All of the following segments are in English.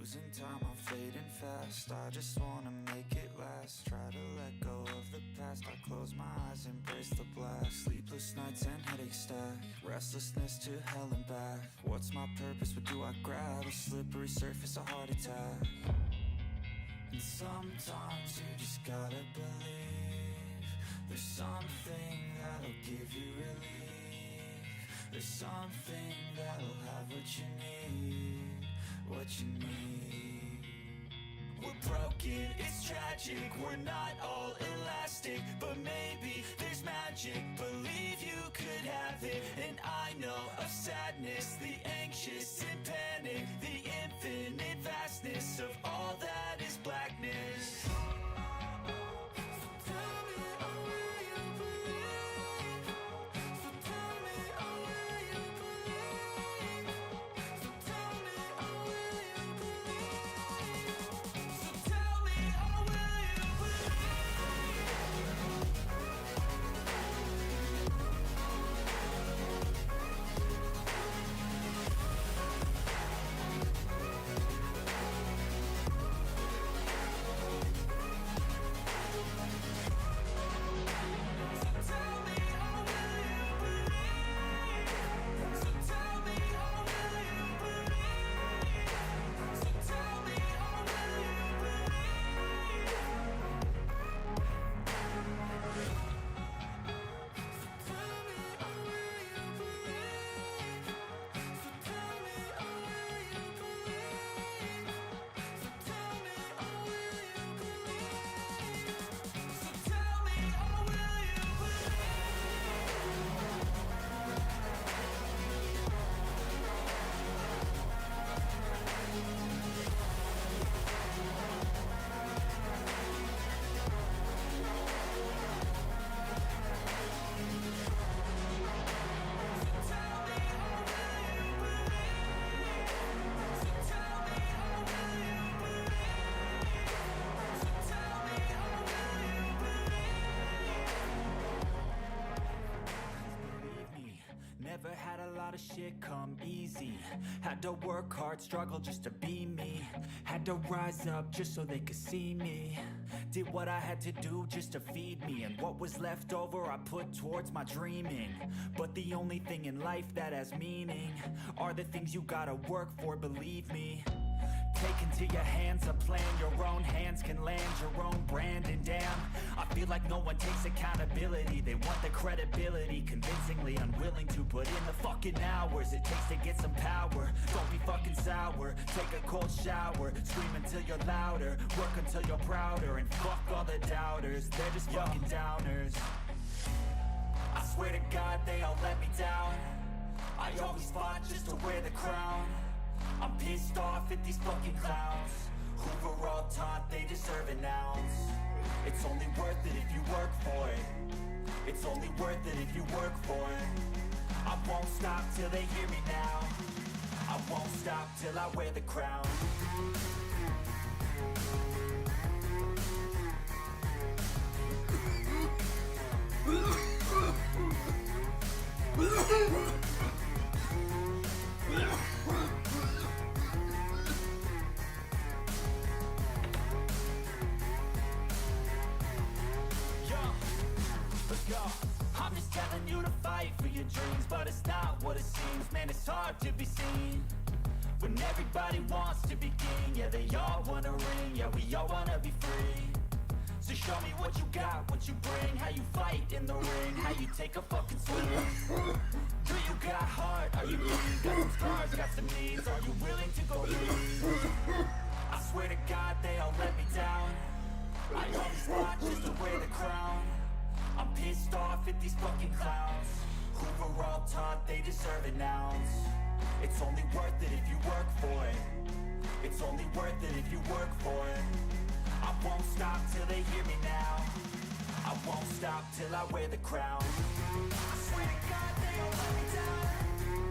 Losing time, I'm fading fast. I just wanna make it last. Try to let go of the past. I close my eyes, embrace the blast. Sleepless nights and headache stack. Restlessness to hell and back. What's my purpose? What do I grab? A slippery surface, a heart attack. And sometimes you just gotta believe there's something that'll give you relief. There's something that'll have what you need. What you need. We're broken, it's tragic. We're not all elastic, but maybe there's magic. Believe you could have it. And I know of sadness, the anxious and panic, the infinite vastness of all that is blackness. Never had a lot of shit come easy. Had to work hard, struggle just to be me. Had to rise up just so they could see me. Did what I had to do just to feed me. And what was left over I put towards my dreaming. But the only thing in life that has meaning are the things you gotta work for, believe me. Take into your hands a plan. Your own hands can land your own brand. And damn, I feel like no one takes accountability. They want the credibility, convincingly unwilling to put in the fucking hours it takes to get some power. Don't be fucking sour, take a cold shower. Scream until you're louder, work until you're prouder. And fuck all the doubters, they're just fucking downers. I swear to God they all let me down. I always fought just to wear the crown. I'm pissed off at these fucking clowns who were all taught they deserve an ounce. It's only worth it if you work for it. It's only worth it if you work for it. I won't stop till they hear me now. I won't stop till I wear the crown. I'm just telling you to fight for your dreams, but it's not what it seems. Man, it's hard to be seen when everybody wants to be king. Yeah, they all wanna ring, yeah, we all wanna be free. So show me what you got, what you bring, how you fight in the ring, how you take a fucking swing. Do you got heart? Are you mean? Got some scars, got some needs, are you willing to go lead? I swear to God they all let me down. I always fought just to wear the crown. I'm pissed off at these fucking clowns who were all taught they deserve an ounce. It's only worth it if you work for it. It's only worth it if you work for it. I won't stop till they hear me now. I won't stop till I wear the crown. I swear to God they all let me down.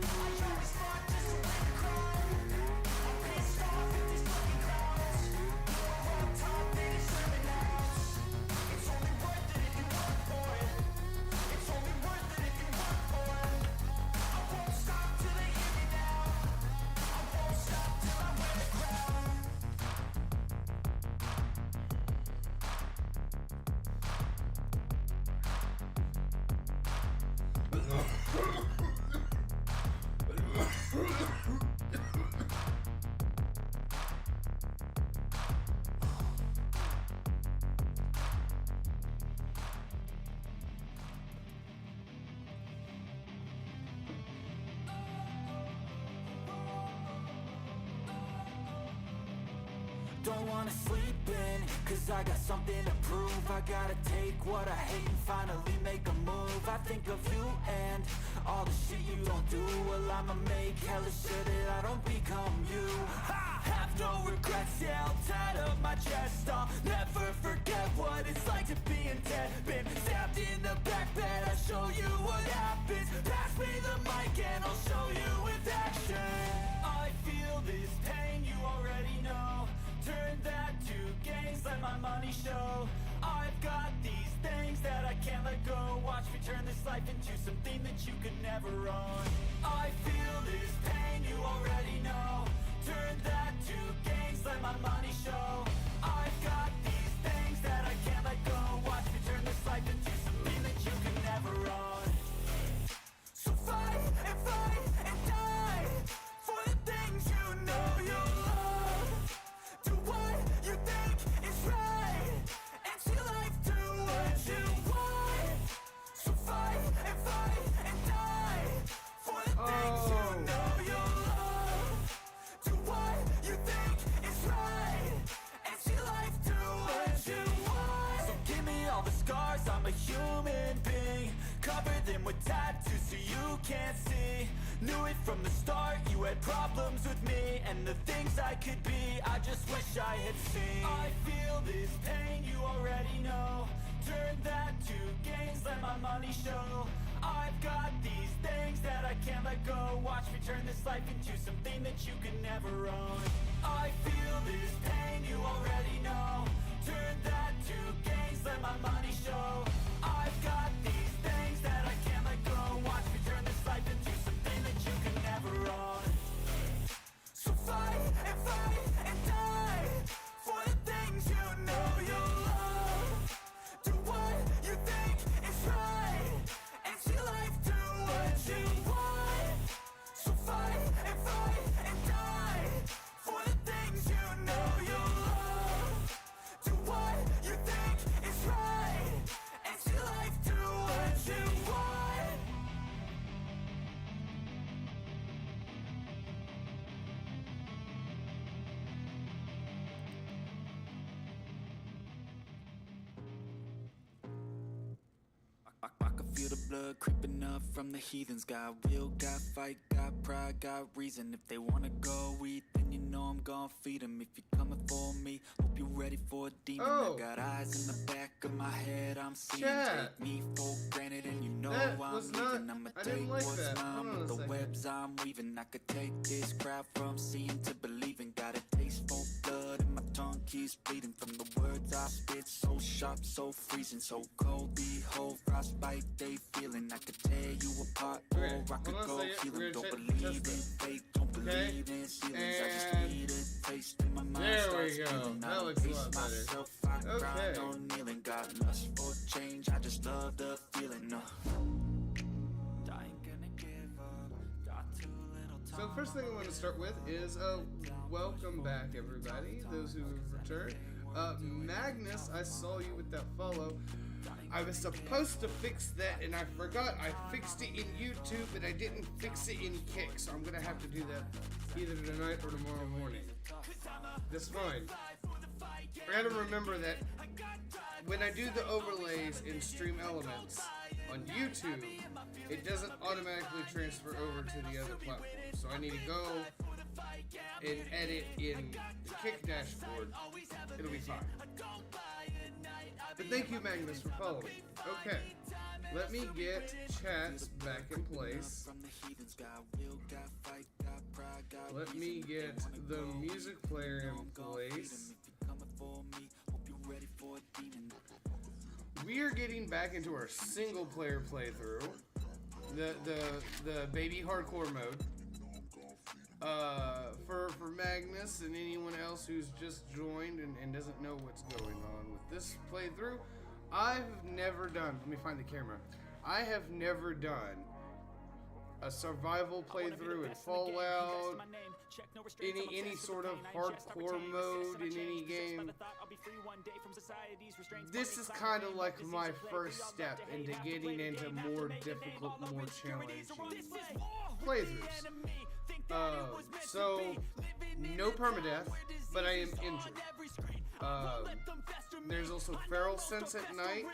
I always fought just to wear the crown. I'm pissed off at these fucking clowns who were all taught they deserve an ounce. It's only worth it if you work for it. It's only worth it if you work for it. I won't stop till they hear me now. I won't stop till I wear the crown. Don't wanna sleep in, cause I got something to prove. I gotta take what I hate and finally make a move. I think of you and all the shit you don't do. Well, I'ma make hella sure that I don't become you. I have no regrets, yeah, I'll tie up my chest. I'll never forget what it's like to be in debt. Been stabbed in the back bed, I'll show you what happens. Pass me the mic and I'll show you with action. I feel this pain, you already know. Turn that to gains, let my money show. I've got these things that I can't let go. Watch me turn this life into something that you could never own. I feel this pain, you already know. Turn that to gains, let my money show. I've got these things that I can't let go. Watch me turn this life into something that you could never own. So fight and die for the things you know you love. Do what you think is right, and see life do what you want. So fight and die for the things you know you love. Do what you think is right, and see life do what you want. So give me all the scars, I'm a human being. Cover them with tattoos so you can't see. Knew it from the start, you had problems with me and the things I could be, I just wish I had seen. I feel this pain, you already know. Turn that to gains, let my money show. I've got these things that I can't let go. Watch me turn this life into something that you can never own. I feel this pain, you already know. Turn that to gains, let my money show. I've got these things that I can't let go. Watch me turn this life into something that you can never own. So fight and die for the things you know you love. Do what you think is right, and see life do what you want. So fight and die for the things you know you love. Do what you think is right, and see life do what you want. I can feel the blood creeping up from the heathens. Got will, got fight, got pride, got reason. If they wanna go eat, then you know I'm gonna feed them. If you're coming for me, hope you're ready for a demon. I got eyes in the back of my head, I'm seeing. Take me for granted and you know I'm leaving. I'ma take what's mine with the webs I'm weaving. I could take this crowd from seeing to believing. Got a taste for blood and my tongue keeps bleeding. From the words I spit, so sharp, so freezing, so cold. Behold, frostbite they feeling. I could tear you apart, or I could go heal them. Don't believe in fate, don't believe in ceilings. I just need a taste in my mind. There we go. That looks a lot better. I grind on kneeling. Got lust for change, I just love the feeling. I ain't gonna give up. Got too little time. So the first thing I want to start with is welcome back, everybody. Those who have returned. Magnus, I saw you with that follow. I was supposed to fix that and I forgot. I fixed it in YouTube, but I didn't fix it in Kick, so I'm gonna have to do that either tonight or tomorrow morning. That's fine. I gotta remember that when I do the overlays in Stream Elements on YouTube, it doesn't automatically transfer over to the other platforms. So I need to go and edit in the Kick dashboard. It'll be fine. But thank you, Magnus, for following. Okay, let me get chats back in place. Let me get the music player in place. We are getting back into our single player playthrough. The baby hardcore mode. For Magnus and anyone else who's just joined and doesn't know what's going on with this playthrough, I've never done, let me find the camera. I have never done a survival playthrough in Fallout, any sort of hardcore mode in any game. This is kind of like my first step into getting into more difficult, more challenging playthroughs. So, no permadeath, but I am injured. There's also feral sense at night,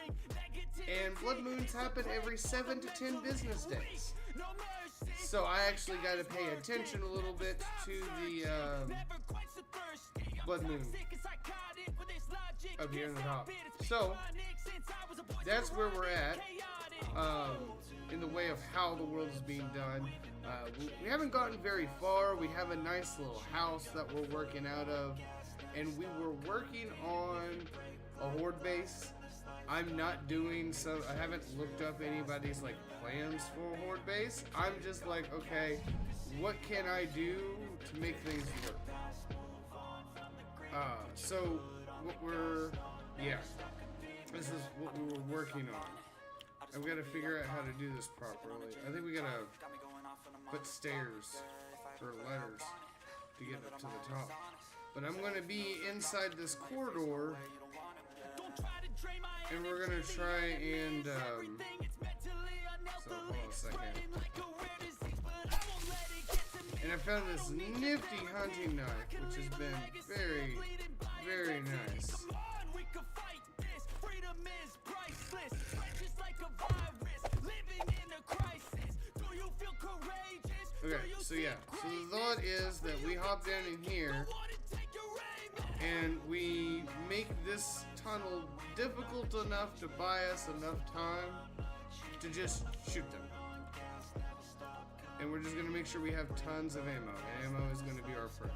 and blood moons happen every 7 to 10 business days. So I actually got to pay attention a little bit to the blood moon up here in the top. So that's where we're at in the way of how the world is being done. We haven't gotten very far. We have a nice little house that we're working out of, and we were working on a horde base. I'm not doing so. I haven't looked up anybody's like plans for a horde base. I'm just like, okay, what can I do to make things work? So this is what we were working on. I've got to figure out how to do this properly. I think we gotta put stairs or ladders to get up to the top. But I'm gonna be inside this corridor, and we're gonna try and so hold on a second. And I found this nifty hunting knife, which has been very, very nice. Okay, so yeah, so the thought is that we hop down in here and we make this tunnel difficult enough to buy us enough time to just shoot them. And we're just gonna make sure we have tons of ammo, and ammo is gonna be our friend.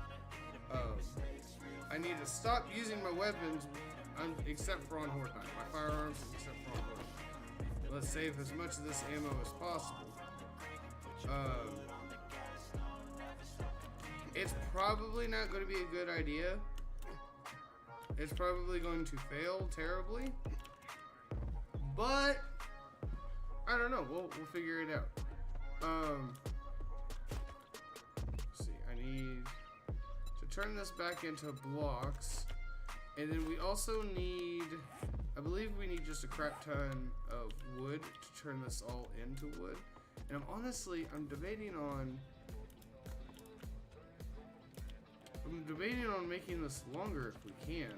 I need to stop using my weapons except for on horde night. My firearms except for on horde. Let's save as much of this ammo as possible. It's probably not going to be a good idea. It's probably going to fail terribly. But I don't know. We'll figure it out. Let's see. I need to turn this back into blocks, and then we also need. I believe we need just a crap ton of wood to turn this all into wood. And I'm debating on making this longer if we can.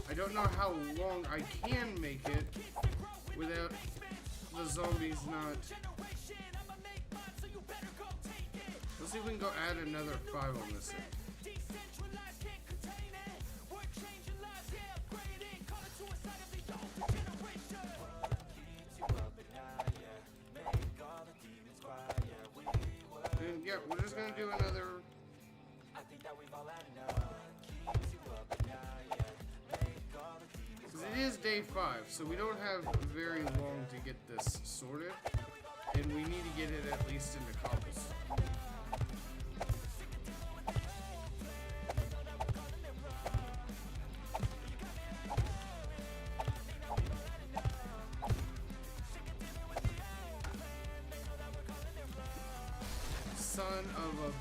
I don't know how long I can make it without the zombies not. Let's see if we can go add another 5 on this end. And yeah, we're just gonna do another. Because it is day 5, so we don't have very long to get this sorted, and we need to get it at least into cobblestone. Son of a.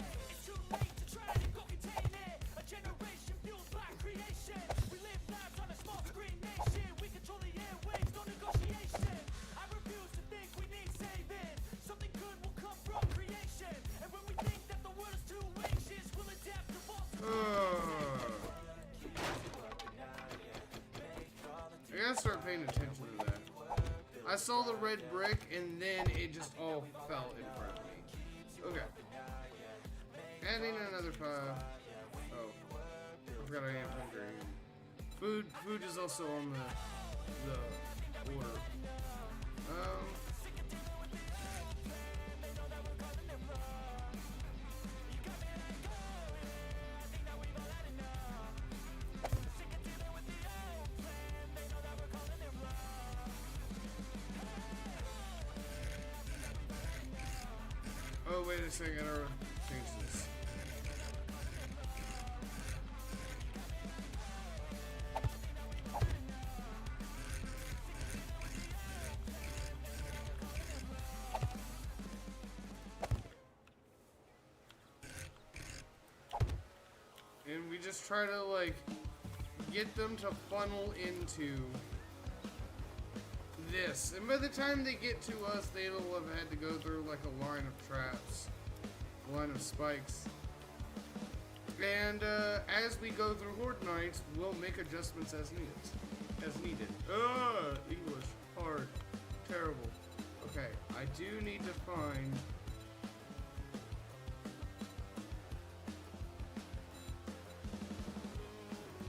I gotta start paying attention to that. I saw the red brick and then it just all fell in front of me. Okay. Adding another 5. Oh. I forgot I am hungry. Food is also on the order. Oh, wait a second, I gotta change this. and we just try to like get them to funnel into this. And by the time they get to us, they will have had to go through like a line of traps, a line of spikes. And as we go through Horde Nights, we'll make adjustments as needed. English, hard, terrible. Okay, I do need to find.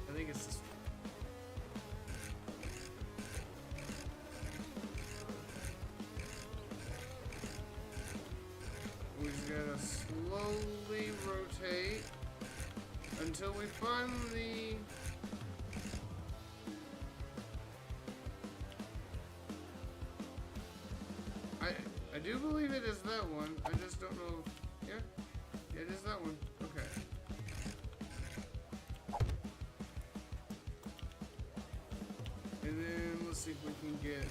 I think it's this. We just gotta slowly rotate until we find the. I do believe it is that one. I just don't know. Yeah, it is that one. Okay. And then let's see if we can get.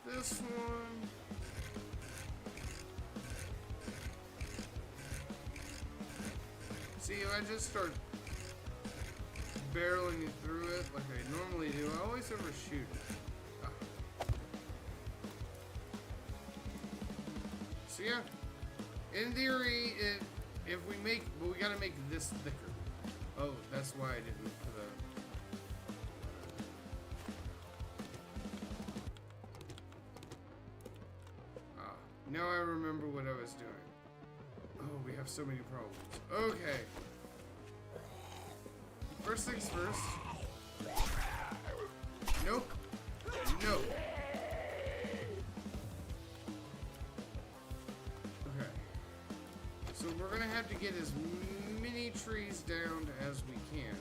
This one. See, if I just start barreling through it like I normally do, I always overshoot it. Ah. So yeah, in theory, if we make, but we gotta make this thicker. Oh, that's why I didn't put a. Now I remember what I was doing. Oh, we have so many problems. Okay. First things first. Nope. No. Okay. So we're gonna have to get as many trees down as we can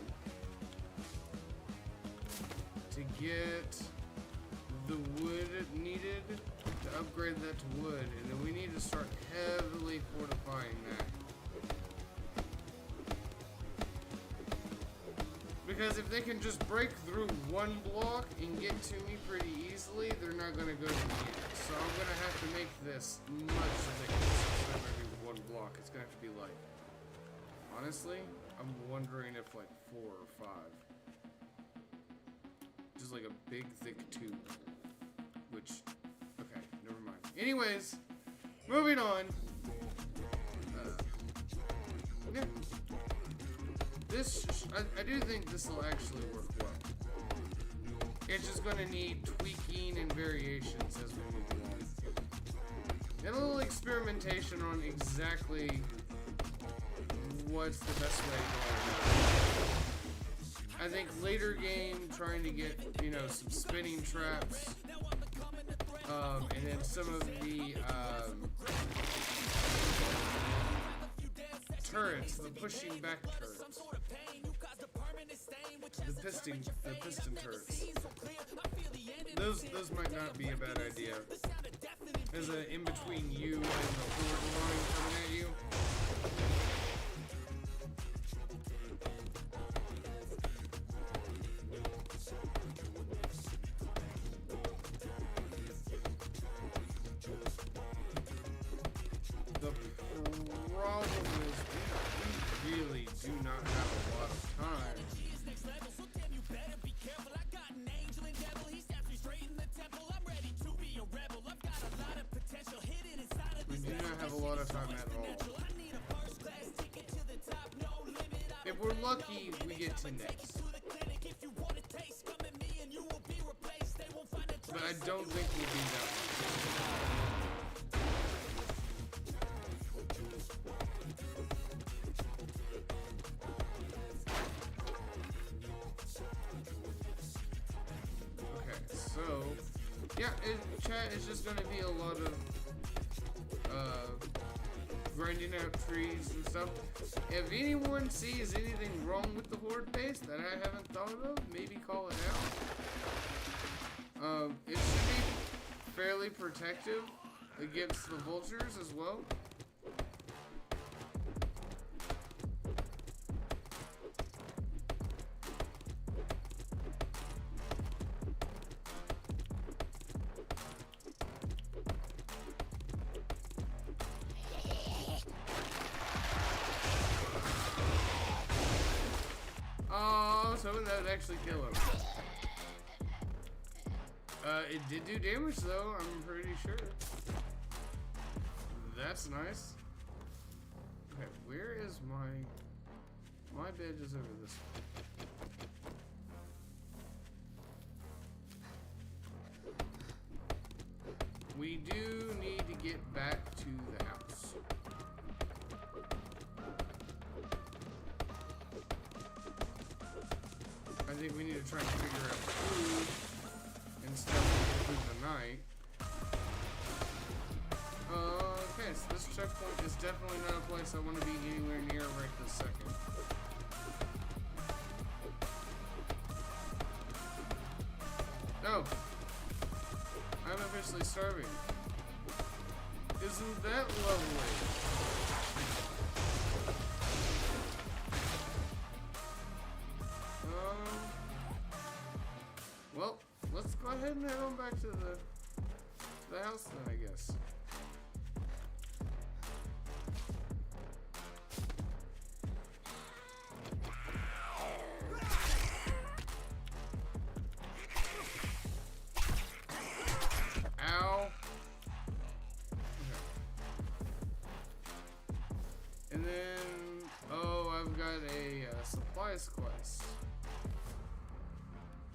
to get the wood needed to upgrade that to wood, and then we need to start heavily fortifying that. Because if they can just break through one block and get to me pretty easily, they're not going to go to me either. So I'm going to have to make this much ridiculous instead of every one block. It's going to have to be like, honestly, I'm wondering if like 4 or 5. Just like a big thick tube. Which, okay, never mind. Anyways, moving on. Yeah. This, I do think this will actually work well. It's just going to need tweaking and variations as we move along. And a little experimentation on exactly what's the best way to go. I think later game, trying to get, you know, some spinning traps. And then some of the turrets, the pushing back turrets, the piston turrets. Those might not be a bad idea. There's an in between you and the horde line coming at you. If we're lucky, we get to next. But I don't think we'll be that Okay, so yeah, chat is just gonna be a lot of grinding out trees and stuff. If anyone sees anything wrong with the horde base that I haven't thought of, maybe call it out. It should be fairly protective against the vultures as well. was hoping that would actually kill him. It did do damage though, I'm pretty sure. That's nice. Okay, where is my bed is over this way. We do need to get back to the house. I think we need to try and figure out food instead of through the night. Okay, so this checkpoint is definitely not a place I want to be anywhere near right this second. Oh! I'm officially starving. Isn't that lovely? Well, let's go ahead and head on back to the house then, I guess. Ow. Okay. And then, oh, I've got a supplies quest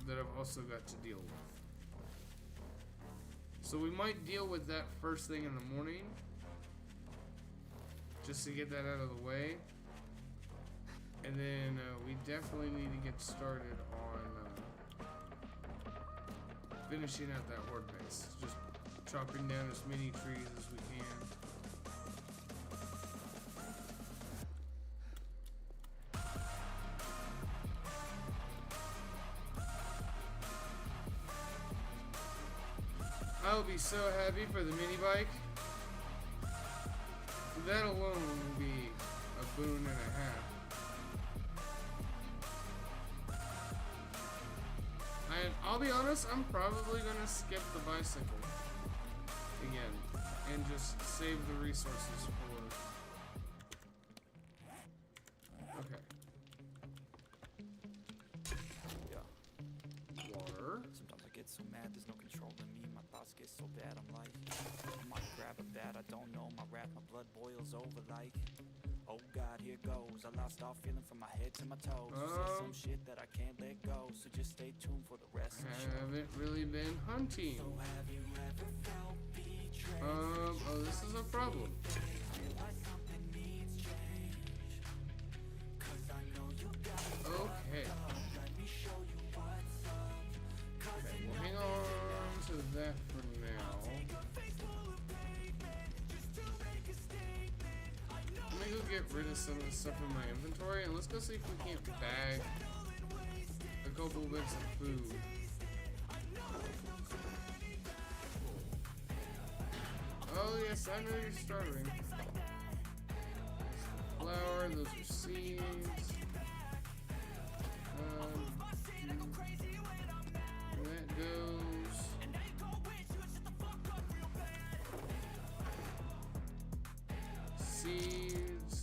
that I've also got to deal with. So we might deal with that first thing in the morning, just to get that out of the way. And then we definitely need to get started on finishing out that horde base. Just chopping down as many trees as we can. I'll be so happy for the mini bike. That alone will be a boon and a half. And I'll be honest, I'm probably gonna skip the bicycle again and just save the resources for. Okay. Yeah. Water. Sometimes I get so mad, there's no controlling me. My thoughts get so bad, I'm like, I might grab a bat, I don't know. My wrath, my blood boils over like, oh God, here goes. I lost all feeling from my head to my toes. Said some shit that I can't let go, so just stay tuned for the rest of the show. Haven't really been hunting. So have you ever felt betrayed? Oh, this is a problem. Realize something needs change. 'Cause I know you got it. Okay. Let me show you what's up. 'Cause Okay, you we'll hang on to that for now. Let me go get rid of some of the stuff in my inventory, and let's go see if we can't bag a couple bits of food. Oh yes, I know you're starving. Flour, those are seeds. That goes. Seeds.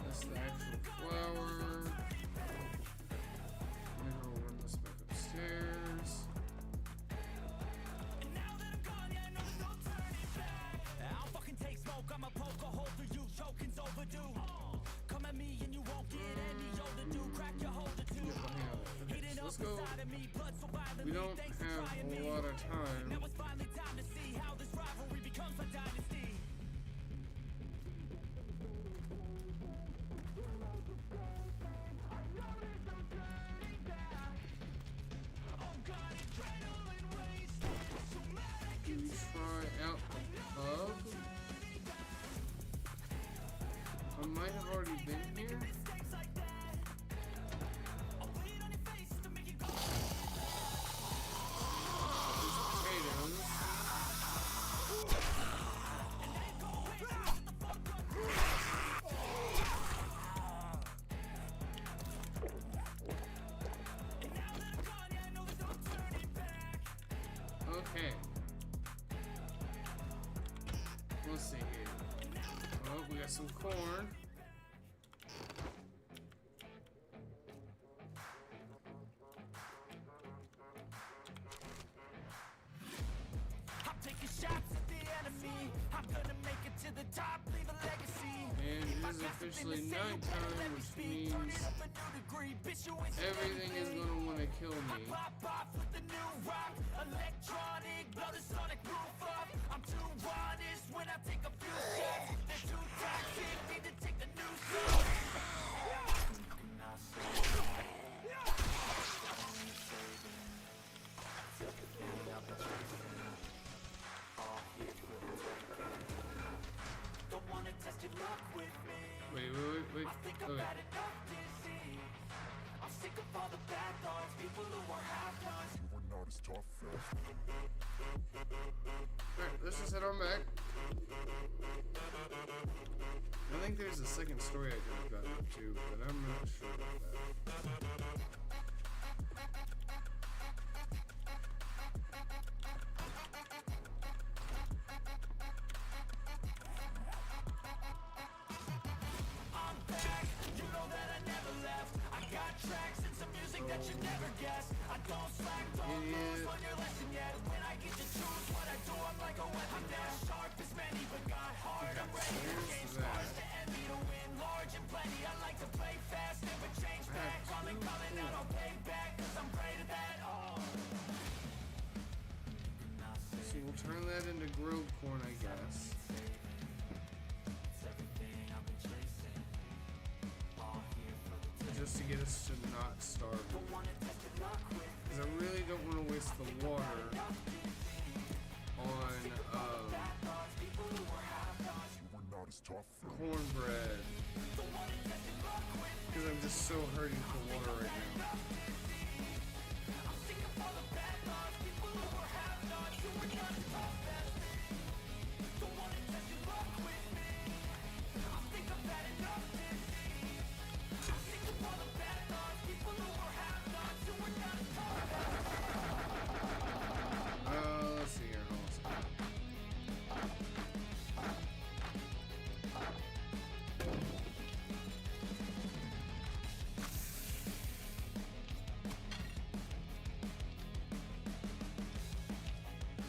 That's the actual flour. Maybe we'll run this back upstairs. I'll fucking take smoke, I'ma poke a hole through you, choking's overdue. Come at me and you won't get any older, dude. Crack your holder too. Okay, so let's go. We don't have a lot of time. Now it's finally time to see how this rivalry becomes a dynasty. Try out the pub. I might have already been here. There's potatoes. Okay. Let's see here. Oh, we got some corn. And it is officially nighttime, which means everything is going to want to kill me. Wait. Okay. Alright, let's just head on back. I think there's a second story I could have gotten up to, but I'm not sure about that. So we'll turn that into grilled corn, I guess. Just to get us to not starve. Because I really don't want to waste the water on cornbread. Because I'm just so hurting for water right now. Let's see here.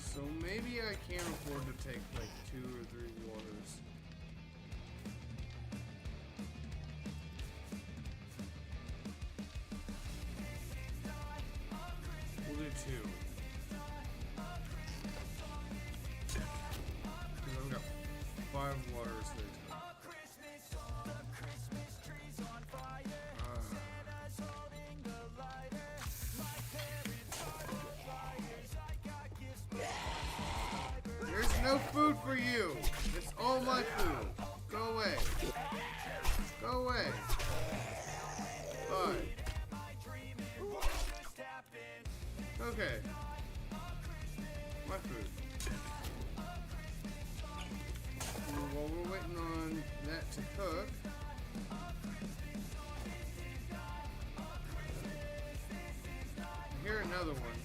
So maybe I can't afford to take like 2 or 3 waters. We'll do 2. Because I've got 5 waters there. There's no food for you. It's all my food. Go away. Go away. Bye. Okay. My food. While we're waiting on that to cook, I hear another one.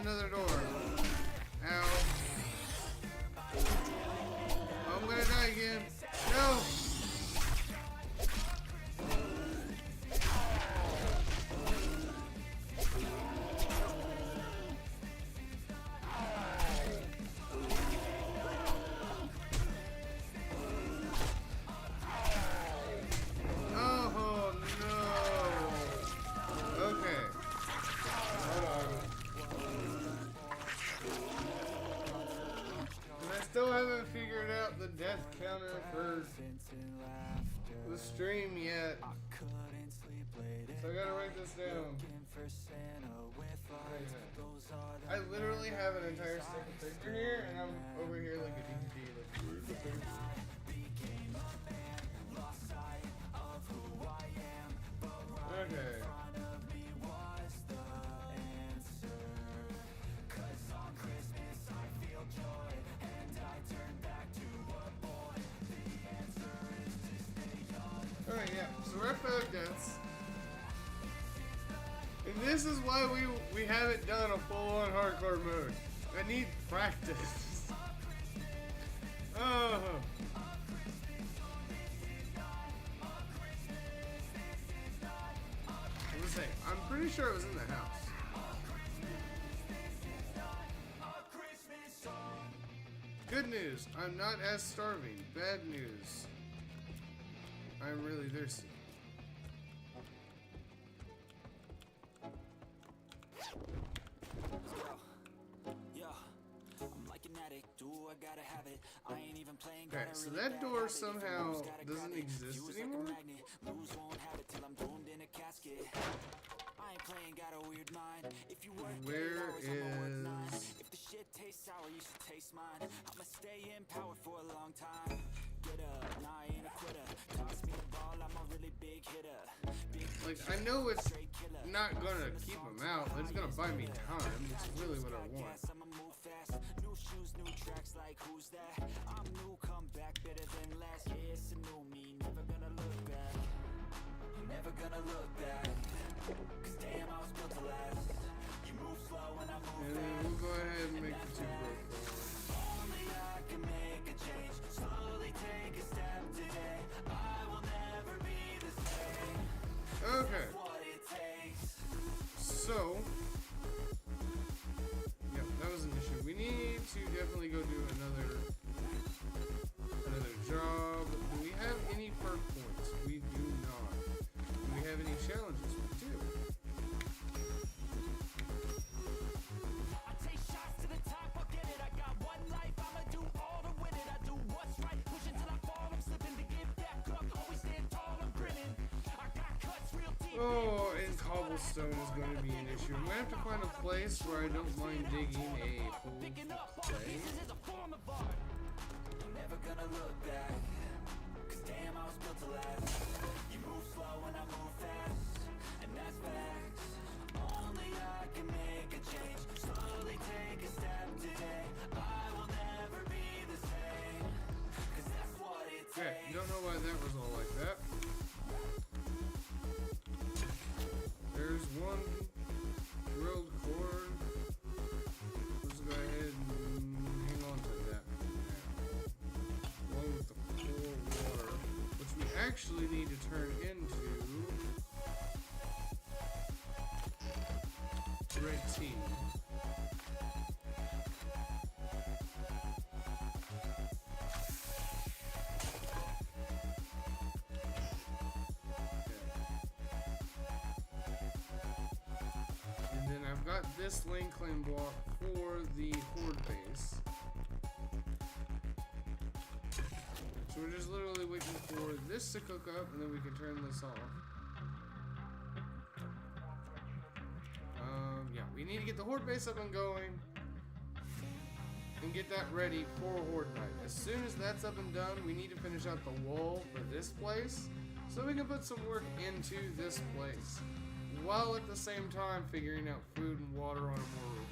Another door. Ow. I'm gonna die again. No! Oh no! Okay. Hold on. Still haven't figured out the death counter for the stream yet. So I gotta write this down. I literally have an entire stick of figure here, and I'm over here like a DVD. Okay. Alright, yeah. So we're at 5 deaths. And This is why we haven't done a full-on hardcore mode. I need practice. Oh. Let's say, I'm pretty sure it was in the house. Good news, I'm not as starving. Bad news, I'm really thirsty. Okay, so that door somehow doesn't exist anymore? Where is... If the shit tastes sour, you should taste mine. I'ma stay in power for a long time. Get up, nah, I ain't a quitter. Toss me the ball, I'm a really big hitter. Like, I know it's not gonna keep him out, but it's gonna buy me time. It's really what I want. New shoes, new tracks, like who's that? I'm new, come back better than last. Yeah, it's a new me, never gonna look back. Never gonna look back. Cause damn, I was built to last. You move slow and I move fast. And we'll go ahead and make the 2 broke forward. Only I can make a change. Slowly take a step today. I will never be the same. Okay. What it takes. So, yeah, that was an issue. We need to definitely go do another job. Do we have any perk points? We do not. Do we have any challenges? We do. I take shots to the top, I'll get it. I got one life, I'ma do all to win it. I do what's right, push until I fall. I'm slipping to get back up, always stand tall, I'm grinning. I got cuts real deep. Oh, and cobblestone is going to be an issue. I'm going to have to find a place where I don't mind digging a hole to play. Never gonna look back. Cause damn, I was built to last. You move slow and I move fast. And that's facts. Only I can make a change. Slowly take a step today. I will never be the same. Cause that's what it takes. Okay, don't know why that was all like that. There's one grilled corn. Let's go ahead and hang on to that now. Along with the cool water, which we actually need to turn into red tea. And then I've got this lane claim block for the horde base. So we're just literally waiting for this to cook up and then we can turn this off. Yeah, we need to get the horde base up and going and get that ready for horde night. As soon as that's up and done, we need to finish out the wall for this place so we can put some work into this place, while at the same time figuring out food and water on a more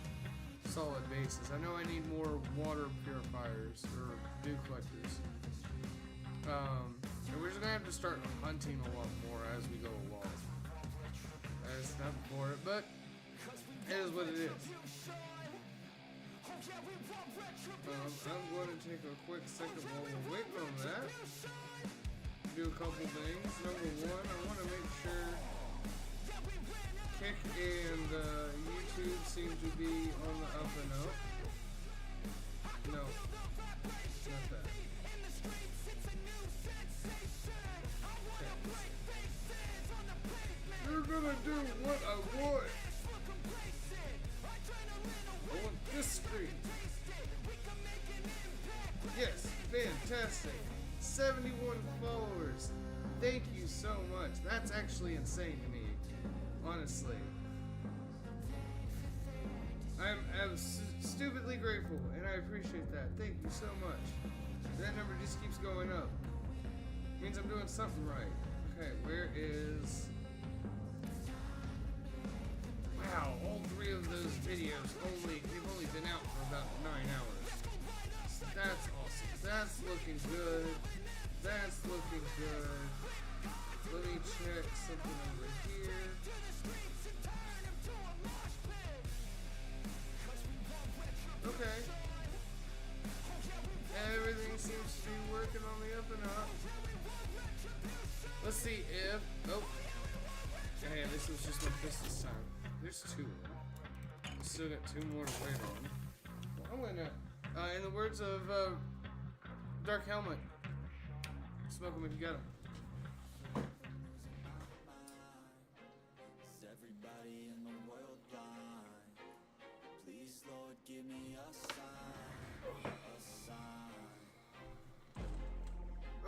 solid basis. I know I need more water purifiers or dew collectors. And we're just gonna have to start hunting a lot more as we go along. There's nothing for it, but it is what it is. I'm going to take a quick second while we're waiting on that. Do a couple things. Number one, I want to make sure Kick and YouTube seem to be on the up and up. No, not that. Okay. You're gonna do what I want. I want this screen. Yes, fantastic. 71 followers. Thank you so much. That's actually insane to me. Honestly, I'm stupidly grateful, and I appreciate that. Thank you so much. That number just keeps going up. Means I'm doing something right. Okay, where is... Wow, all 3 of those videos they've only been out for about 9 hours. So that's awesome. That's looking good. That's looking good. Let me check something over here. Okay. Everything seems to be working on the up and up. Let's see if... Oh. Hey, this was just like this time. There's two of them. Still got two more to wait on. Well, I'm gonna... in the words of Dark Helmet, smoke them if you got them. Is everybody in the world blind? Please, Lord, give me a sign. A sign.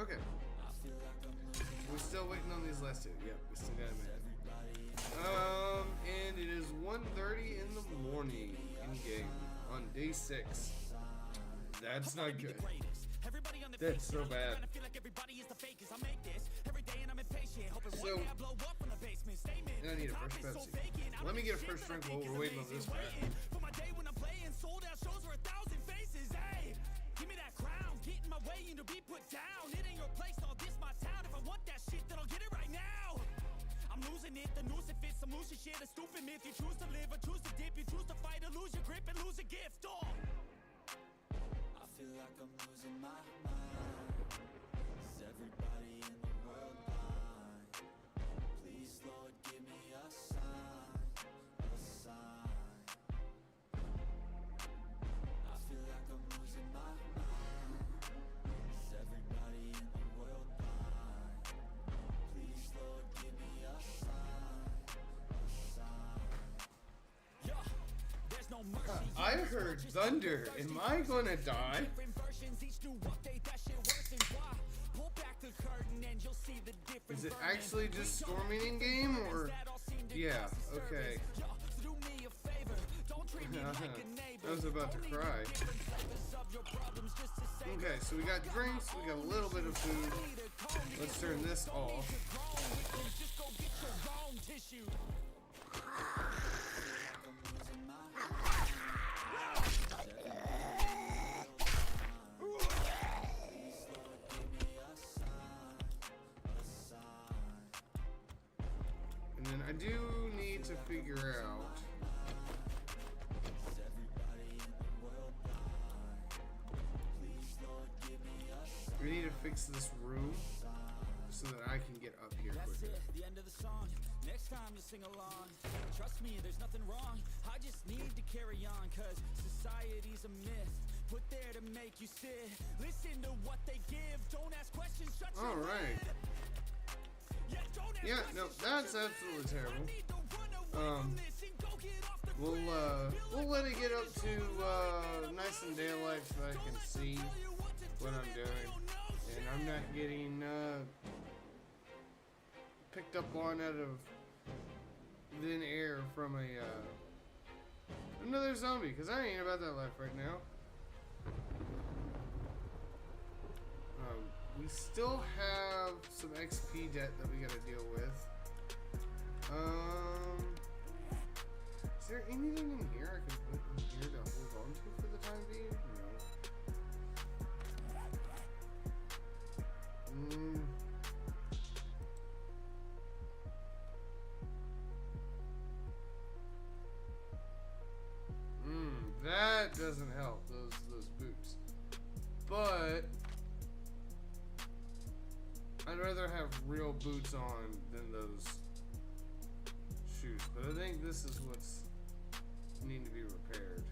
Okay. I feel like I'm losing. We're still waiting on these last two. Yep, we still got a minute. And it is 1:30 in the morning in game on day 6. That's not good. That's so bad. So, and I need a fresh Pepsi. Let me get a first drink while we're waiting on this part. Give me that crown, get in my way and to be put down. It ain't your place, all this my town. If I want that shit, then I'll get it right now. I'm losing it, the noose it fits, I'm losing shit. A stupid myth, you choose to live or choose to dip. You choose to fight or lose your grip and lose a gift. Oh. I feel like I'm losing my mind. Is everybody in the world blind? Please, Lord, give me a sign. A sign. I feel like I'm losing my mind. Is everybody in the world blind? Please, Lord, give me a sign. A sign. Yeah, there's no mercy. I heard thunder. Am I gonna die? Different versions, each new update, that shit worse and why. Pull back the curtain and you'll see the difference. Is it actually just storming in game or? Yeah. Okay. Do me a favor, don't treat me like a neighbor. I was about to cry. Okay, so we got drinks, we got a little bit of food. Let's turn this off. Just go get your own tissue. And then I do need to figure out. We need to fix this room so that I can get up here That's quicker. it, the end of the song. Next time you sing along. Trust me, there's nothing wrong. I just need to carry on, cause society's a myth. Put there to make you sit. Listen to what they give. Don't ask questions, shut your Alright. lid. Yeah, don't ask Yeah, questions, no, shut that's your absolutely lid. terrible. I need to run away from this and go get off the grid. We'll let it get up to nice and daylight so I can see what I'm doing. And I'm not getting picked up on out of thin air from another zombie, because I ain't about that life right now. We still have some XP debt that we gotta deal with. Is there anything in here I can put in here to hold on to for the time being? No. That doesn't help, those boots. But I'd rather have real boots on than those shoes. But I think this is what's need to be repaired.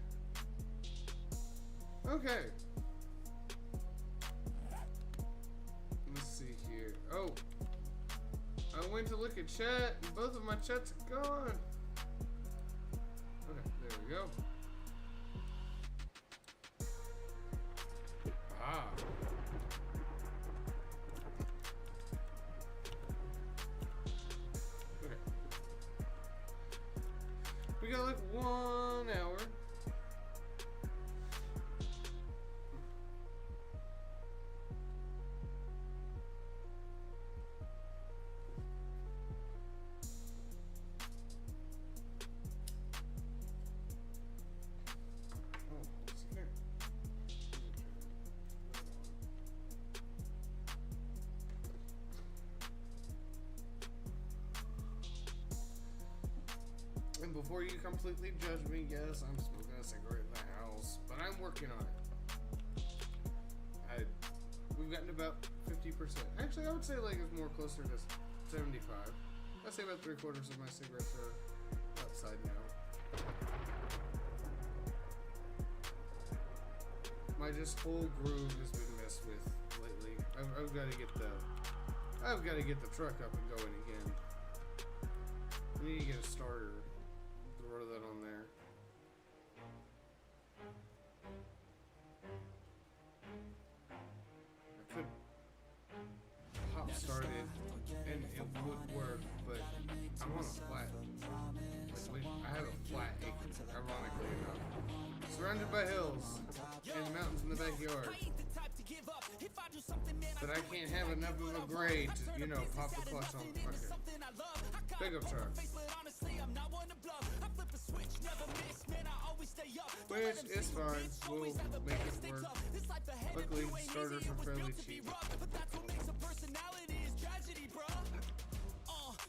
Okay. Let's see here. Oh, I went to look at chat and both of my chats are gone. Okay, there we go. Ah. Okay. We got like 1 hour. And before you completely judge me, yes, I'm smoking a cigarette in the house, but I'm I'm working on it. We've gotten about 50%. Actually, I would say like it's more closer to 75. I'd say about 3/4 of my cigarettes are outside now. My just whole groove has been messed with lately. I've got to get the truck up and going again. I need to get a starter. Throw that on there. I could pop start it and it would work, but I'm on a flat. I have a flat acre, ironically enough. Surrounded by hills and mountains in the backyard. But I can't have enough of a grade to, you know, pop the clutch on the fucking pickup truck. Which is fine. We'll make it work. Luckily, starters are fairly cheap.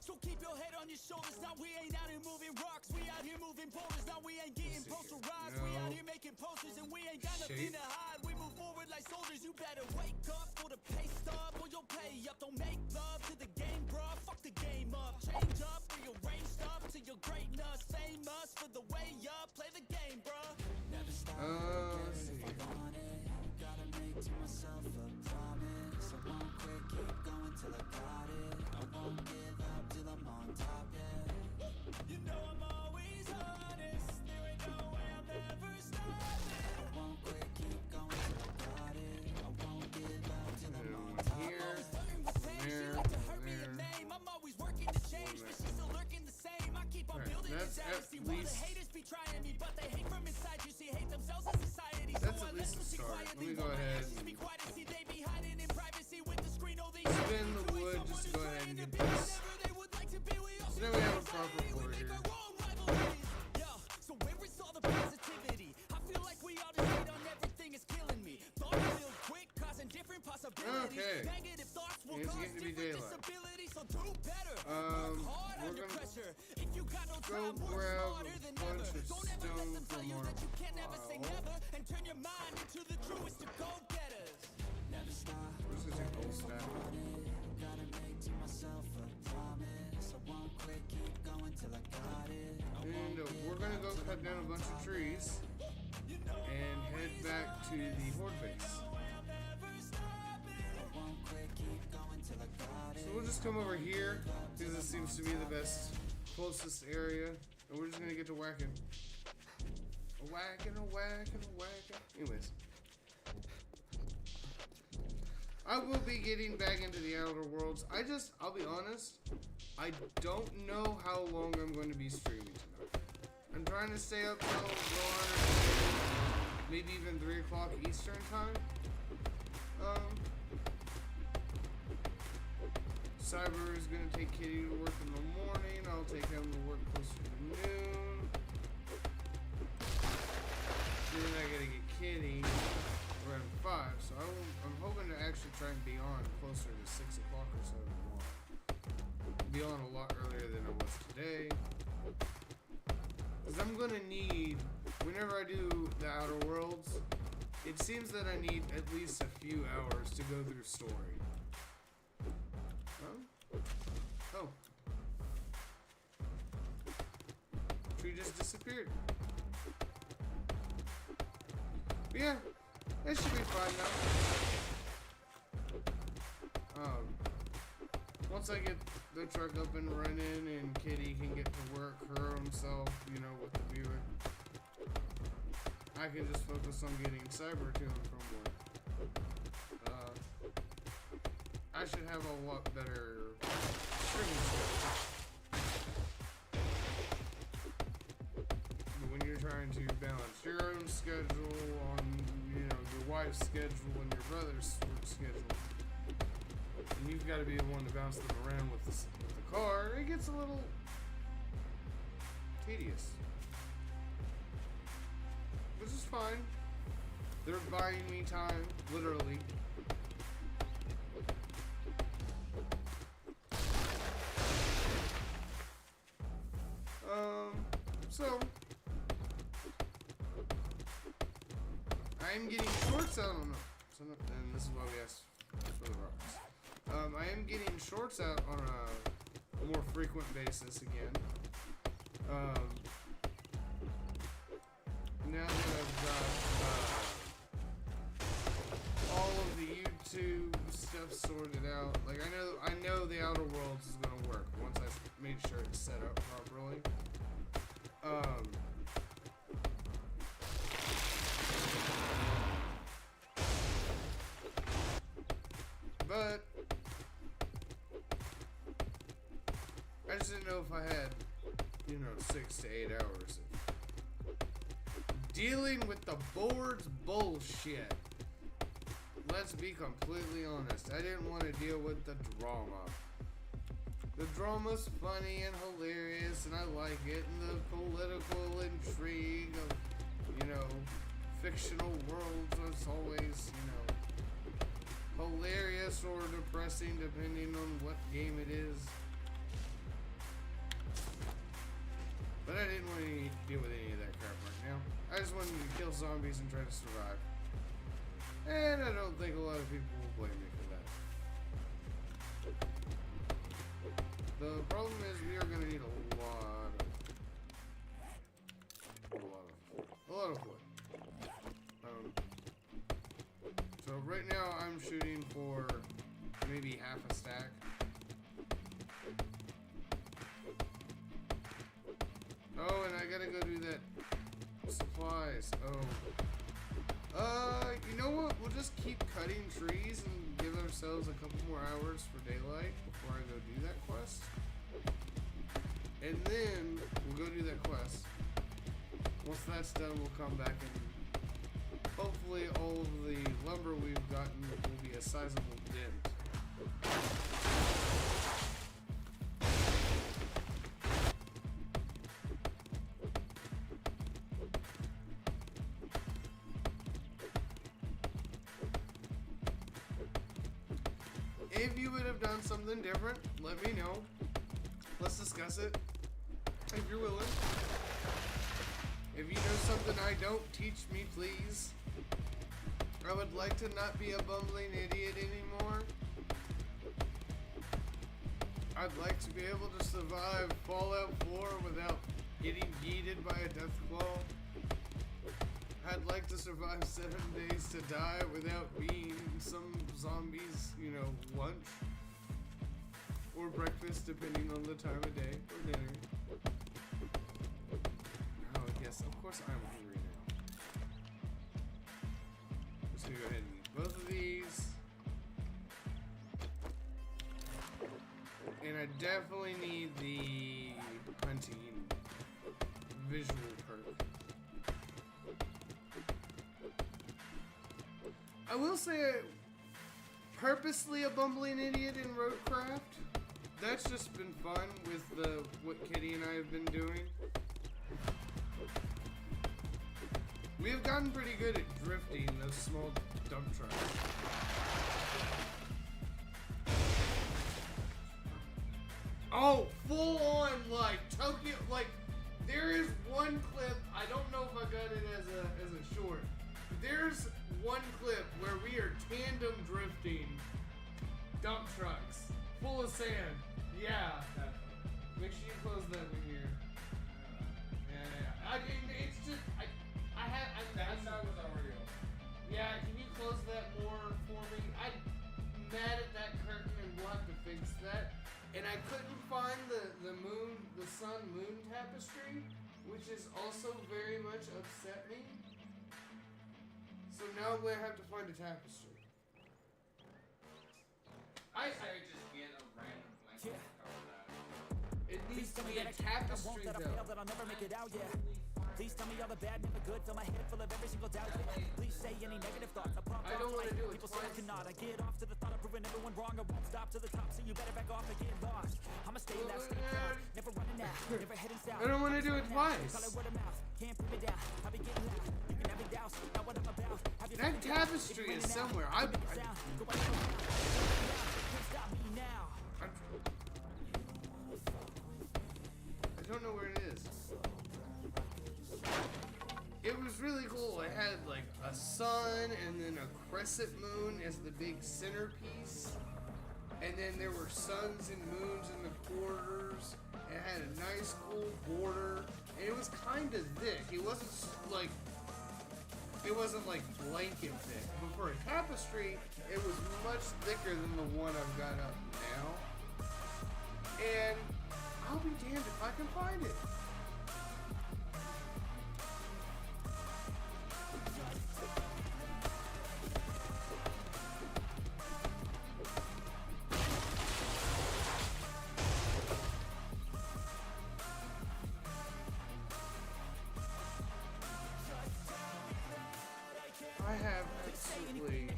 So keep your head on your shoulders. Now we ain't out here moving rocks. We out here moving boulders. Now we ain't getting posterized. We out here making posters and we ain't got nothing to hide. We move forward like soldiers. You better wake up for the pay stub or you'll pay up. Don't make love to the game, bruh. Fuck the game up. Change up, rearrange stuff to your greatness. Famous for the way up. Play the game, bruh. Never stop. Let's see. Gotta make to myself a promise. I won't quit, keep going till I got it. I won't give up till I'm on top, yeah. You know I'm always honest. There ain't no way I'm ever stopping. I won't quit, keep going till I got it. I won't give up till I'm on top. Here, Always flirting with fame. She like to hurt me a name. I'm always working to change, but she's still lurking the same. I keep on building this jealousy while the haters be trying me, but they hate from inside. You see, hate themselves in society. That's at least a start. Let me go ahead and spin the wood just to go ahead and get this. So now we have a proper floor here. So where is all the positivity? I feel like we all just hate on everything, is killing me. Thoughts feel quick, causing different possibilities. Okay. Negative thoughts will It's cause getting to be different daylight. disabilities, so do better. Work hard We're under gonna pressure. If you got no go time, work grab smarter a than bunch ever. of Don't ever let stone them tell from you our that you can never say pile. never, and turn your mind into the truest of go-getters. Never stop. We're just gonna take the whole stack. Gotta make to myself a promise. I won't quit, keep going till I got it. And we're gonna go cut down a bunch of trees and head back to the horde base. So we'll just come over here because this seems to be the best, closest area, and we're just gonna get to whacking. A whacking, a whacking, a whacking. Anyways. I will be getting back into the Outer Worlds. I'll be honest, I don't know how long I'm going to be streaming tonight. I'm trying to stay up till maybe even 3 o'clock Eastern time. Cyber is going to take Kitty to work in the morning. I'll take him to work closer to noon. Then I gotta get Kitty around 5, so I'm hoping to actually try and be on closer to 6 o'clock or so tomorrow. Be on a lot earlier than I was today. Because I'm gonna need, whenever I do the Outer Worlds, it seems that I need at least a few hours to go through story. Huh? Oh. Tree just disappeared. But yeah. It should be fine now. Once I get the truck up and running and Kitty can get to work her own self, you know, with the Buick, I can just focus on getting Cyber to and from work. I should have a lot better streaming schedule. But when you're trying to balance your own schedule on, you know, your wife's schedule and your brother's work schedule, and you've got to be the one to bounce them around with the car, it gets a little tedious. Which is fine. They're buying me time, literally. So am getting shorts out on and this is why we asked for the rocks. I am getting shorts out on a more frequent basis again. Now that I've got all of the YouTube stuff sorted out, like I know the Outer Worlds is gonna work once I made sure it's set up properly. But I just didn't know if I had, 6 to 8 hours of dealing with the board's bullshit. Let's be completely honest. I didn't want to deal with the drama. The drama's funny and hilarious, and I like it, and the political intrigue of, fictional worlds is always, hilarious or depressing depending on what game it is. But I didn't want to deal with any of that crap right now. I just wanted to kill zombies and try to survive. And I don't think a lot of people will blame me for that. The problem is we are going to need a lot of wood. So right now I'm shooting for maybe half a stack. Oh, and I gotta go do that supplies. You know what? We'll just keep cutting trees and give ourselves a couple more hours for daylight before I go do that quest. And then we'll go do that quest. Once that's done, we'll come back and hopefully all of the lumber we've gotten will be a sizable dent. If you would have done something different, let me know. Let's discuss it. If you're willing. If you know something I don't, teach me, please. I would like to not be a bumbling idiot anymore. I'd like to be able to survive Fallout 4 without getting yeeted by a death claw. I'd like to survive 7 days to die without being some zombies, lunch. Or breakfast, depending on the time of day, or dinner. Oh, yes, of course I'm hungry now. Just gonna go ahead and eat both of these. And I definitely need the hunting visual perk. I will say, purposely a bumbling idiot in Roadcraft. That's just been fun with what Kitty and I have been doing. We have gotten pretty good at drifting those small dump trucks. Oh, full on like Tokyo, like there is one clip, I don't know if I got it as a short. There's one clip where we are tandem drifting dump trucks full of sand. Yeah. Make sure you close that when you're. Yeah. It's just that side was already open. Yeah. Can you close that more for me? I'm mad at that curtain and we'll have to fix that. And I couldn't find the sun moon tapestry, which is also very much upset me. So now I'm gonna have to find a tapestry. I just get a random blanket to cover that. It needs to be a tapestry though. Please tell me all the bad, never good. Fill my head full of every single doubt. Please say any negative thoughts. I don't want to do it. People say I cannot. I get off to the thought of proving everyone wrong. I won't stop to the top, so you better back off and get lost. I'ma stay loud, stay proud. Never running out, never heading south. I don't want to do it twice. Call it word of mouth. Can't put me down. I'll be getting loud. You can have it douse. Not what I'm about. That tapestry is somewhere. I don't know where it is. It was really cool. I had like a sun and then a crescent moon as the big centerpiece. And then there were suns and moons in the quarters. It had a nice cool border. And it was kind of thick. It wasn't like blanket thick. But for a tapestry, it was much thicker than the one I've got up now. And I'll be damned if I can find it. I have absolutely...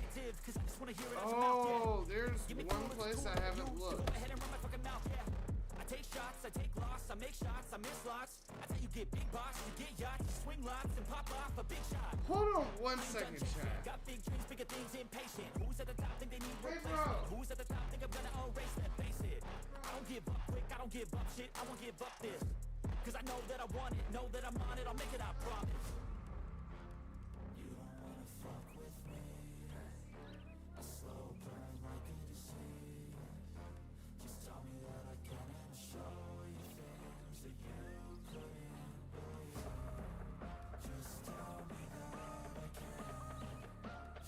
Oh, there's one place I haven't looked. I take shots, I take loss, I make shots, I miss lots. I tell you get big box, you get yachts, you swing lots and pop off a big shot. Hold on 1 second, chat. Got big dreams, bigger things, impatient. Who's at the top think they need replacement? Who's at the top think I'm gonna erase that? Face it. I don't give up quick, I don't give up shit, I won't give up this. Cause I know that I want it, know that I'm on it, I'll make it, I promise. You don't wanna fuck with me. A slow burn like a disease. Just tell me that I can and show you things that you couldn't believe. Just tell me that I can.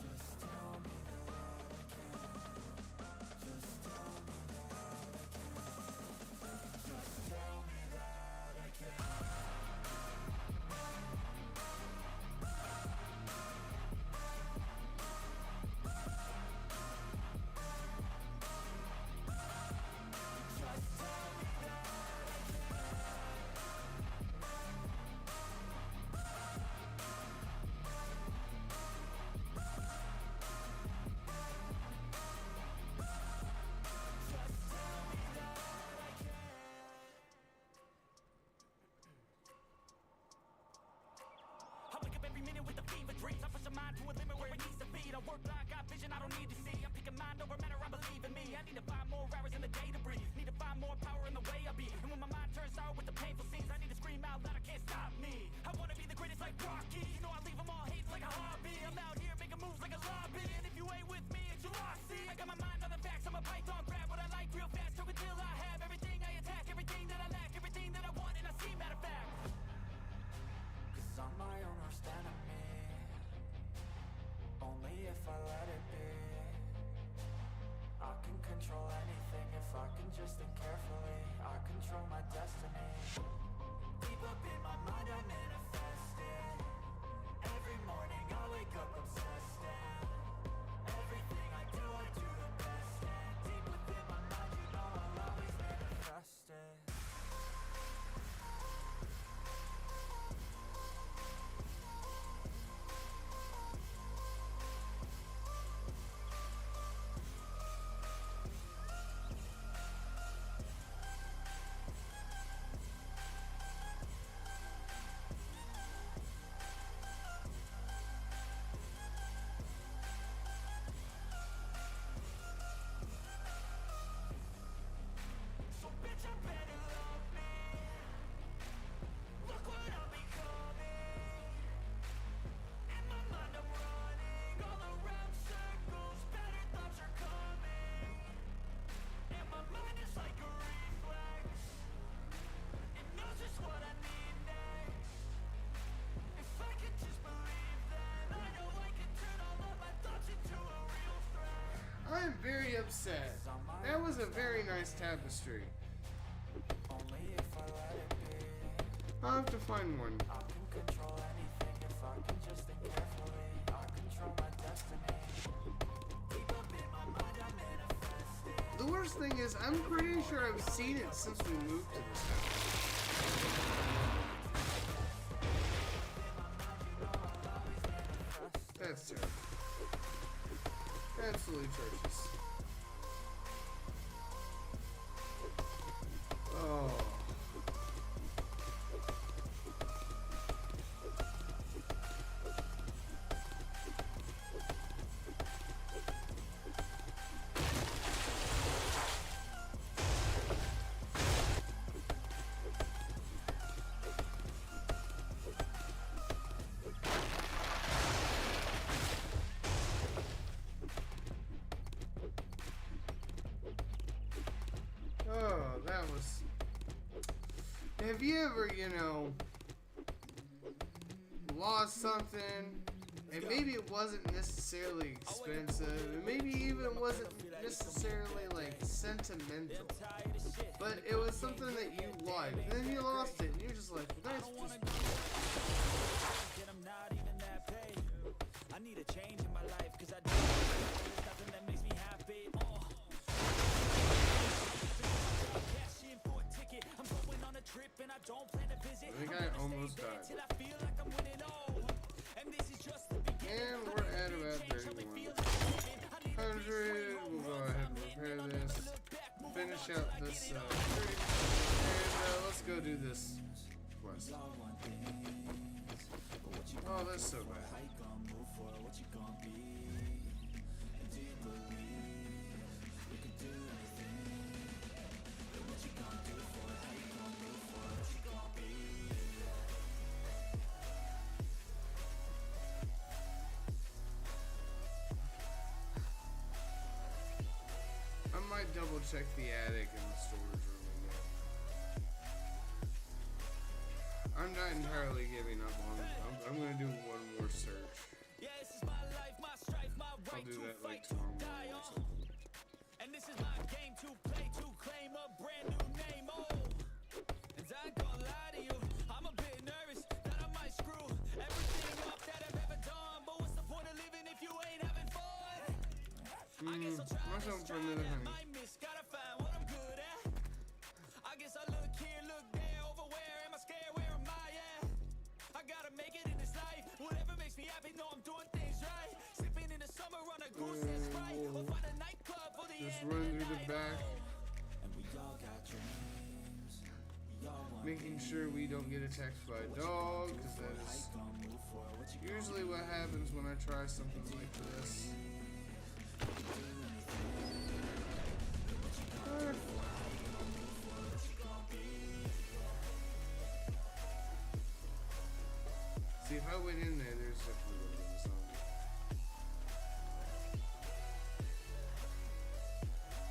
Just tell me that I can. Just tell me that I can. Just tell me that I can. I wake up every minute with a fever dreams. I push a mind to a limit where it needs to feed. I work blind, got vision I don't need to see. I'm picking mind over matter, I believe in me. I need to find more hours in the day to breathe. Need to find more power in the way I be. And when my mind turns sour with the painful scenes, I need to scream out loud, I can't stop me. I wanna be the greatest like Rocky. You know I leave them all hating like a hobby. I'm out here making moves like a lobby. And if you ain't with me, it's your loss. See, I got my mind on the facts. I'm a python, grab what I like real fast. Took until I have everything I attack, everything that I lack, everything that I want, and I see matter of fact. Cause I'm my own worst enemy. Only if I let it be. I can control anything if I can just think carefully. I control my destiny. Deep up in my mind I manifest it. Every morning I wake up obsessed and everything I do the best. And deep within my mind you know I'll always manifest it. So bitch, I better love me. Look what I'm becoming. In my mind I'm running all around circles. Better thoughts are coming. And my mind is like a reflex. It knows just what I need next. If I could just believe then I know I can turn all of my thoughts into a real threat. I am very upset. That was a very nice tapestry. Only if I let it be. I'll have to find one. I can control anything if I can just think carefully. I control my destiny. Deep up in my mind I manifest it. The worst thing is, I'm pretty sure I've seen it since we moved to this house. That's terrible. Absolutely atrocious. Oh. have you ever, you know, lost something, and maybe it wasn't necessarily expensive, and maybe even wasn't necessarily like sentimental, but it was something that you liked, and then you lost it, and you're just like, well, that's just. I need a change in my life because I do there's nothing that makes me happy. Cash in for a ticket. I'm going on a trip and I don't plan to visit. I think I almost died. Till I feel like I'm winning all. And this is just the beginning. And we're at about 3100. We'll go ahead and repair this. Finish out this tree. And let's go do this quest. Oh, that's so bad. I might double check the attic and the storage room again. I'm not entirely giving up on it. I'm gonna do one more search. I'll do that like tomorrow morning or something. And this is my game to play to claim a brand new name. And I ain't gonna lie to you, I'm a bit nervous that I might screw everything up that I've ever done. But what's the point of living if you ain't having fun? I guess I'll try Myself for another honey. I miss, gotta find what I'm good at. I guess I look here, look there, over where am I scared, where am I at? I gotta make it in this life, whatever makes me happy, know I'm doing things right. Sipping in the summer on a goose that's right, or find a nightclub for the Just end run of the through the night. back, And we all got dreams, we all want making sure we don't get attacked by a dog, because that is usually what happens when I try something like this. See, if I went in there, there's definitely one of them zombie.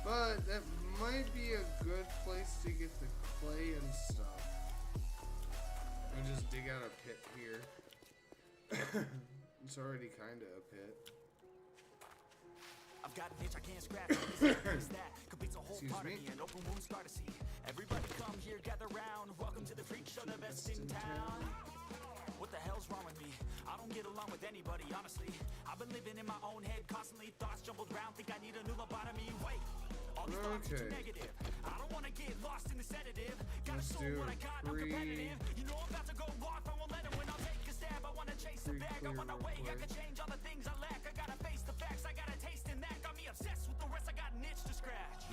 But that might be a good place to get the clay and stuff. I'll just dig out a pit here. It's already kinda a pit. I've got an itch I can't scratch. This that completes a whole Excuse part me? of me, an open wound scar to see. Everybody come here, gather round. Welcome to the freak show, the best in town. What the hell's wrong with me? I don't get along with anybody, honestly. I've been living in my own head constantly. Thoughts jumbled round, think I need a new lobotomy. Wait, all these thoughts are too Okay. negative. I don't want to get lost in the sedative. Gotta Let's show do what I got, I'm free- competitive. You know I'm about to go off, I won't let it when I'll take a stab. I wanna chase the Free bag, I clear wanna real weigh, I quick. can change all the things I lack. I gotta face the facts, I got a taste in that. Got me obsessed with the rest, I got an itch to scratch.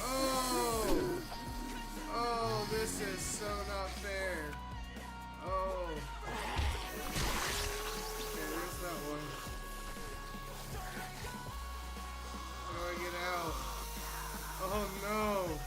Oh! Oh, this is so not fair. Oh. Okay, there's that one. How do I get out? Oh no!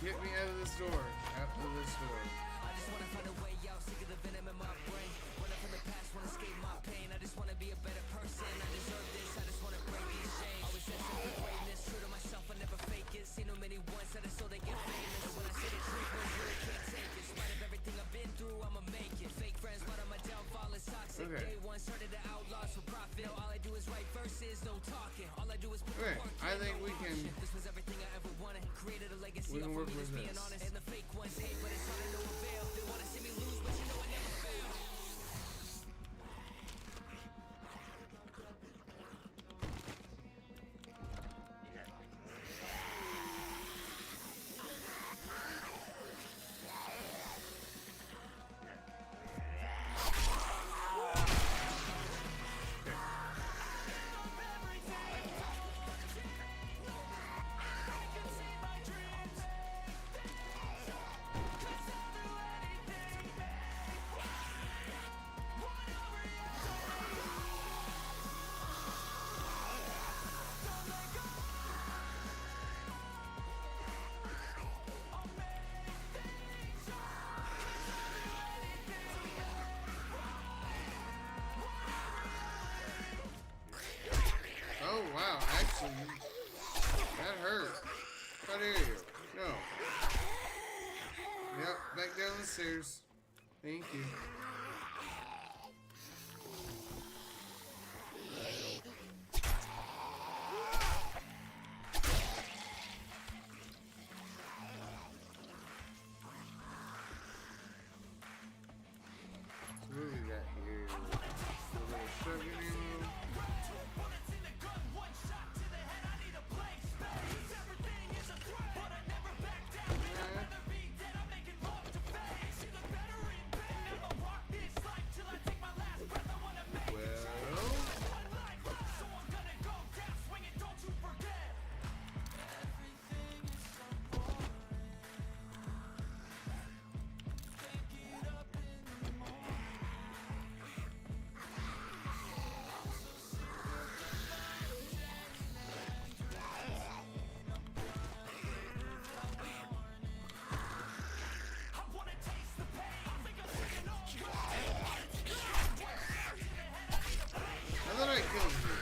Get me out of this door. Out of this door. I just wanna find a way out, sick of the venom in my brain. Running from the past, wanna escape my pain. I just wanna be a better person. I deserve this, I just wanna break these chains. Always set for greatness, true to myself, I never fake it. Seen too many once that I saw they get famous. When I say the truth, ones really can't take it. Spite of everything I've been through, I'ma make it. Fake friends, but on my downfall is toxic. Okay. Day one started the outlaws for profit. Now all I do is write verses, no talking. All I do is put Okay, the work I in, think no we can- option. This was everything I ever wanted. Created a legacy We can off work of me, with just being this. honest. And the fake ones hate, but it's all to no avail. They wanna see me lose, but you know I never fail. seriously. That hurt. How dare you? No. Yep, back down the stairs. Thank you. So what do we got here? A little shotgun ammo. I thought I killed you.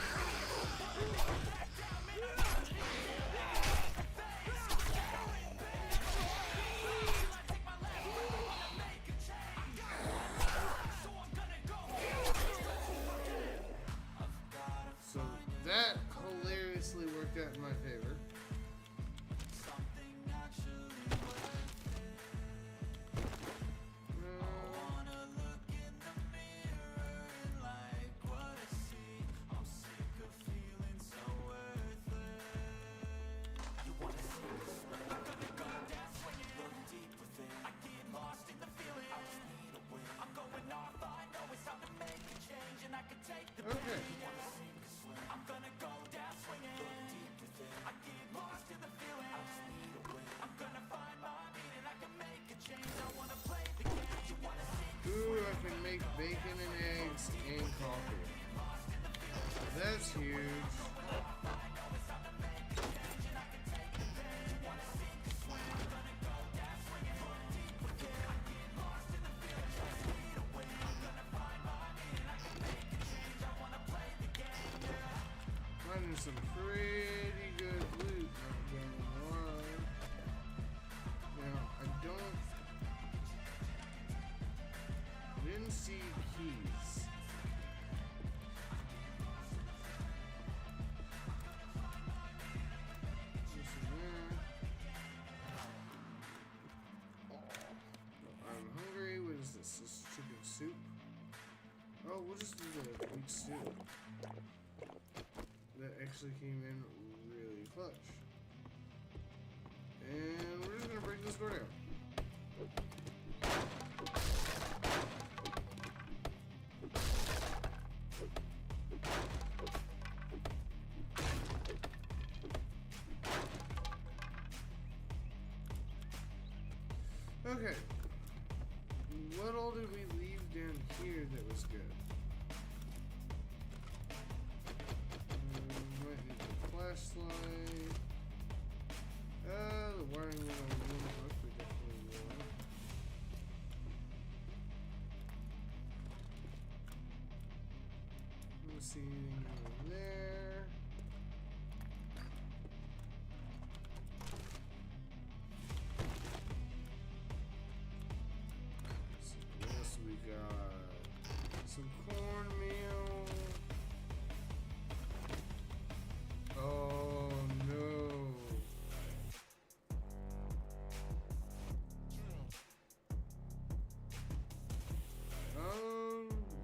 So that hilariously worked out in my favor. Okay. Ooh, I can make bacon and eggs and coffee. That's huge. Finding some pretty good loot, not gonna lie. Now, I didn't see keys. This and that. I'm hungry. What is this? This is chicken soup. Oh, we'll just do the wheat stew. That actually came in really clutch. And we're just gonna break this door down. Okay. What all did we leave down here that was good? Might need the flashlight. The wiring went on the book, we definitely will. I don't see anything over there. So what else we got? Some cornmeal. Oh no.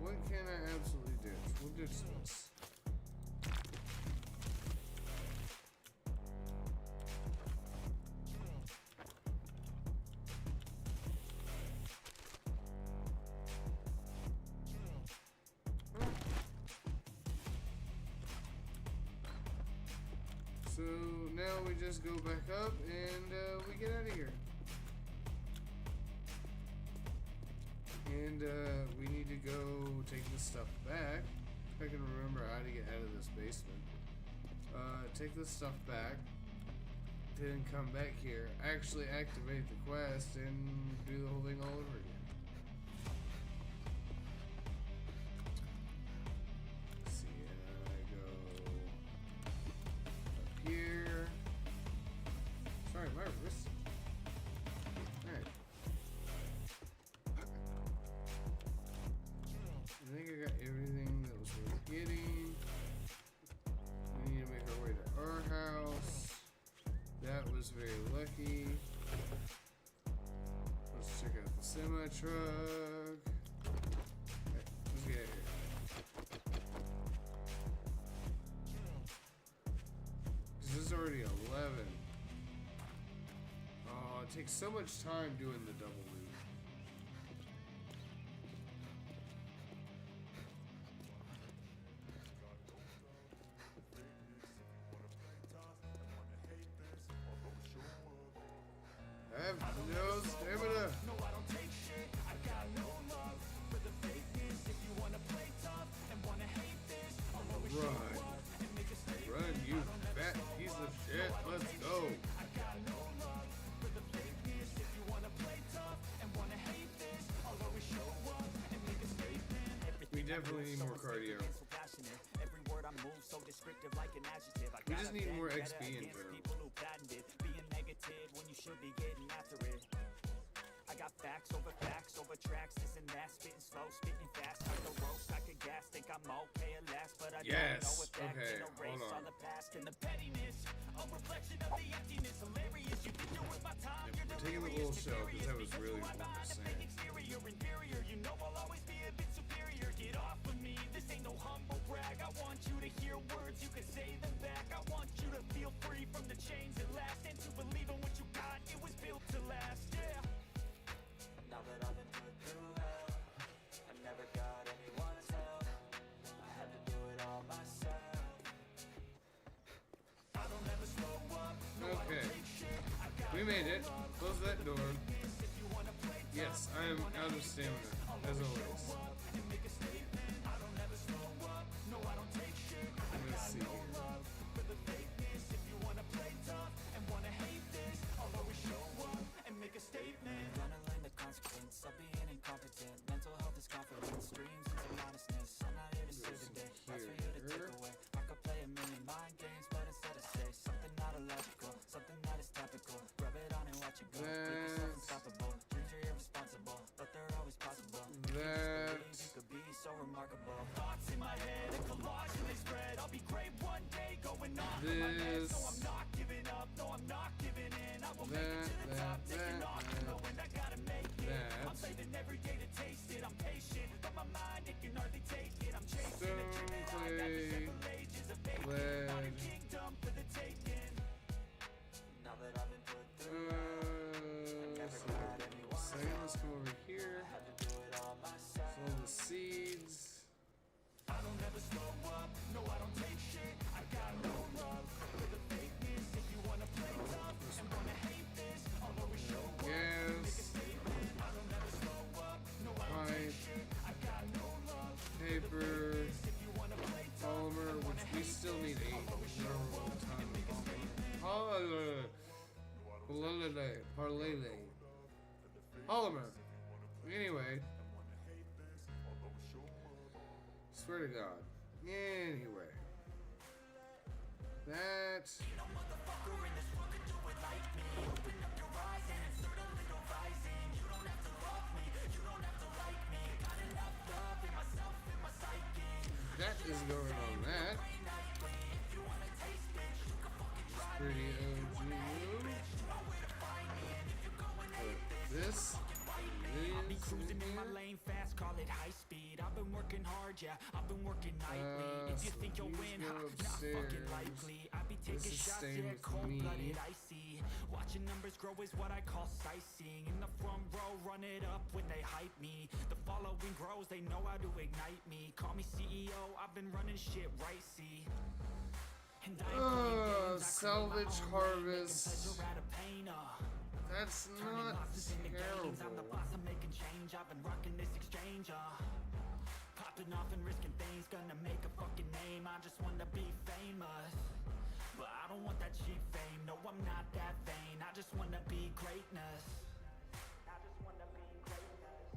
What can I absolutely ditch? We'll ditch this. So now we just go back up and we get out of here. And we need to go take this stuff back. If I can remember how to get out of this basement. Take this stuff back. Then come back here. Actually activate the quest and do the whole thing all over again. Let's see, I go Semi truck. Okay, let's get it here. This is already 11. Oh, it takes so much time doing the double loop. I have no stamina. Run. Run, you fat piece of shit. Let's go. We definitely need more cardio. We just need more XP in general. I got facts over tracks, this and that, spitting slow, spitting fast, I go roast, I can gas, think I'm okay at last, but I don't know if that can erase all the past and the pettiness, a reflection of the emptiness, hilarious, you think you're with my time, you're taking the little shell because that was really what I was saying. exterior, inferior, you know I'll always be a bit superior, get off of me, this ain't no humble brag, I want you to hear words, you can say them back, I want you to feel free from the chains that last, and to believe in what you got, it was built to last, yeah. Now that I've been put through hell, I never got anyone's help, I had to do it all myself. I don't ever slow up, no, Okay. We made it. Close that door. Yes, I am out of stamina, as always. Let's see here. Gonna learn the consequence of being incompetent. Mental health is confidence, dreams into modestness. I'm not here to save the day, that's for you to take away. I could play a million mind games, but instead I say something not illogical, something that is topical. Rub it on and watch it go. Make yourself unstoppable. Dreams are irresponsible, but they're always possible. You could be so remarkable. Thoughts in my head, a collage and they spread. I'll be great one day, going off in my head. So I'm not giving up, no I'm not giving in. I will make it to the top, taking off, knowing I gotta make it. I'm saving every day to taste it. I'm patient, but my mind it can hardly take it. I'm chasing a dream that I've had for several ages of vacant. On a kingdom for the taking. Now that I've been put through Let's come over here. Sow the seeds. I don't ever slow up, no I don't take shit. I got no love for the fakeness. If you wanna play tough and wanna hate this, I'll always show up. Yes. I don't ever slow up, no I don't take shit. I got no love Paper. if you wanna play tough. Polymer, which we still need 8. Polymer. Polymer. Anyway. Swear to God. Anyway. That. That is going on that. It's pretty OG move. But this Be is cruising in my lane fast, call it high speed. I've been working hard, yeah, I've been working nightly. If you so think you'll he's win, go not upstairs. fucking likely. I be This taking is shots, staying yeah, with cold-blooded, me. icy. Watching numbers grow is what I call sightseeing. In the front row, run it up when they hype me. The following grows, they know how to ignite me. Call me CEO, I've been running shit right, see. And I ain't playing games, I create my salvage own lane, harvest. making pleasure out of pain, That's turning not losses into gains. I'm the terrible. boss, I'm making change. I've been rocking this exchange, popping off and risking things, gonna make a fucking name. I just wanna be famous, but I don't want that cheap fame. No, I'm not that vain. I just wanna be greatness. I just wanna be greatness.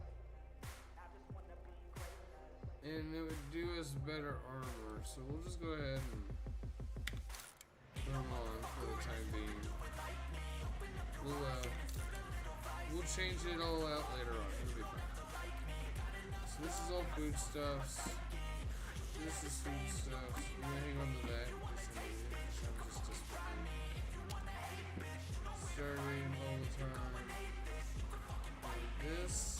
I just wanna be greatness. And it would do us better armor, so we'll just go ahead and put them on for the time being. We'll change it all out later on. It'll be fine. So this is all foodstuffs. This is foodstuffs. I'm gonna hang on to that. I'm just disappointed. Starving all the time. And this.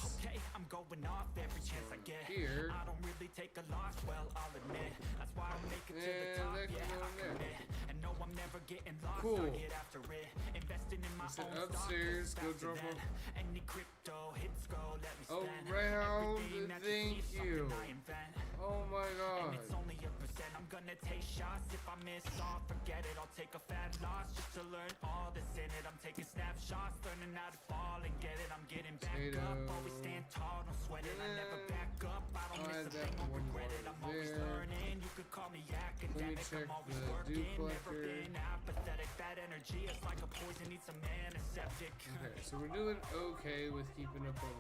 take a loss, well, I'll admit. That's why I'll make it to the top, yeah, I commit. And no, I'm never getting lost, I get after it. Investing in my own upstairs, go drop off. Any crypto hits go, let me Oh, spend round, everything that thank see is you. something I invent. Oh my god. And it's only a percent. I'm gonna take shots. If I miss all, forget it. I'll take a fat loss just to learn all that's in it. I'm taking snapshots, learning how to fall and get it. I'm getting back up, always stand tall, don't sweat it. I never back up, I don't miss a thing, won't regret it. I'm always learning, you could call me academic. I'm always working, never been apathetic. That energy is like a poison, needs some antiseptic. Okay, so we're doing okay with keeping up on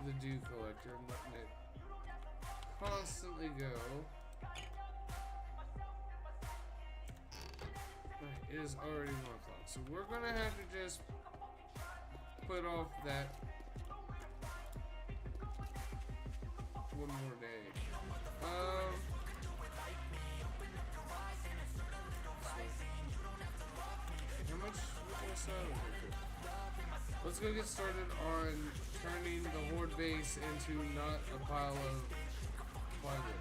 the dew collector and letting it constantly go. Right, it is already 1 o'clock, so we're gonna have to just put off that one more day. How much let's go get started on turning the horde base into not a pile of plywood.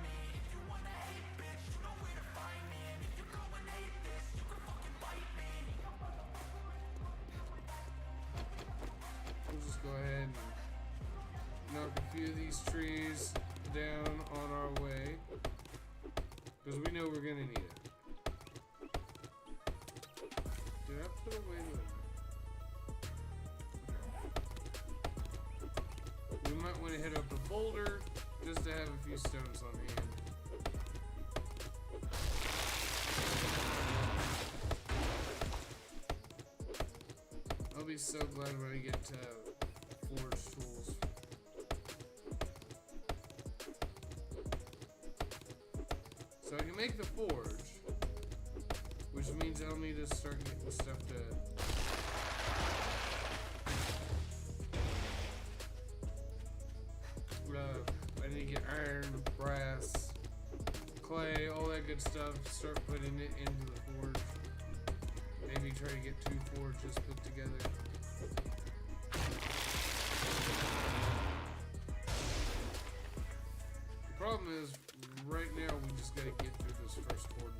We'll just go ahead and knock a few of these trees down on our way, because we know we're gonna need it. Did I put away the... We might want to hit up a boulder just to have a few stones on hand. I'll be so glad when I get to forge tools. So I can make the forge, which means I'll need to start getting stuff to... I need to get iron, brass, clay, all that good stuff, start putting it into the forge. Maybe try to get 2 forges put together. The problem is, right now we just gotta get through this first horde.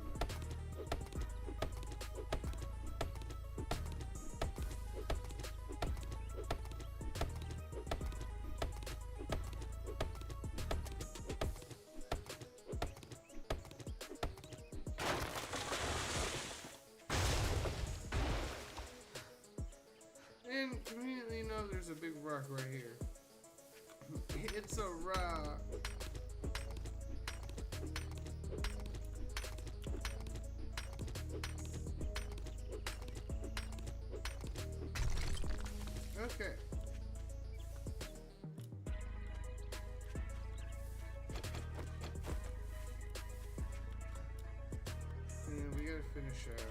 And conveniently enough, there's a big rock right here. It's a rock. Okay. And we gotta finish out.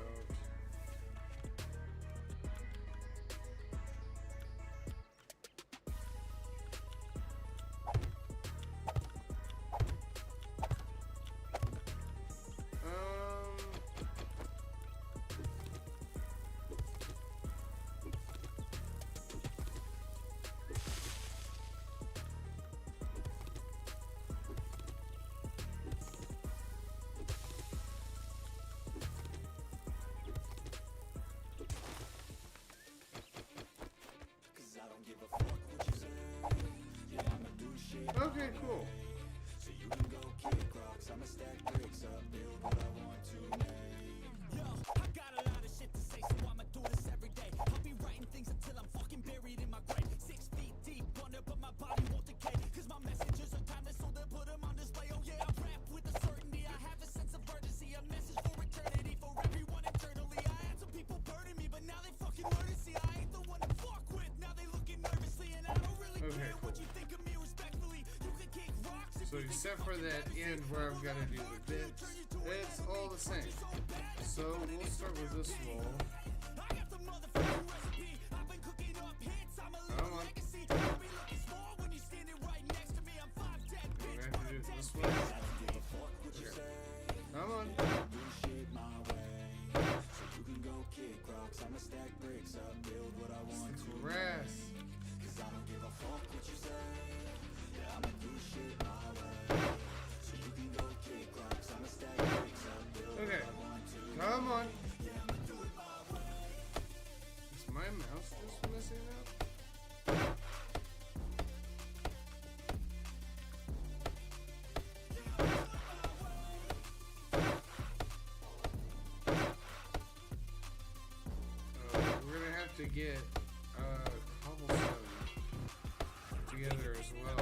Okay, cool. So you can go kick rocks, I'ma stack bricks up, build what I want to make. Yo, I got a lot of shit to say, so I'ma do this every day. I'll be writing things until I'm fucking buried in my grave. 6 feet deep under, but my body won't decay. Cause my messages are timeless, so they put them on display. Oh yeah, I rap with a certainty, I have a sense of urgency. A message for eternity, for everyone eternally. I had some people burning me, but now they fucking learn to see I ain't the one to fuck with. Now they looking nervously, and I don't really care what you think of me respectfully. You can kick rocks. So except for that end where I've got to do the bits, it's all the same. So we'll start with this wall. Come on. We're gonna have to do it this way. Okay. Come on. It's grass. get cobblestone together as well.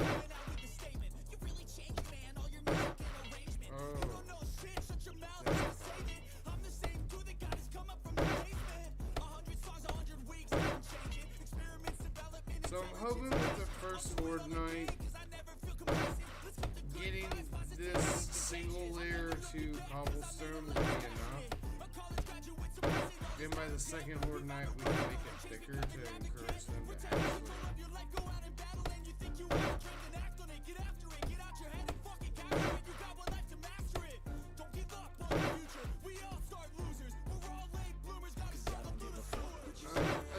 Oh. So I'm hoping with the first horde night, getting this single layer to cobblestone will be enough. Then by the second horde night, we can make it thicker to encourage them to actually.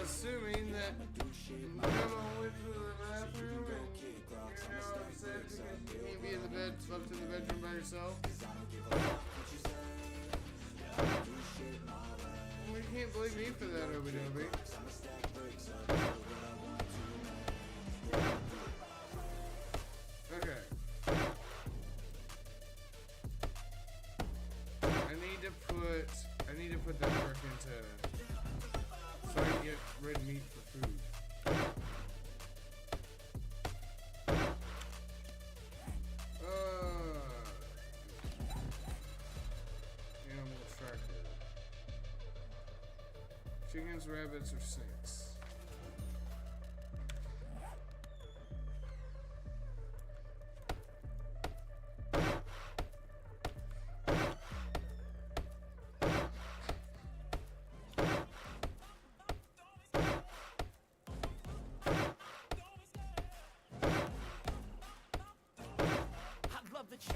Assuming that you come on with to the bathroom and you're now upset because you can't be in the bed, slept in the bedroom by yourself. Well, you can't blame me for that, Obi-Dobi. Okay. I need to put that work into so I can get red meat for food. Animal tracker. Chickens, rabbits, or snakes?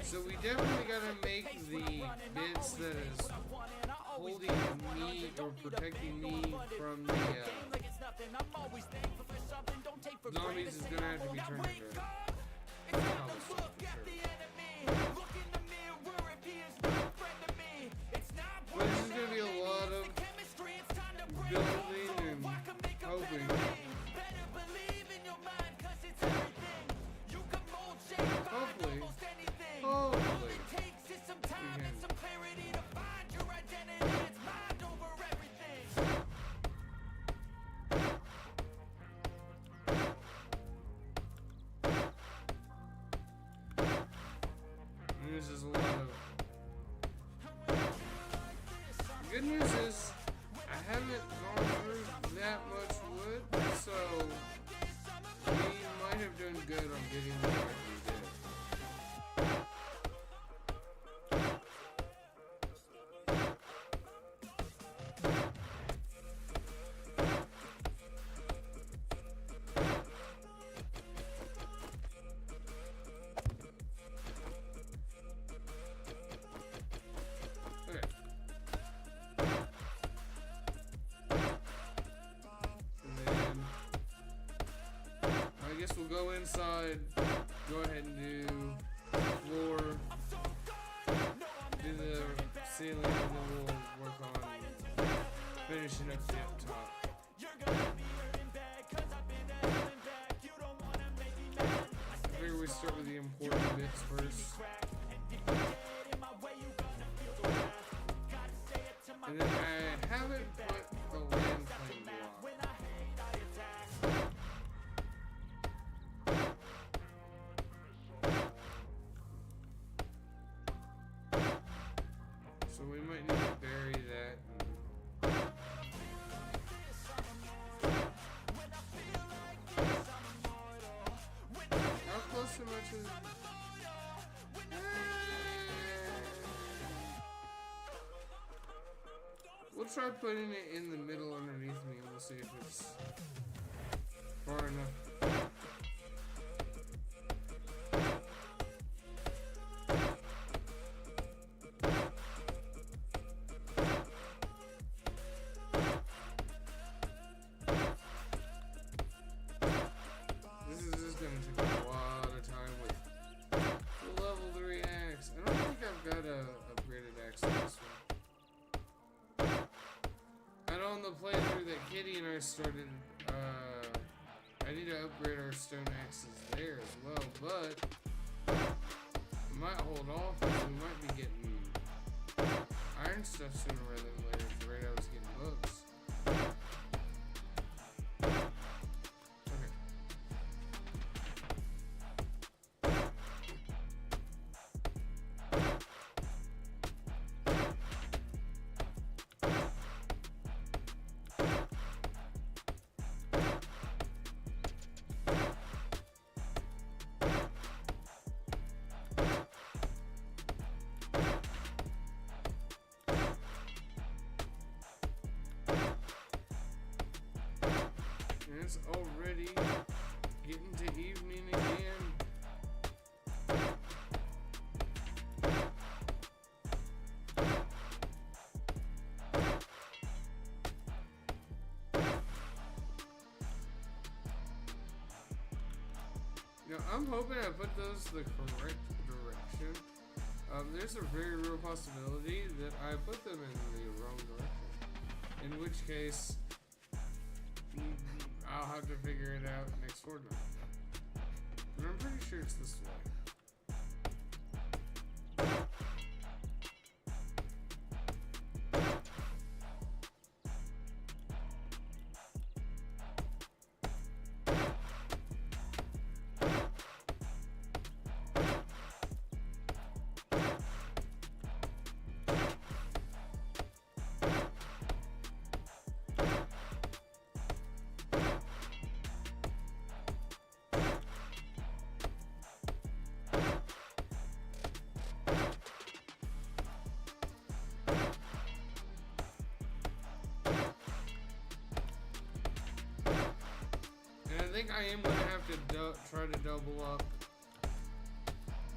So we definitely gotta make the bits that is holding me or protecting me from the zombies is gonna have to be turned into cobblestone for sure. But this is gonna be a lot of building and hoping. Hopefully. This is a lot of. Good news is I haven't gone through that much wood, so we might have done good on getting the way we did. We'll go inside, go ahead and do the floor, do the ceiling, and then we'll work on finishing up the up top. I figure we start with the important bits first. And then I haven't put the land plane block. So we might need to bury that. How close am I to? We'll try putting it in the middle underneath me and we'll see if it's far enough. Started, I need to upgrade our stone axes there as well, but I might hold off because we might be getting iron stuff sooner rather than later at the rate I was getting books. It's already getting to evening again. Now, I'm hoping I put those the correct direction. There's a very real possibility that I put them in the wrong direction. In which case, I'll have to figure it out next horde night. But I'm pretty sure it's this way. I think I am going to have to try to double up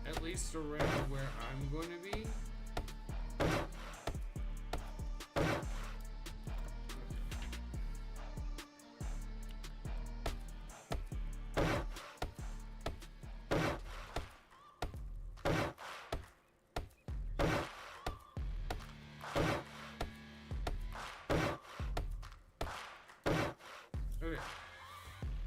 at least around where I'm going to be. Okay.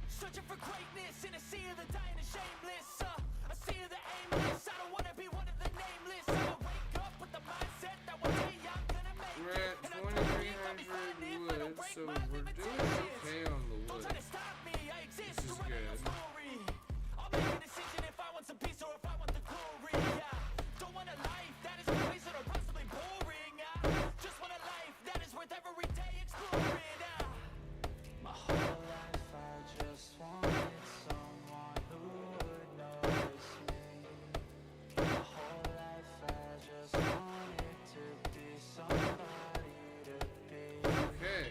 Searching for greatness in a sea of the dying and shameless. A sea of the aimless. I don't wanna be one of the nameless. I'ma wake up with the mindset that one day I'm gonna make We're at it. And I know you got me 2300 finding if I don't wood, break so my we're doing limitations. okay on the Don't wood. try to stop me, I exist This to is write a good. story. I'll make a decision if I want some peace or if I want the glory. Don't want a life that is complacent or possibly boring. Just want a life that is worth every day exploring. My whole life I just wanted someone who would notice me. My whole life I just wanted to be somebody to be. Okay.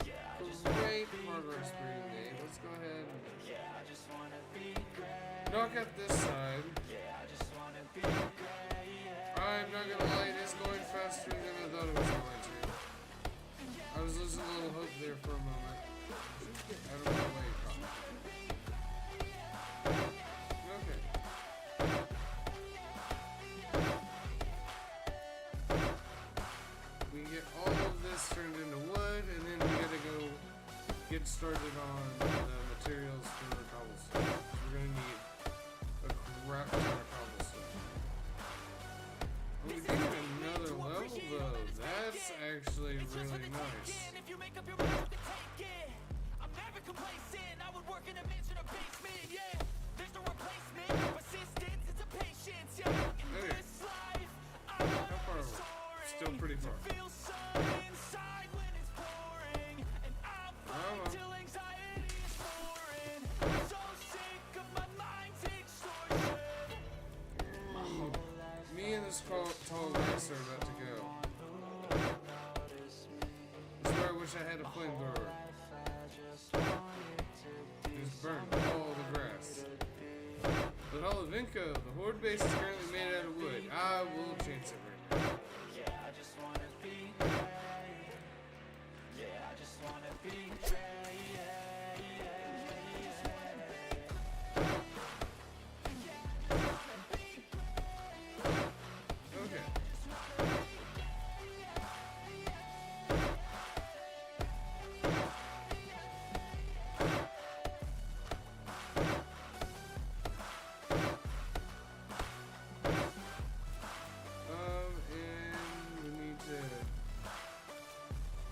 Yeah, I just Great progress screen day. Let's go ahead and yeah, I just wanna be great. knock out this side. Yeah, I just wanna be great. I'm not gonna lie, it is going faster than I thought it was going to. I was losing a little hope there for a moment. I don't know why you caught me. Okay. We get all of this turned into wood, and then we gotta go get started on the materials for the cobblestone. We're gonna need a crap ton of cobblestone. We did another level though. That's actually really nice. If you make up your mind to take it, I'm never complacent. I would work in a mansion or basement, yeah. There's no replacement for persistence, it's a patience, yeah. In Okay. this life, I How far are we? soaring. Still pretty far. Feel sun inside when it's pouring, and I'll fight till anxiety is foreign. I'm so sick of my mind's extortion. Me and this tall grass are about to go. That's where I wish I had a flamethrower. Just burn all the grass. But Olivinko, the horde base is currently made out of wood. I will chance it right now. Yeah, I just wanna be great. Yeah, I just wanna be great. Yeah, Okay. And we need to.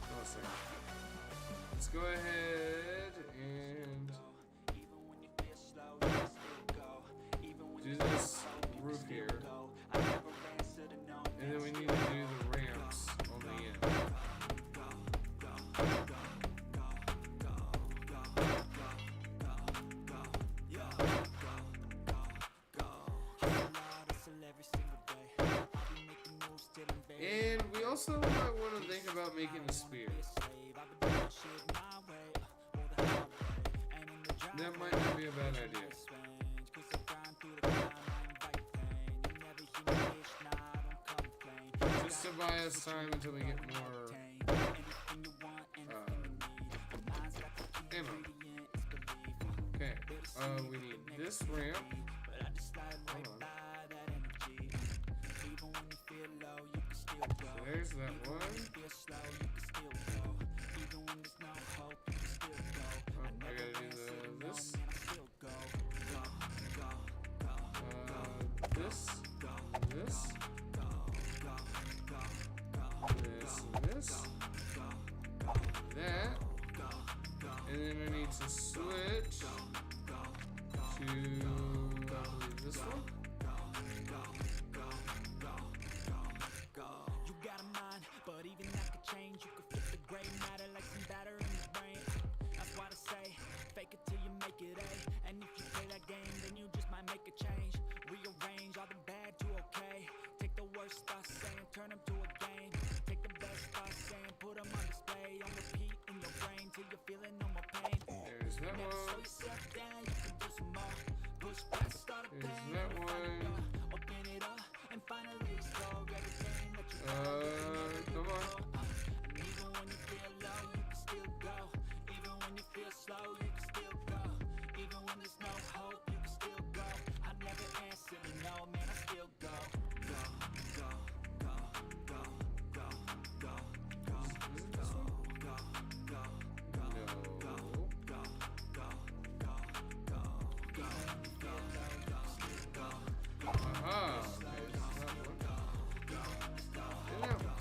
Oh, sorry. Let's go ahead and do this roof here. And then we need to do the ramps on the end. And we also might want to think about making a spear. That might not be a bad idea. Just to buy us time until we get more ammo. Okay, we need this ramp. Hold on. So there's that one. Oh, I gotta do this. This. This. That. And then I need to switch to, I believe, this one. You got a mind, but even that could change. You could flip the gray matter like some batter in your brain. That's why I say, fake it till you make it A. And if you play that game, then you just might make a change. Rearrange all the bad to okay. Take the worst thoughts saying, turn them to a game. Take the best thoughts saying, put them on display. On repeat in your brain till you're feeling no more pain. There's that Never slow one. yourself down, you can do some more. Push past all the There's pain. that one. Open it up and finally explore everything that you Come on. And even when you feel low, you can still go. Even when you feel slow, you can still go. Even when there's no hope, you can still go. I never answer to no, man, I still go. Go, go, go, go, go, go, go, Is it this one? go, go, No. go, go, go, go, go, go. Feel low, you can still go. Aha. Okay, this is that one. Get out.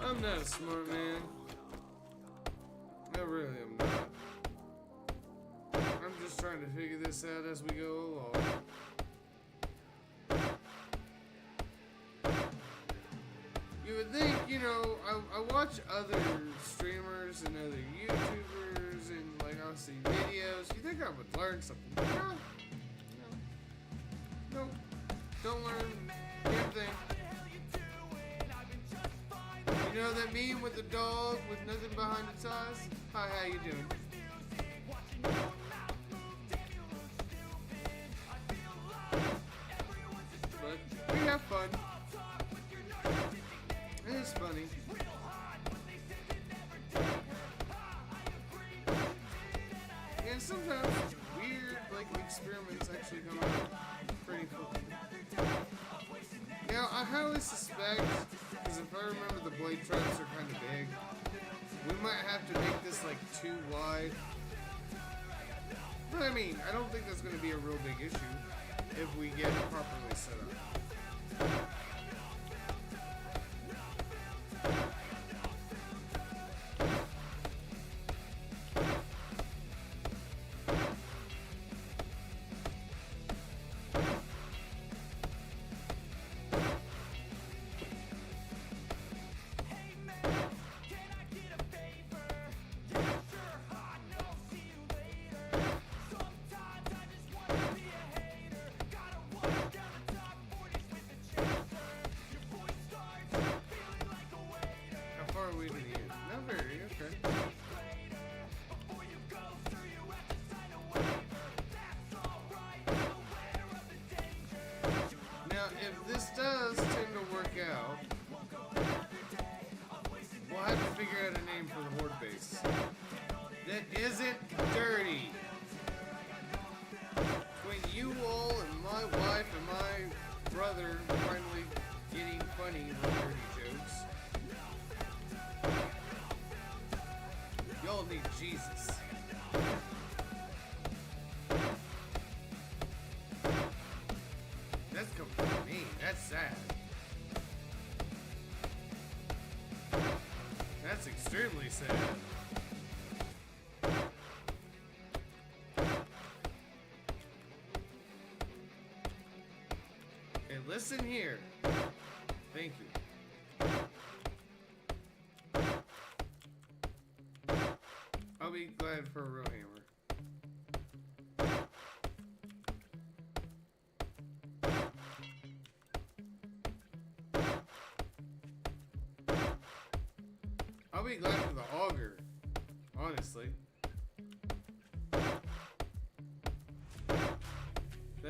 I'm not a smart man. I really am not. I'm just trying to figure this out as we go along. You would think, you know, I watch other streamers and other YouTubers and like I'll see videos. You think I would learn something? No. No. Don't learn damn thing. You know that meme with the dog with nothing behind its eyes? Hi, how you doing? But we have fun. It is funny. And sometimes weird, like, experiments actually come out pretty cool. Now, I highly suspect, because if I remember the blade traps are kind of big, we might have to make this, like, too wide. But I mean, I don't think that's going to be a real big issue if we get it properly set up. How far are we to the end? Not very, okay. Now, if this does tend to work out, we'll have to figure out a name for the horde base that isn't dirty. Between you all and my wife and my brother finally getting funny with dirty jokes, y'all need Jesus. That's coming from me. That's sad. That's extremely sad. Okay, listen here. Thank you. I'll be glad for a real hammer. I'll be glad for the auger, honestly.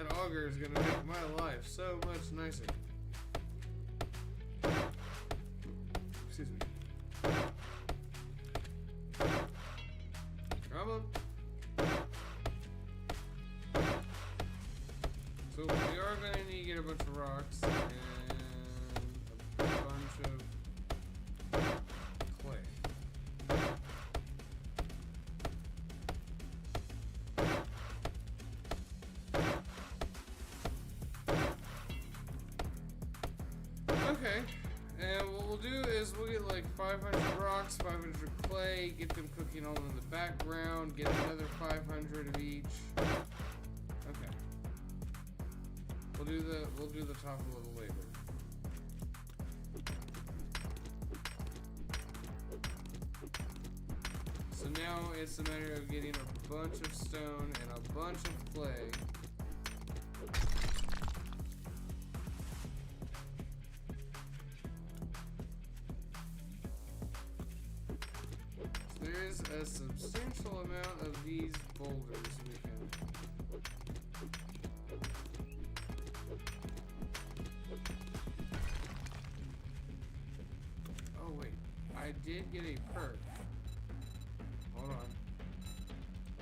That auger is gonna make my life so much nicer. Excuse me. Come on. So we are gonna need to get a bunch of rocks and a bunch of clay. Okay, and what we'll do is we'll get like 500 rocks, 500 clay, get them cooking all in the background, get another 500 of each. Okay. We'll do the top a little later. So now it's a matter of getting a bunch of stone and a bunch of clay. There is a substantial amount of these boulders we can. Oh wait, I did get a perk. Hold on.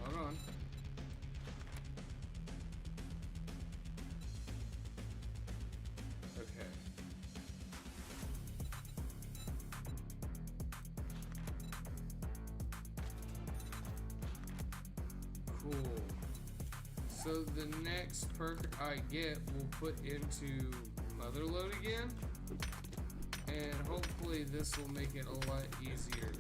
Hold on. Okay. Cool. So the next perk I get will put into Motherload again. And hopefully this will make it a lot easier.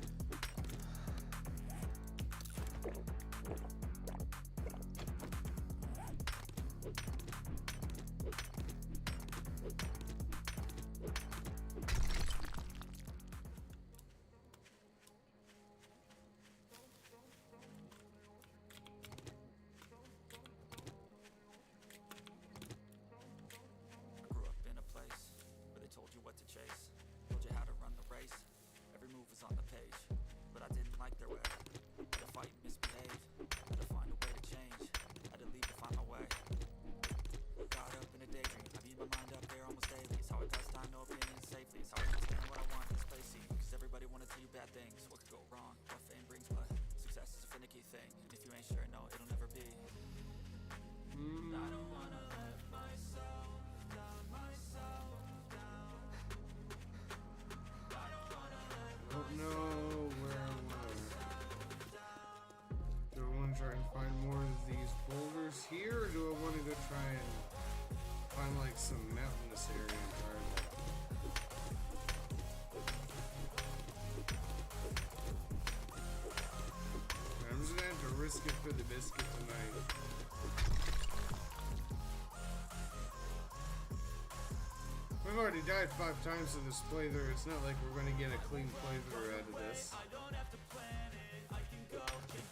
Grew up in a place where they told you what to chase, told you how to run the race. Every move was on the page, but I didn't like their way. Had to fight and misbehave, had to find a way to change, had to leave to find my way. Caught up in a daydream, I beat my mind up there almost daily. It's how I pass time, no opinion safely. It's how I understand what I want in this place. See, cause everybody wanna tell you bad things. What could go wrong? What fame brings, but success is a finicky thing. And if you ain't sure, no, it'll never be. I don't wanna let myself down, myself down. I don't wanna let Don't know where I want to. Do I want to try and find more of these boulders here, or do I want to go try and find like some mountainous area and try that? I'm just gonna have to risk it for the biscuit tonight. We've already died 5 times to this playthrough. It's not like we're going to get a clean playthrough out of this.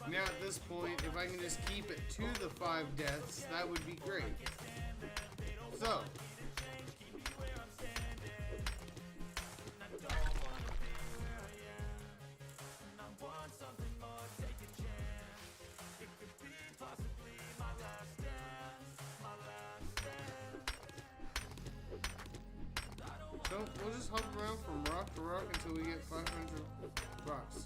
Now at this point, if I can just keep it to the 5 deaths, that would be great. So. So we'll just hop around from rock to rock until we get 500 rocks.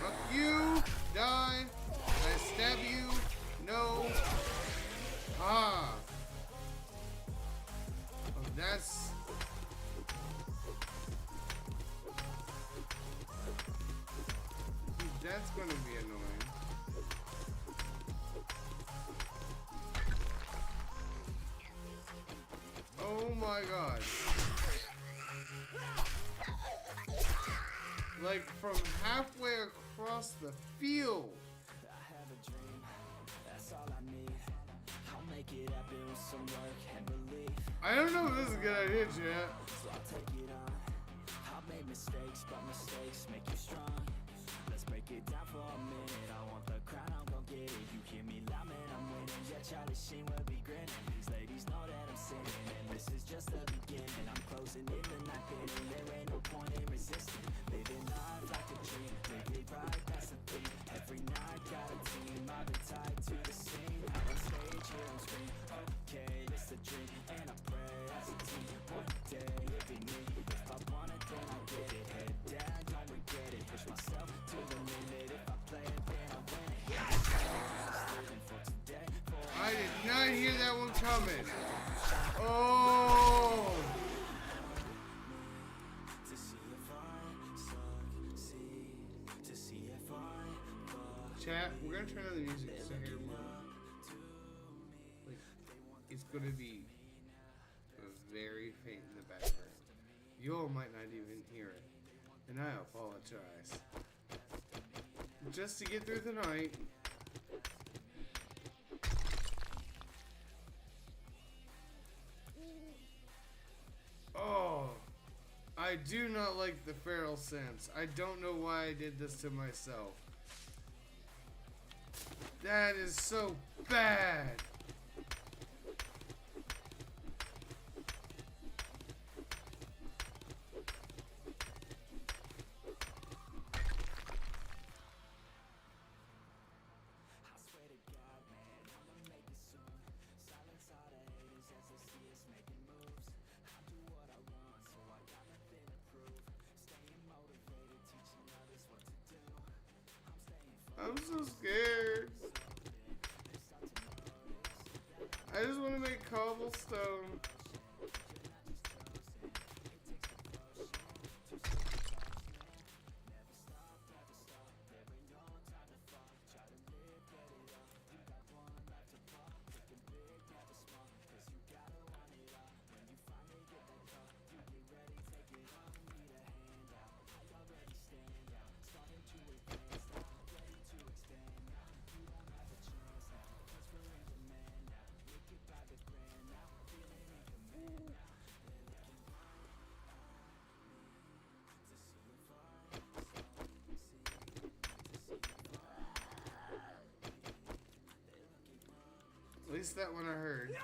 Fuck you! Die! I stab you! No! Ah! Oh, that's... That's gonna be annoying. Oh my god. Like from halfway across the field. I have a dream, that's all I need. I'll make it happen with some work and belief. I don't know if this is a good idea, chat. So I'll take it on. I've made mistakes, but mistakes make you strong. Let's break it down for a minute. I want the crown, I'm gon' get it. You hear me loud, man, I'm winning. Yeah, Charlie Sheen will be grinning. These ladies know that I'm sinning, and this is just the beginning. I'm closing in the night, and they're not hear that one coming. Oh! Chat, we're gonna turn on the music so I hear more. Like, it's gonna be very faint in the background. You all might not even hear it. And I apologize. Just to get through the night. Oh, I do not like the feral sense. I don't know why I did this to myself. That is so bad. I'm so scared. I just want to make cobblestone. At least that one I heard.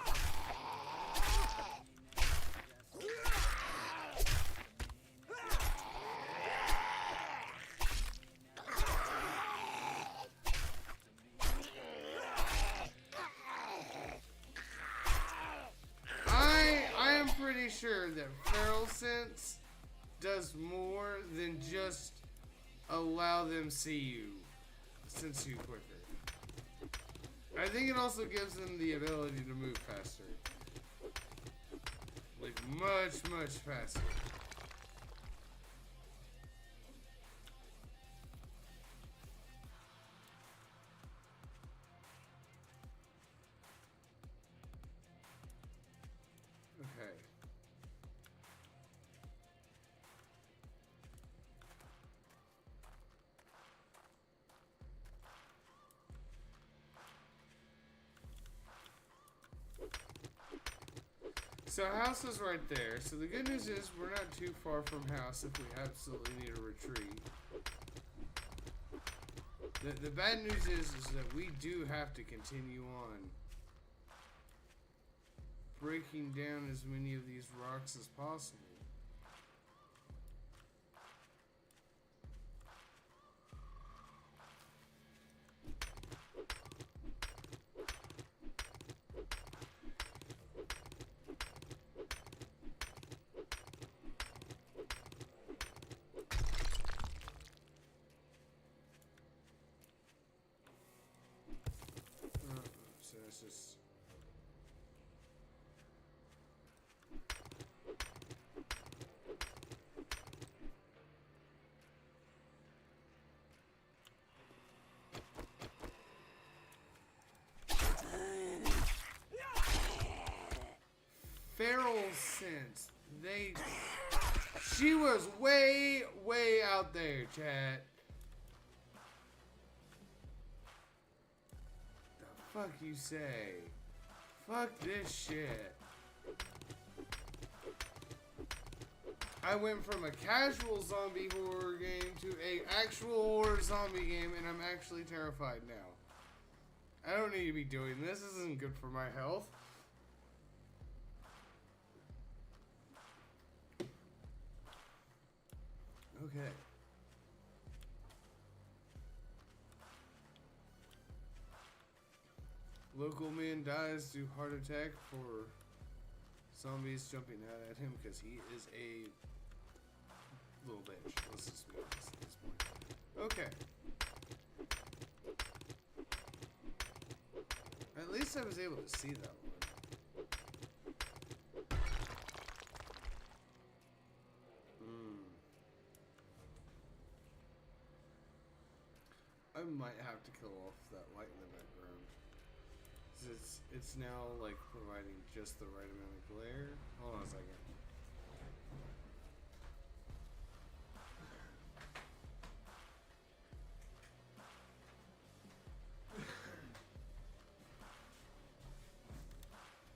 I am pretty sure that feral sense does more than just allow them see you, sense you quicker. I think it also gives them the ability to move faster. Like, much, much faster. Okay. So house is right there. So the good news is we're not too far from house if we absolutely need a retreat. The bad news is that we do have to continue on breaking down as many of these rocks as possible. So it's just... Feral sense. She was way out there, chat. The fuck you say? Fuck this shit. I went from a casual zombie horror game to a actual horror zombie game, and I'm actually terrified now. I don't need to be doing this. This isn't good for my health. Okay. Local man dies due heart attack for zombies jumping out at him because he is a little bitch. Let's just be honest at this point. Okay. At least I was able to see that one. I might have to kill off that light in the background. It's now like providing just the right amount of glare. Hold on a second.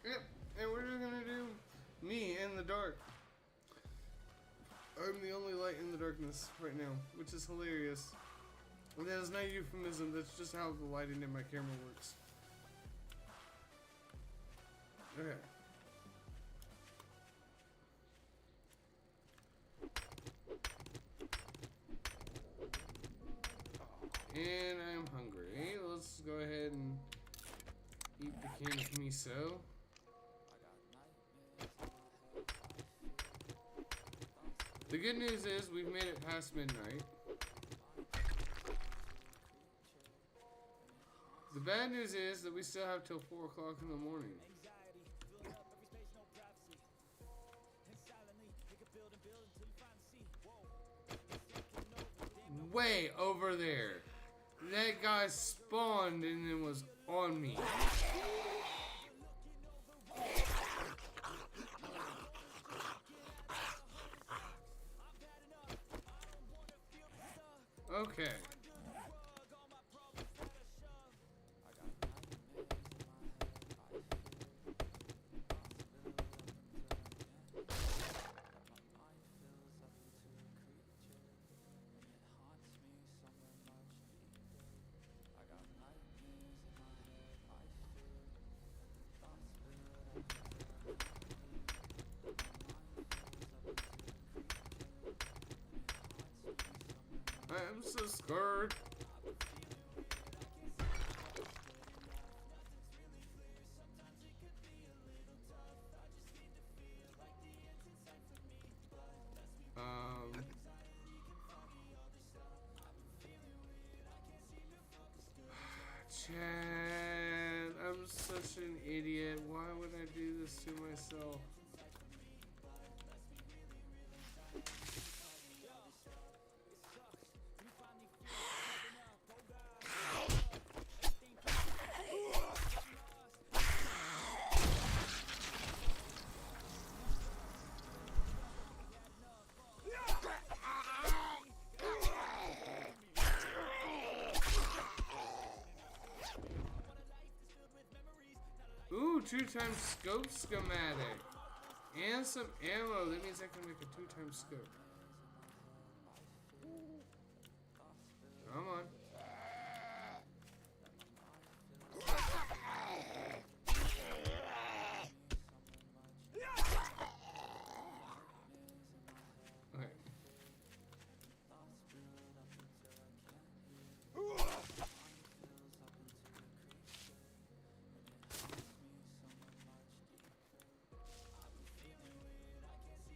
Yep, and we're just gonna do me in the dark. I'm the only light in the darkness right now, which is hilarious. And that is not a euphemism, that's just how the lighting in my camera works. Okay. And I'm hungry. Let's go ahead and eat the can of miso. The good news is we've made it past midnight. The bad news is that we still have till 4 o'clock in the morning. Way over there. That guy spawned and then was on me. Okay. I'm so scared. Chad, I'm such an idiot. Why would I do this to myself? Ooh, 2x scope schematic. And some ammo. That means I can make a 2x scope. Come on. Okay.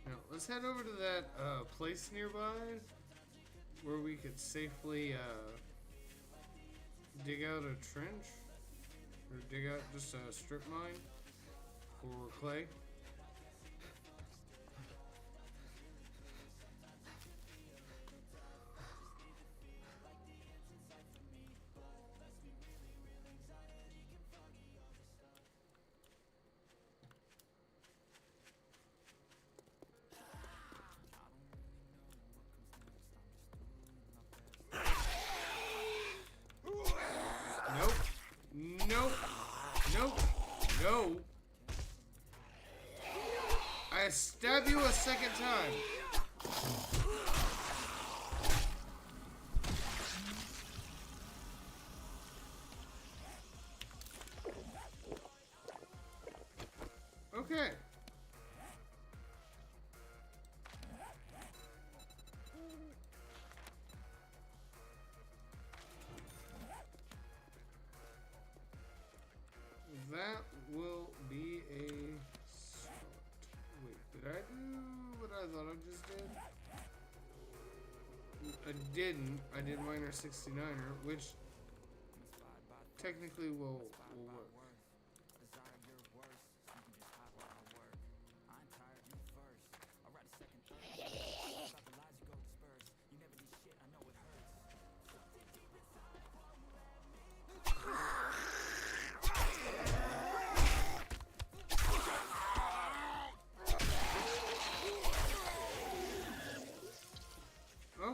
Now, let's head over to that place nearby where we could safely dig out a trench or dig out just a strip mine for clay. Nope. Nope. No. I stab you a second time. Okay. That will be a start. Wait, did I do what I thought I just did? I didn't. I did miner 69er, which technically will work.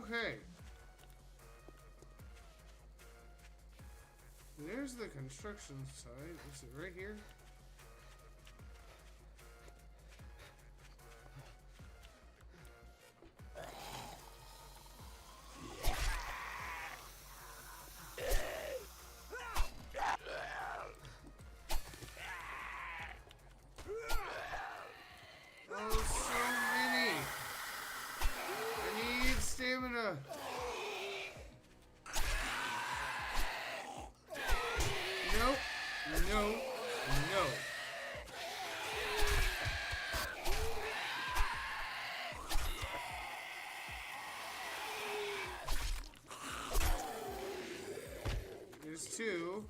Okay. There's the construction site. Is it right here? Oh, so many. I need stamina. Nope. No. No. There's two.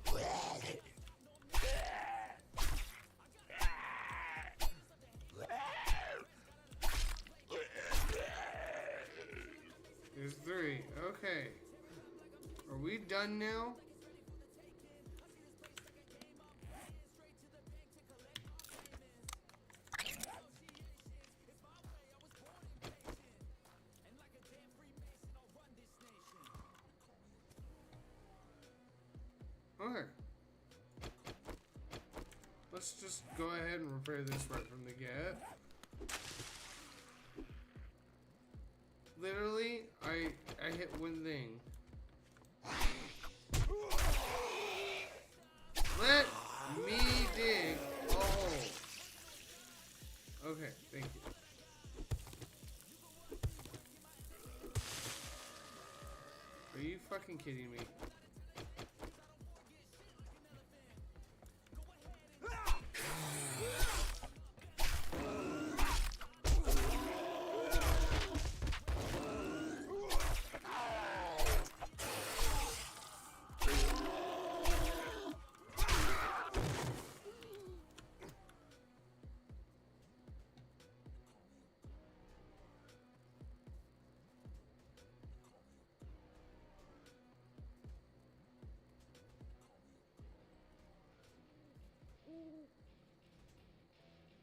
There's three. Okay. Are we done now? Okay. Let's just go ahead and repair this right from the get. Literally, I hit one thing. Let me dig a hole. Okay, thank you. Are you fucking kidding me?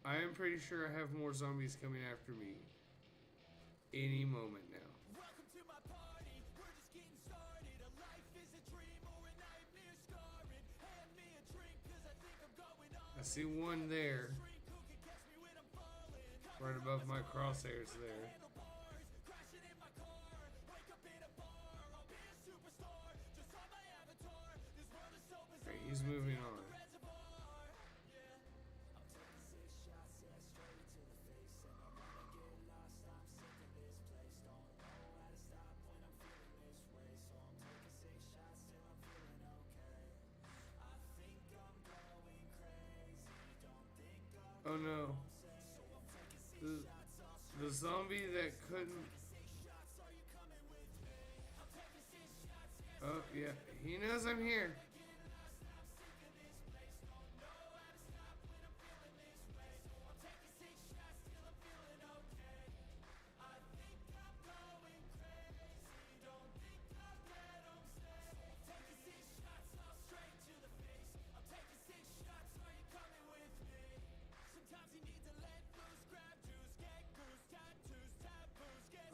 I am pretty sure I have more zombies coming after me any moment now. Welcome to my party, we're just getting started. A life is a dream or a nightmare scarring. Hand me a drink, cause I think I'm going on. I see one there, Drink who can catch me when I'm falling. right above my crosshairs there. Handlebars, crashing in my car. Wake up in a bar, I'll be a superstar. Just on my avatar, this world is so bizarre. Okay, he's moving on. Oh no. The zombie that couldn't. Oh yeah, he knows I'm here.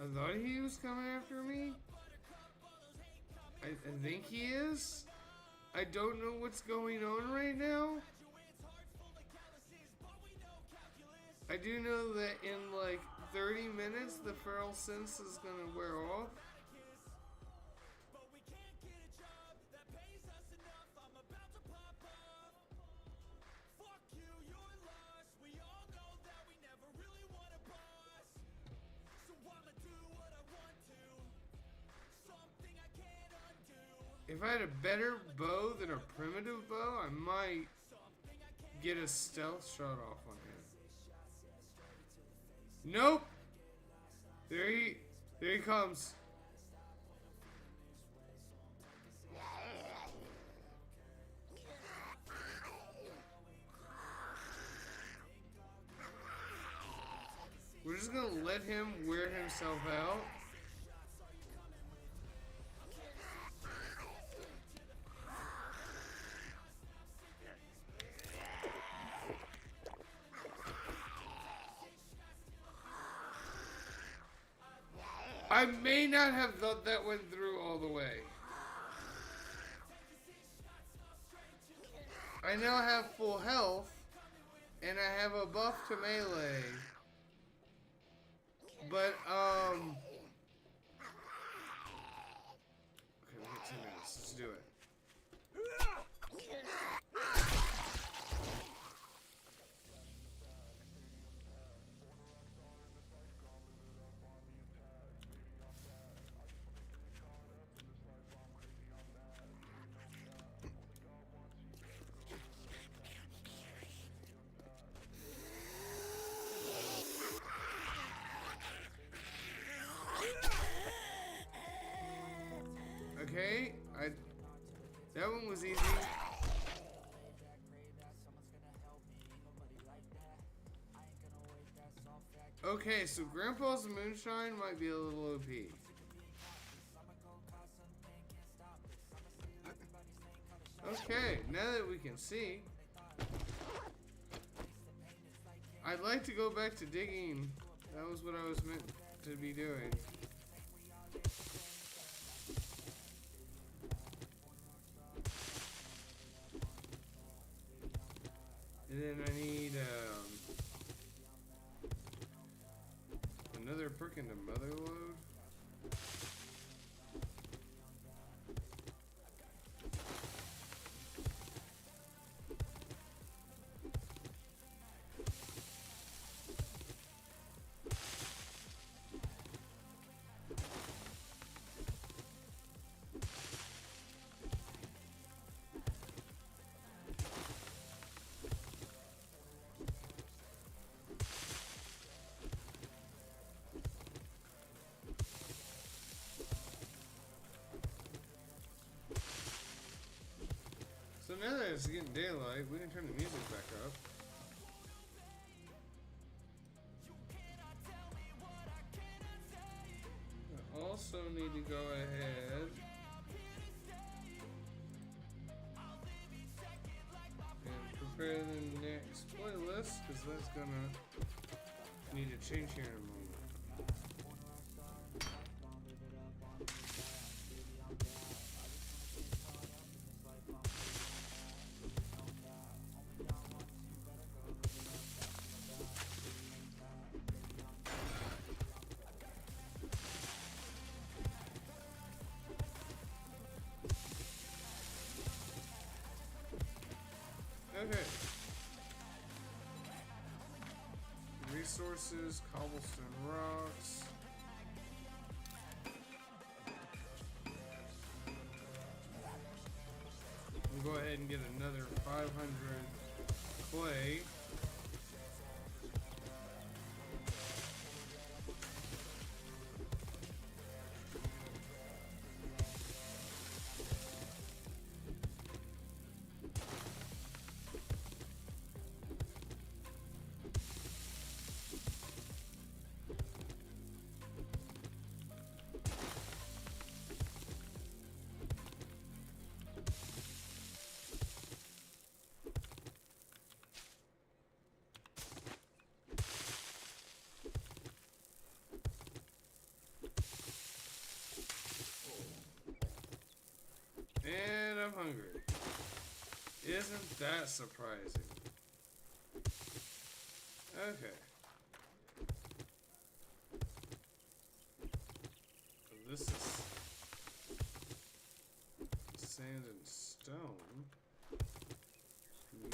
I thought he was coming after me. I think he is. I don't know what's going on right now. I do know that in like 30 minutes the feral sense is gonna wear off. If I had a better bow than a primitive bow, I might get a stealth shot off on him. Nope. There he comes. We're just gonna let him wear himself out. I may not have thought that went through all the way. I now have full health, and I have a buff to melee. But, okay, we got 10 minutes. Let's do it. Okay, that one was easy. Okay, so Grandpa's moonshine might be a little OP. Okay, now that we can see, I'd like to go back to digging. That was what I was meant to be doing. And then I need another perk into Motherload. So now that it's getting daylight, we can turn the music back up. I also need to go ahead and prepare the next playlist, because that's gonna need to change here in a moment. Okay. Resources, cobblestone rocks. We'll go ahead and get another 500 clay. And I'm hungry. Isn't that surprising? Okay. So this is sand and stone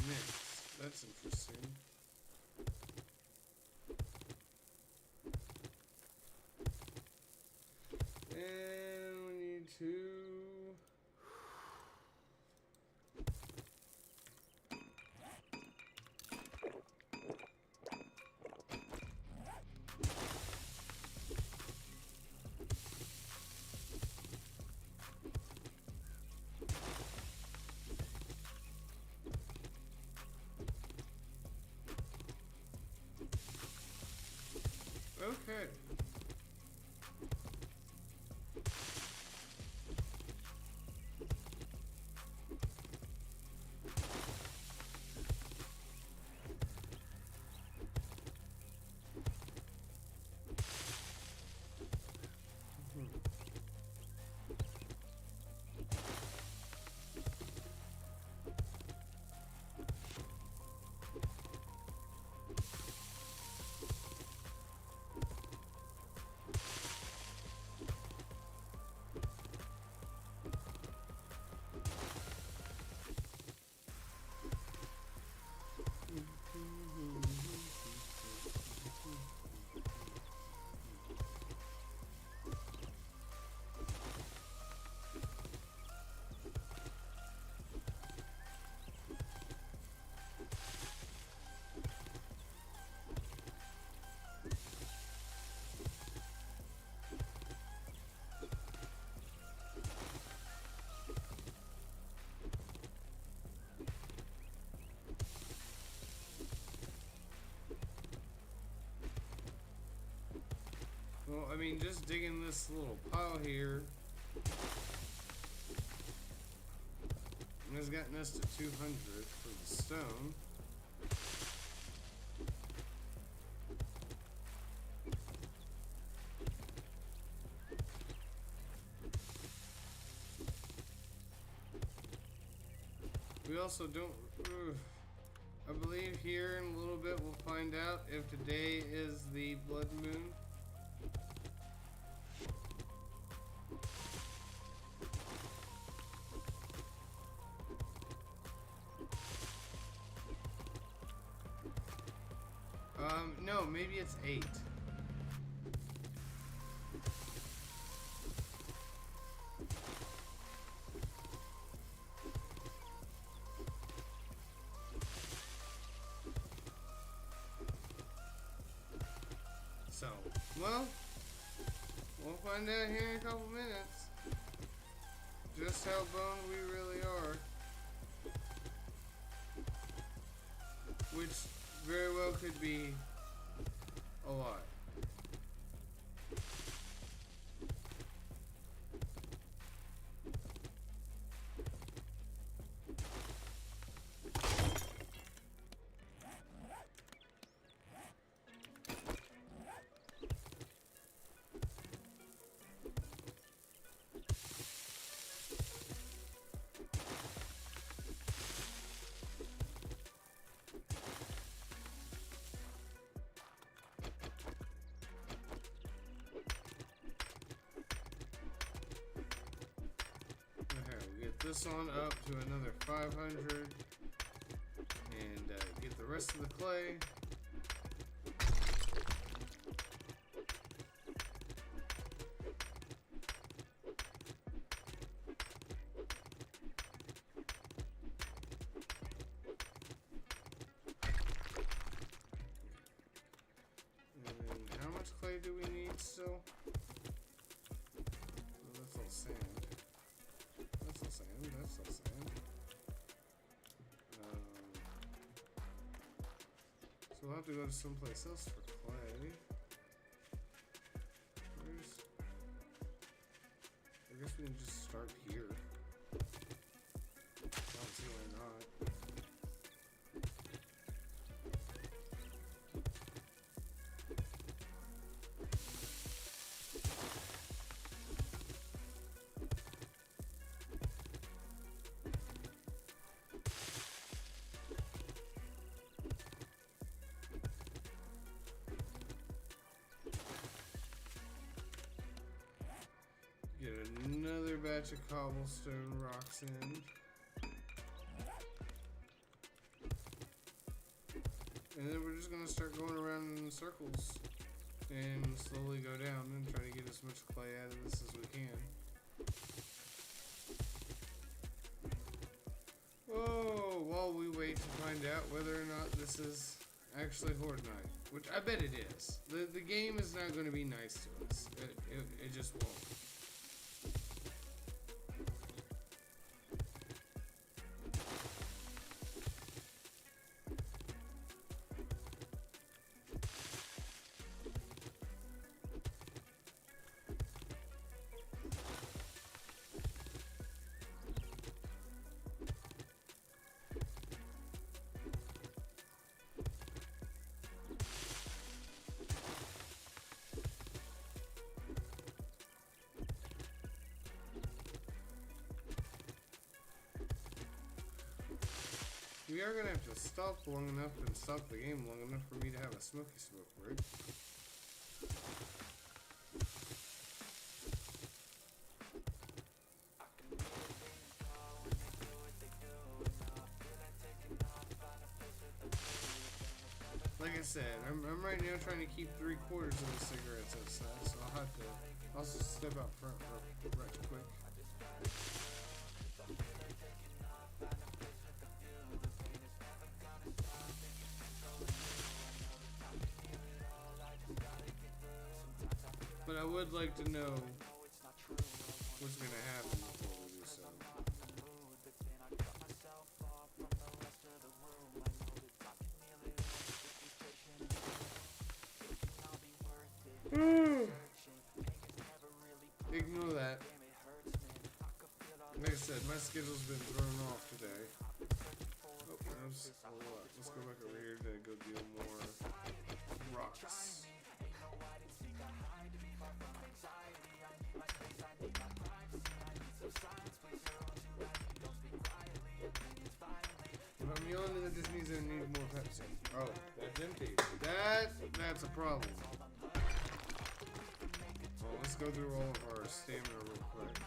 mixed. That's interesting. And we need to... I mean, just digging this little pile here has gotten us to 200 for the stone. We also don't... I believe here in a little bit we'll find out if today is the blood moon. No, maybe it's 8. So, well, we'll find out here in a couple minutes just how boned we really are. Which very well could be a lot. This on up to another 500 and get the rest of the clay. And how much clay do we need still? Oh, that's all sand. That's all sand. That's all sand. So we'll have to go to someplace else for clay. I guess we can just start here. I don't see why not. Get another batch of cobblestone rocks in. And then we're just gonna start going around in circles and slowly go down and try to get as much clay out of this as we can. Oh, while we wait to find out whether or not this is actually Horde Night, which I bet it is. The game is not going to be nice to us. It just won't. We are gonna have to stop long enough and stop the game long enough for me to have a smoky smoke break. Like I said, I'm right now trying to keep 3/4 of the cigarettes outside, so I'll have to also step out front right quick. But I would like to know what's going to happen before we do so. ignore that. Like I said, my schedule's been thrown off today. Oh, let's go back over here to go deal more rocks. If I'm yelling, that just means I need more Pepsi. Oh, that's empty. That's a problem. Well, let's go through all of our stamina real quick.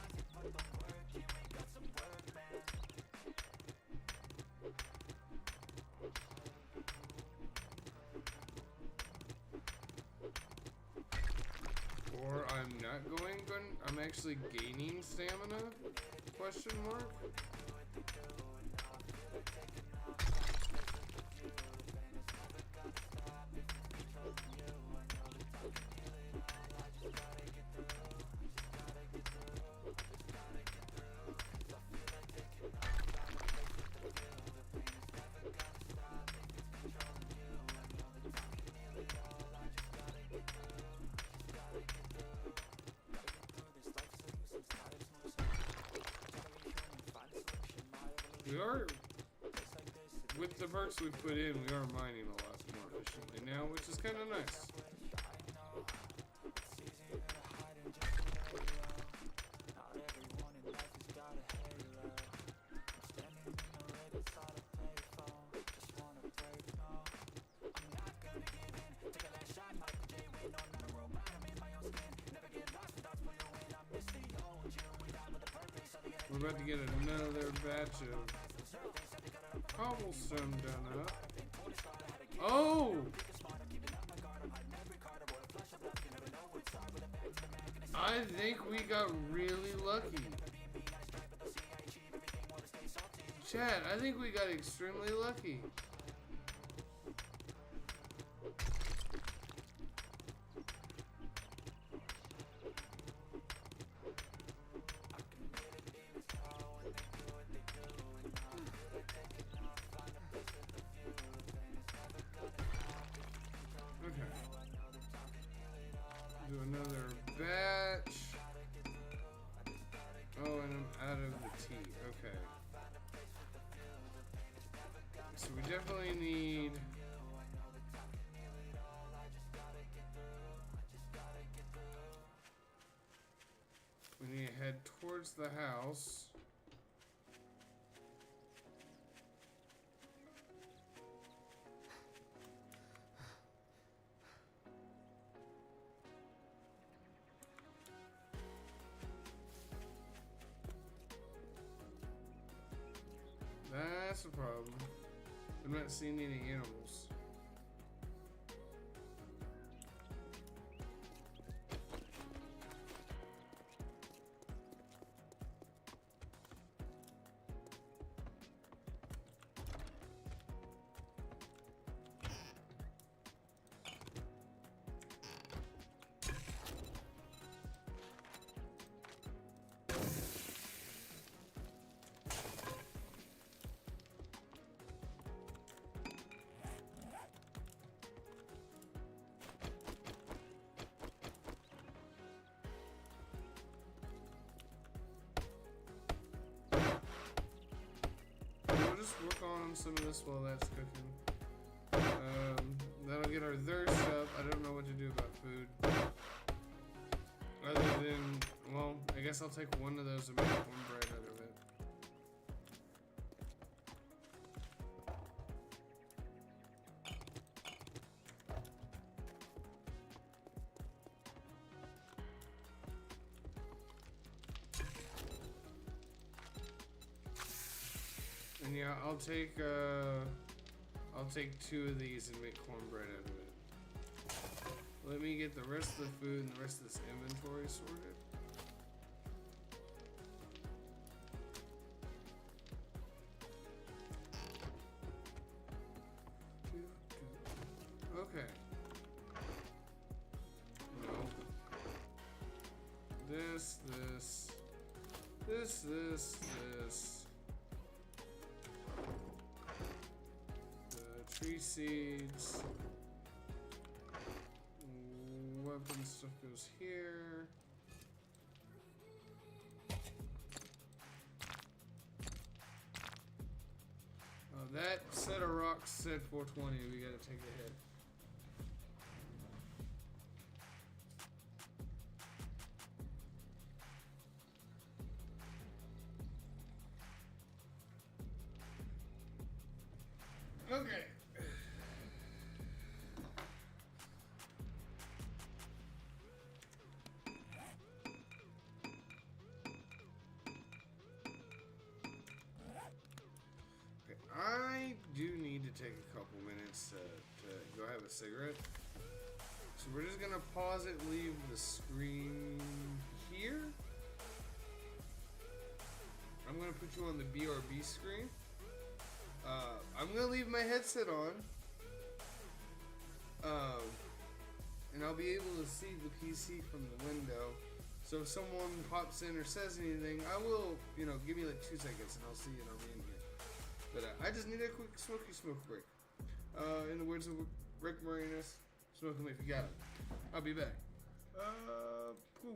Or I'm not going, I'm actually gaining stamina? Question mark? We are, with the perks we've put in, we are mining a lot more efficiently now, which is kind of nice. We're about to get another batch of cobblestone done up. Oh! I think we got really lucky. Chad, I think we got extremely lucky. Do another batch. Oh, and I'm out of the tea. Okay. So we definitely need... We need to head towards the house. That's a problem. I'm not seeing any animals. Just work on some of this while that's cooking. That'll get our thirst up. I don't know what to do about food. Other than, well, I guess I'll take one of those and make cornbread out of it. And yeah, I'll take 2 of these and make cornbread out of it. Let me get the rest of the food and the rest of this inventory sorted. Okay. No. This. Tree seeds. Weapon stuff goes here. That set of rocks said 420. We gotta take a hit. Okay. I do need to take a couple minutes to go have a cigarette. So we're just gonna pause it, leave the screen here. I'm gonna put you on the BRB screen. I'm gonna leave my headset on. And I'll be able to see the PC from the window. So if someone pops in or says anything, I will, give me like 2 seconds and I'll see it. I'll be in here. But I just need a quick smoke break. In the words of Rick Moranis, smoke them if you got it. I'll be back. Cool.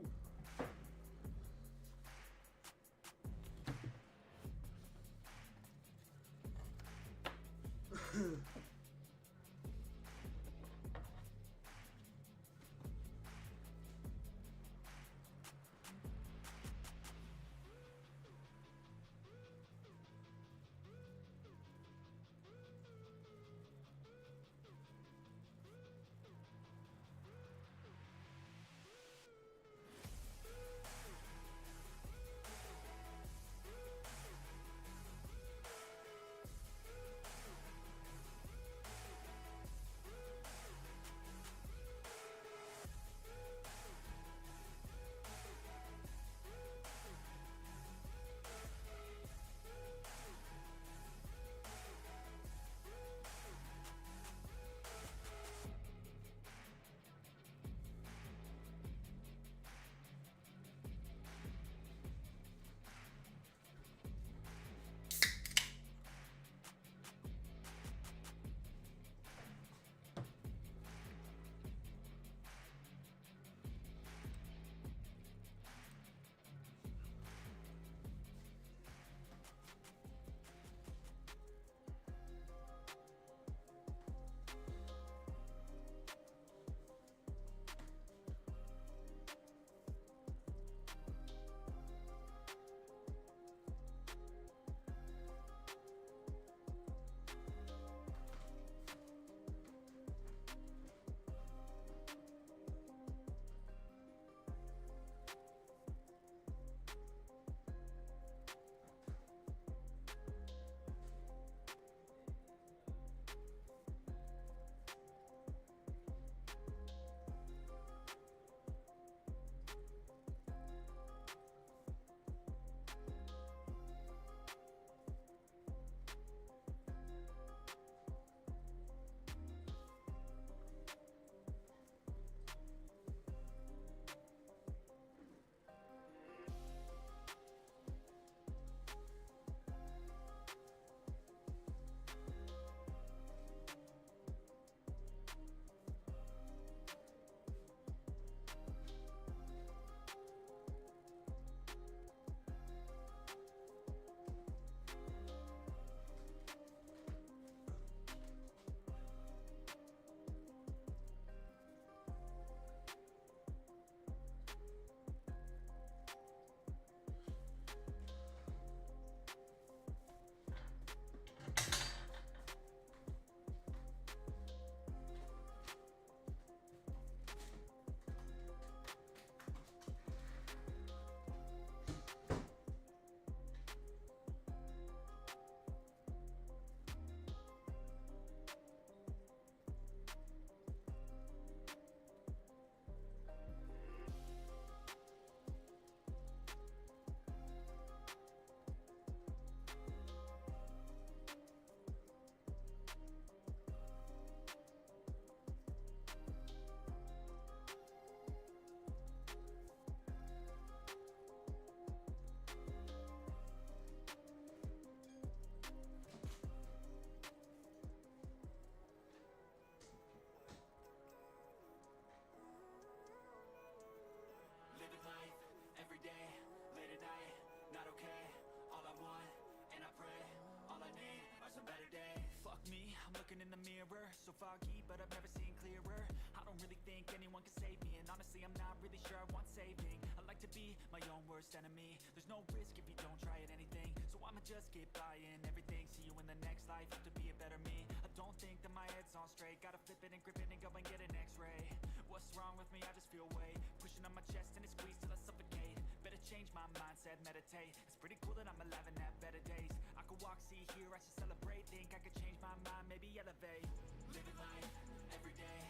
looking in the mirror, so foggy, but I've never seen clearer. I don't really think anyone can save me, and honestly I'm not really sure I want saving. I like to be my own worst enemy. There's no risk if you don't try at anything, so I'ma just get buying everything. See you in the next life, have to be a better me. I don't think that my head's on straight, gotta flip it and grip it and go and get an x-ray. What's wrong with me? I just feel weight pushing on my chest and it squeezes till I suffocate. Better change my mindset, meditate. It's pretty cool that I'm alive and have better days. I could walk, see, hear, I should celebrate. Think I could change my mind, maybe elevate. Living life, every day,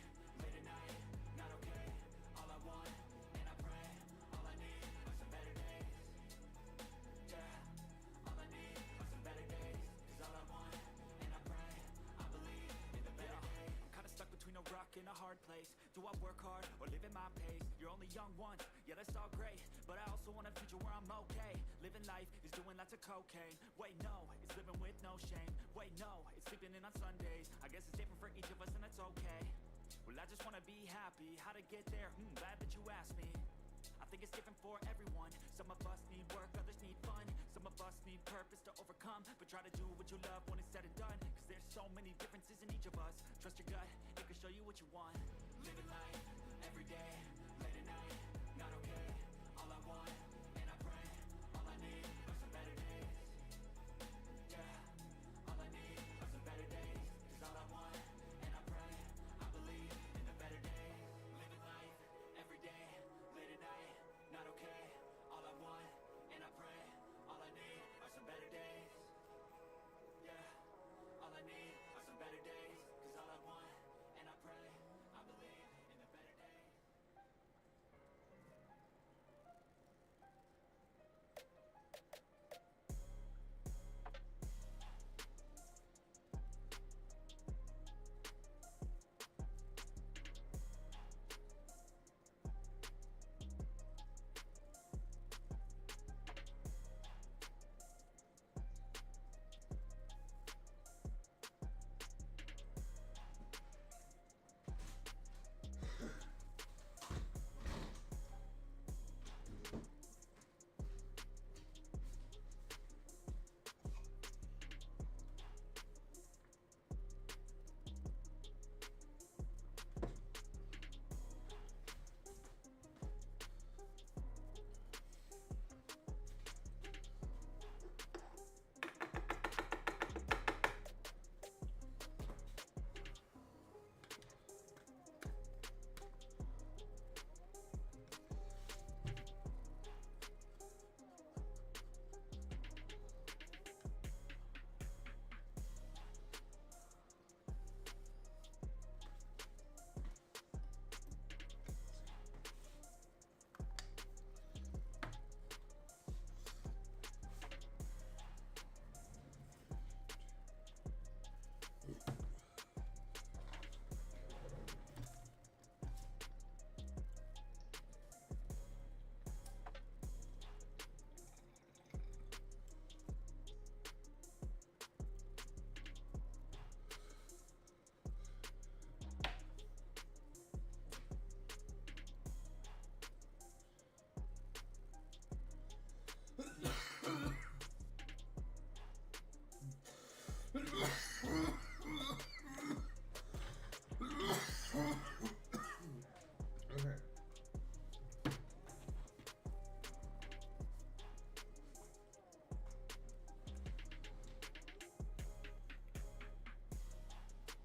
late at night, not okay. All I want, and I pray, all I need are some better days. Yeah, all I need are some better days. Cause all I want, and I pray, I believe in the better days. I'm kinda stuck between a rock and a hard place. Do I work hard or live at my pace? You're only young once, yeah that's all great, but I also want a future where I'm okay. Living life is doing lots of cocaine. Wait no, it's living with no shame. Wait no, it's sleeping in on Sundays. I guess it's different for each of us and that's okay. Well I just wanna be happy, how to get there? Glad that you asked me. I think it's different for everyone. Some of us need work, others need fun. Some of us need purpose to overcome, but try to do what you love when it's said and done. Cause there's so many differences in each of us. Trust your gut, it can show you what you want. Living life, every day, late at night, not okay. All I want, and I pray, all I need are some better days. Yeah, all I need are some better days. Cause all I want, and I pray, I believe in the better days. Living life, every day, late at night, not okay. All I want, and I pray, all I need are some better days. Yeah, all I need are some better days. Cause all I want, and I pray, I believe in the better days.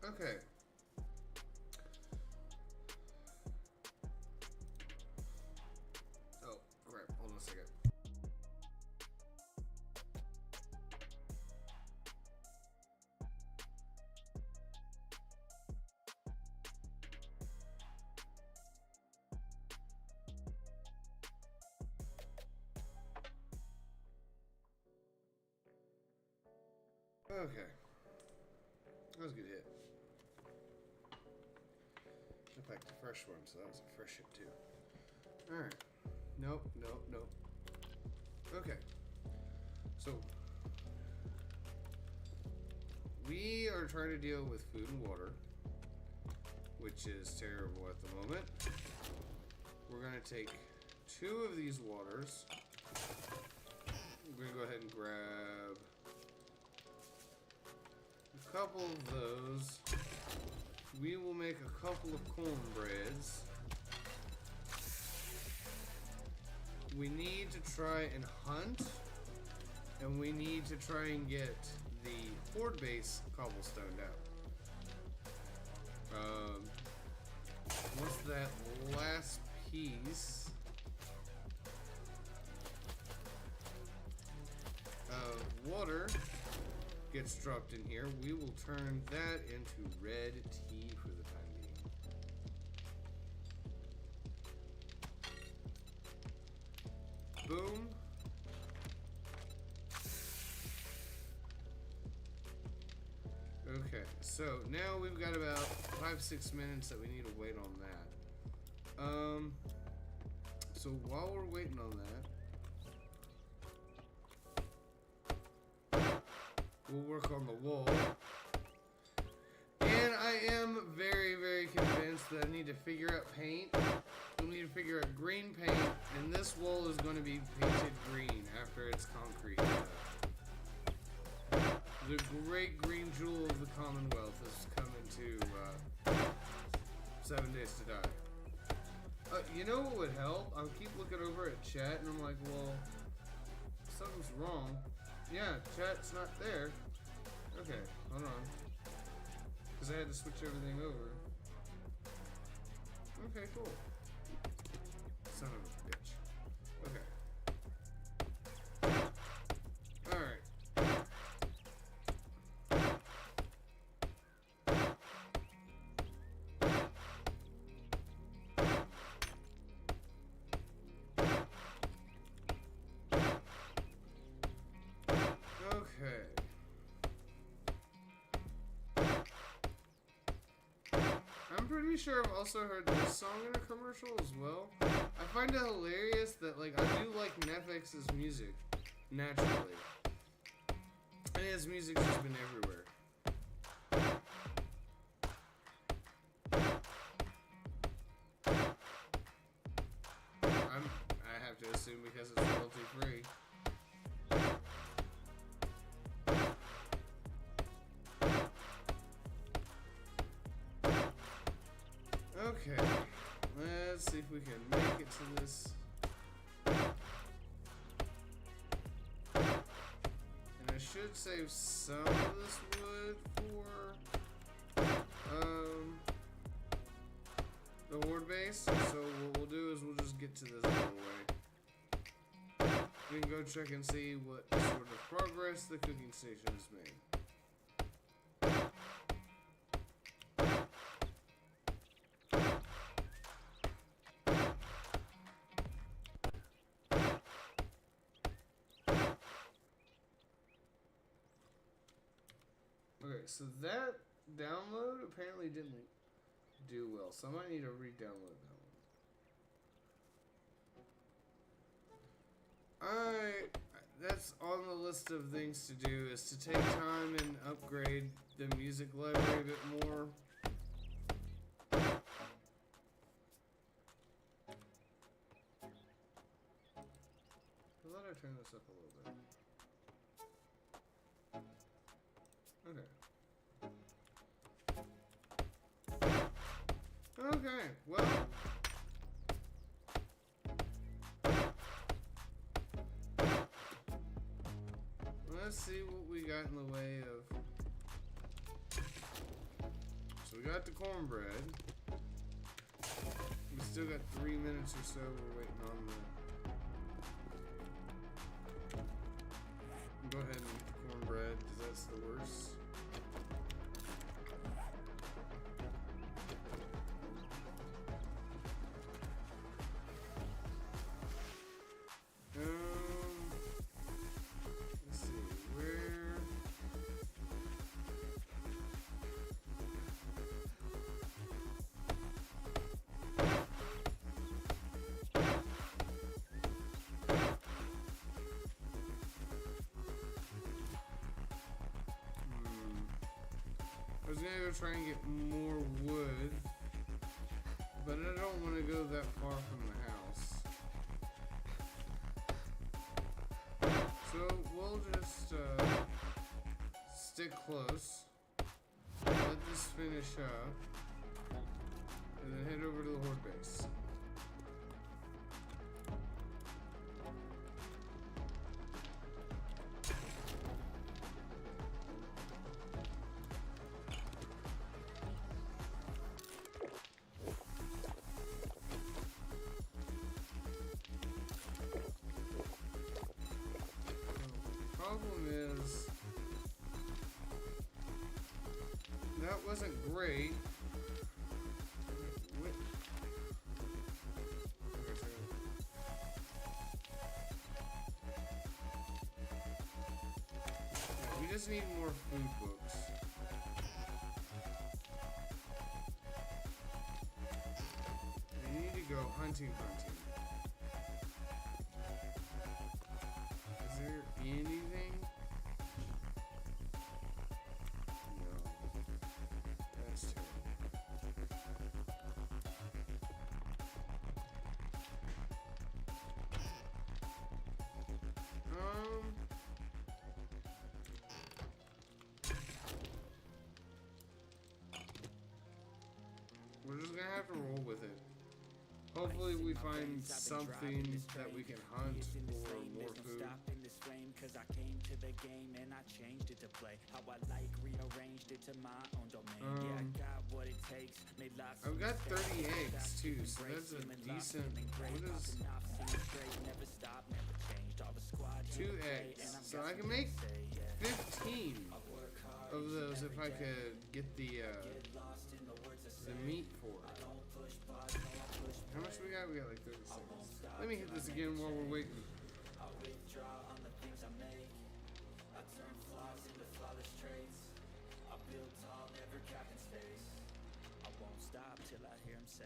Okay. Oh, crap. Hold on a second. Okay. That was a good hit. I packed a fresh one, so that was a fresh hit too. Alright. Nope, nope, nope. Okay. So, we are trying to deal with food and water, which is terrible at the moment. We're going to take 2 of these waters. We're going to go ahead and grab couple of those. We will make a couple of cornbreads. We need to try and hunt. And we need to try and get the horde base cobblestoned out. Once that last piece of water gets dropped in here, we will turn that into red tea for the time being. Boom. Okay, so now we've got about 5-6 minutes that we need to wait on that. So while we're waiting on that, we'll work on the wall. And I am very, very convinced that I need to figure out paint. We'll need to figure out green paint, and this wall is going to be painted green after it's concrete. The great green jewel of the Commonwealth is coming to 7 Days to Die. You know what would help? I'll keep looking over at chat and I'm like, well, something's wrong. Yeah, chat's not there. Okay, hold on. Because I had to switch everything over. Okay, cool. Son of a bitch. Okay. Alright. Okay. I'm pretty sure I've also heard this song in a commercial as well. I find it hilarious that, like, I do like Netflix's music, naturally. And his music's just been everywhere. I have to assume because it's royalty free. Okay, let's see if we can make it to this. And I should save some of this wood for the horde base. So what we'll do is we'll just get to this doorway. We can go check and see what sort of progress the cooking station has made. Okay, so that download apparently didn't do well, so I might need to re-download that one. Alright, that's on the list of things to do, is to take time and upgrade the music library a bit more. I thought I turned this up a little bit. Okay. Okay, well. Let's see what we got in the way of. So we got the cornbread. We still got 3 minutes or so. We're waiting on the. Go ahead and eat the cornbread, because that's the worst. Let's see, where... I was gonna go try and get more wood, but I don't want to go that far from the house. So we'll just stick close. this finish up. And then head over to the horde base. Problem is, that wasn't great. What? Okay, so we just need more food books. We need to go hunting. Is there anything? No. That's terrible. We're just gonna have to roll with it. Hopefully we find something that we can hunt or more food. Cause I came to the game and I changed it to play how I like, rearranged it to my own domain. Yeah, I got what it takes, made lots I've of got 30 mistakes. eggs too, so that's a decent. What is Never stop, never changed. All the squad 2 eggs? So I can make 15 of those if I could get the meat for it. How much we got? We got like 30 seconds. Let me hit this again while we're waiting. Stop till I hear him say.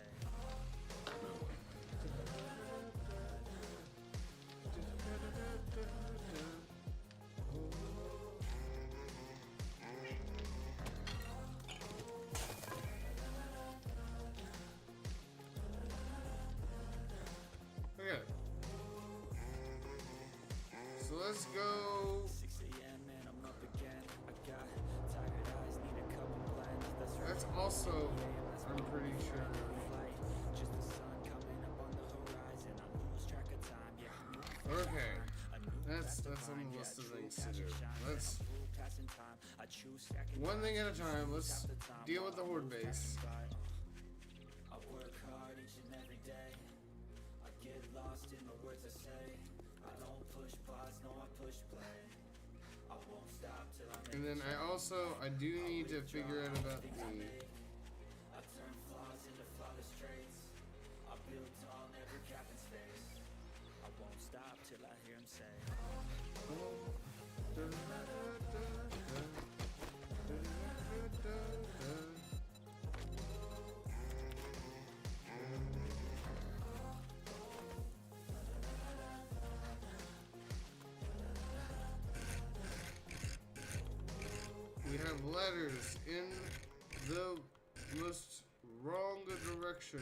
Okay. So let's go. 6 a.m. and I'm up again. I got tired eyes, need a couple blends. That's also, I'm pretty sure. Just the sun coming up on the horizon. I lose track of time. Yeah. Okay. That's on the list of things to do. Let's one thing at a time. Let's deal with the horde base. I work hard each and every day. I get lost in the words I say. I don't push pause, no, I push play. I won't stop till I And then I do need to figure out about the. I turn flaws into flawless traits. I build tall, never cap in space. I won't stop till I hear him say. We have letters in the most wrong direction.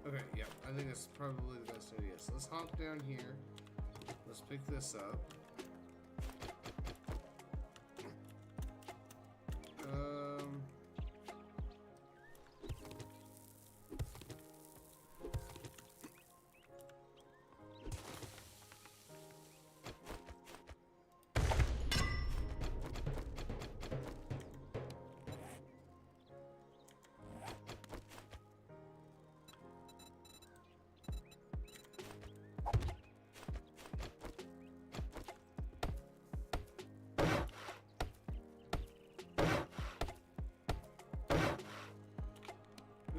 Okay, yeah, I think that's probably the best idea. So let's hop down here. Let's pick this up.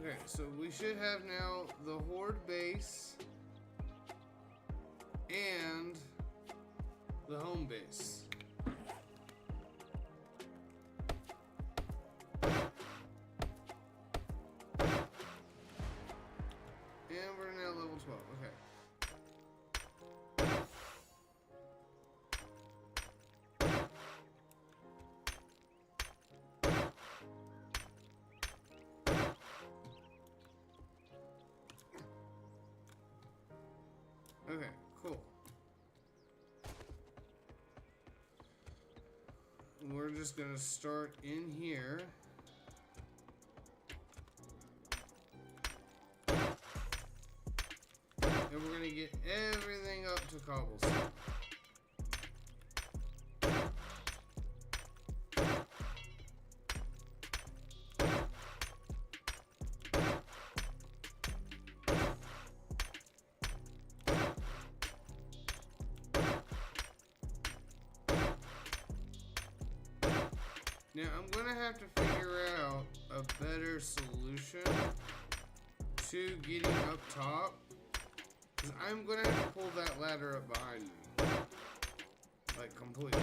Okay, so we should have now the horde base and the home base. And we're now level 12, okay. Okay, cool. We're just gonna start in here. And we're gonna get everything up to cobblestone. Now I'm gonna have to figure out a better solution to getting up top, because I'm gonna have to pull that ladder up behind me, like completely.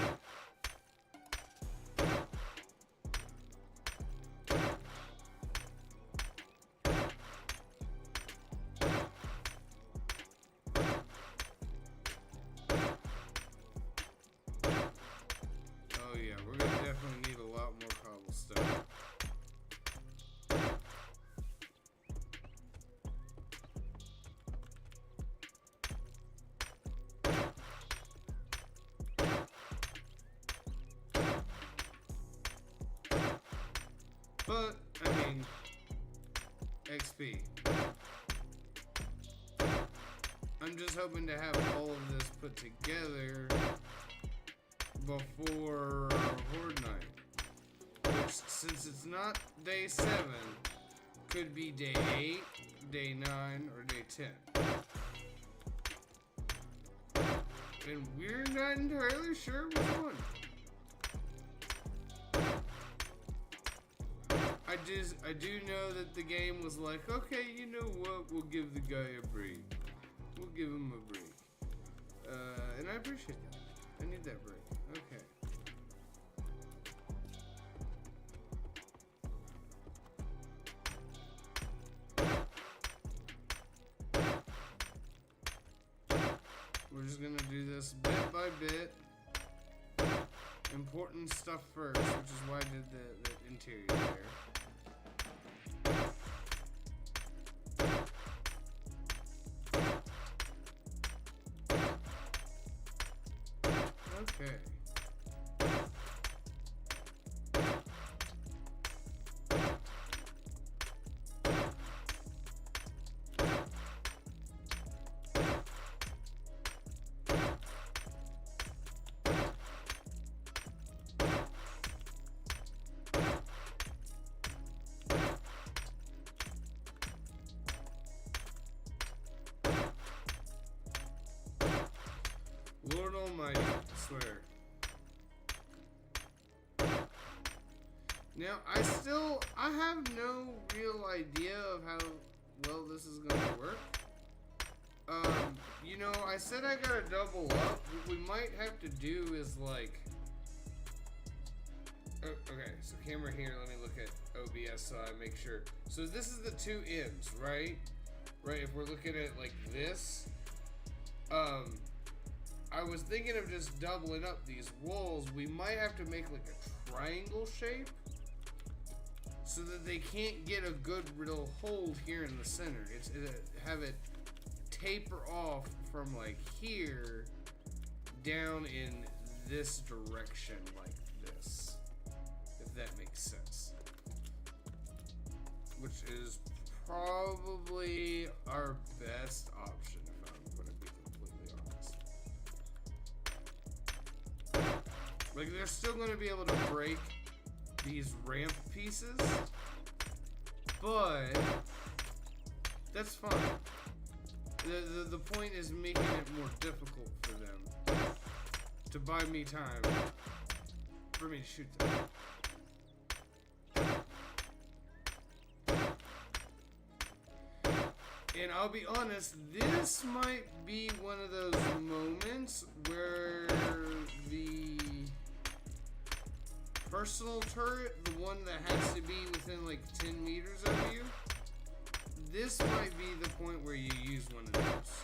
Oh yeah, we're gonna definitely need a lot more cobblestone. But, I mean, XP. I'm just hoping to have all of this put together before Horde Night. Which, since it's not day 7, could be day 8, day 9, or day 10. And we're not entirely sure which one. I do know that the game was like, okay, you know what, we'll give the guy a break. We'll give him a break. And I appreciate that. I need that break. Okay. We're just gonna do this bit by bit. Important stuff first, which is why I did the interior there. Okay. Lord Almighty, I swear. Now, I have no real idea of how well this is gonna work. You know, I said I gotta double up. What we might have to do is like... Oh, okay, so camera here, let me look at OBS so I make sure. So this is the two ends, right? Right, if we're looking at like this. I was thinking of just doubling up these walls. We might have to make like a triangle shape so that they can't get a good real hold here in the center. Have it taper off from like here down in this direction like this, if that makes sense. Which is probably our best option, if I'm gonna be completely honest. Like, they're still gonna be able to break these ramp pieces, but that's fine. The point is making it more difficult for them to buy me time for me to shoot them. And I'll be honest, this might be one of those moments where the personal turret, the one that has to be within like 10 meters of you, this might be the point where you use one of those.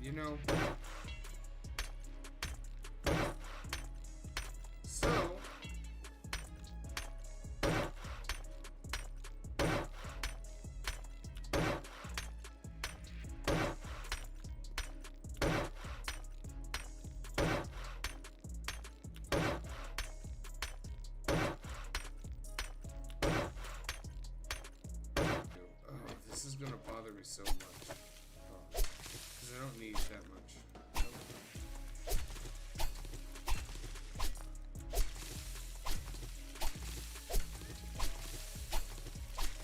You know? So, gonna bother me so much. Because I don't need that much.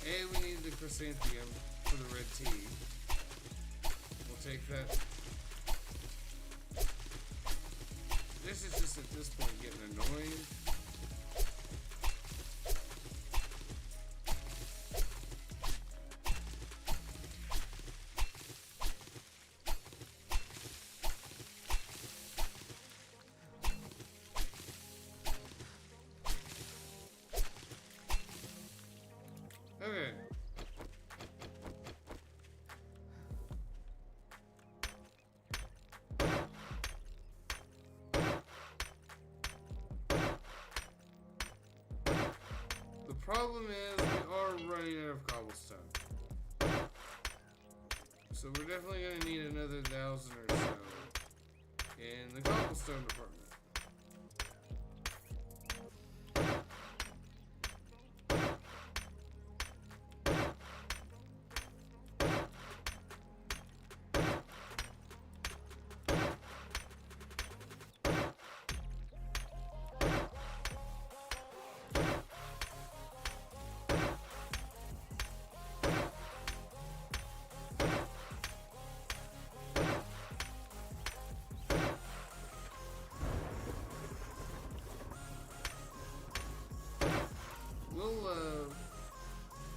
Hey, we need the chrysanthemum for the red tea. We'll take that. This is just at this point getting annoying. Okay. The problem is we are running out of cobblestone. So we're definitely going to need another 1,000 or so in the cobblestone department.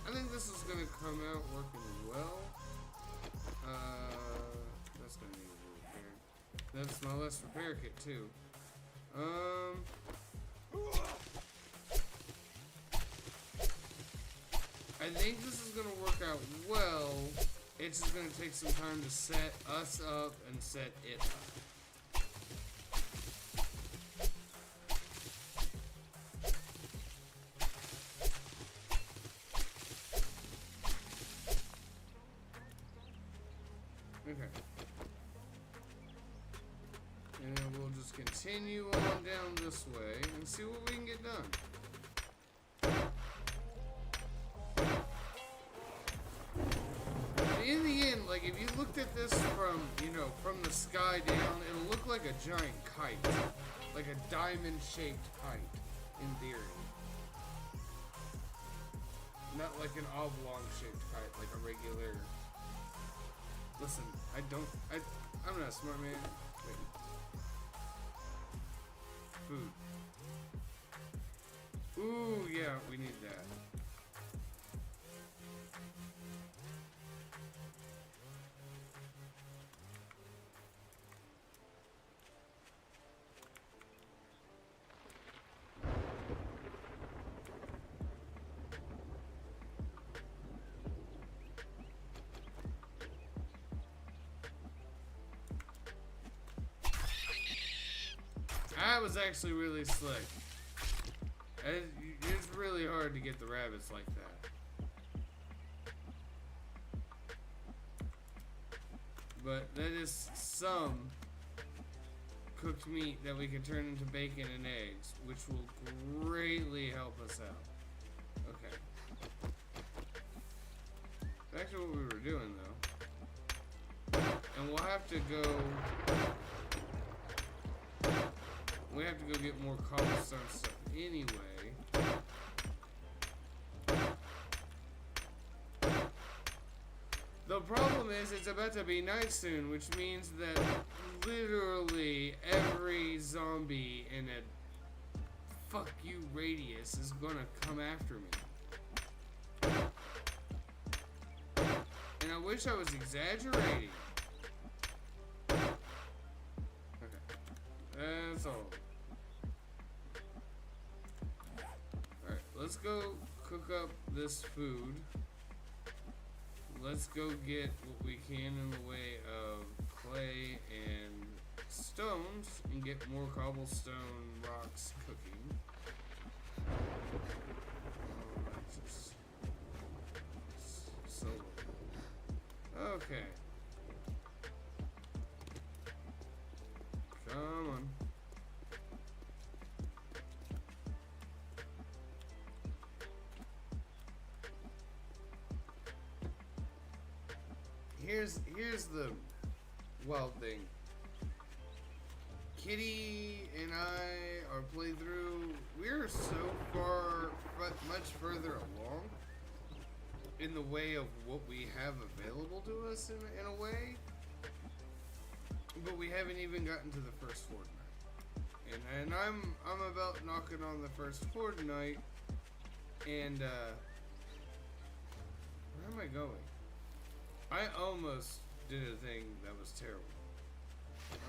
I think this is gonna come out working well. That's gonna need a little repair. That's my last repair kit too. I think this is gonna work out well. It's just gonna take some time to set us up and set it up. Okay. And then we'll just continue on down this way and see what we can get done. In the end, like if you looked at this from, you know, from the sky down, it'll look like a giant kite. Like a diamond-shaped kite, in theory. Not like an oblong-shaped kite, like a regular... Listen, I'm not a smart man. Wait. Food. Ooh, yeah, we need that. That was actually really slick. It's really hard to get the rabbits like that. But that is some cooked meat that we can turn into bacon and eggs, which will greatly help us out. Okay. Back to what we were doing though. And we'll have to go... We have to go get more cobblestone stuff anyway. The problem is it's about to be night soon, which means that literally every zombie in a fuck you radius is gonna come after me. And I wish I was exaggerating. That's all. Alright, let's go cook up this food. Let's go get what we can in the way of clay and stones and get more cobblestone rocks cooking. Alright, just so okay. Come on. here's the wild thing. Kitty and I, our playthrough, we're so far, much further along in the way of what we have available to us in a way, but we haven't even gotten to the first fortnight. And I'm about knocking on the first fortnight, and where am I going? I almost did a thing that was terrible.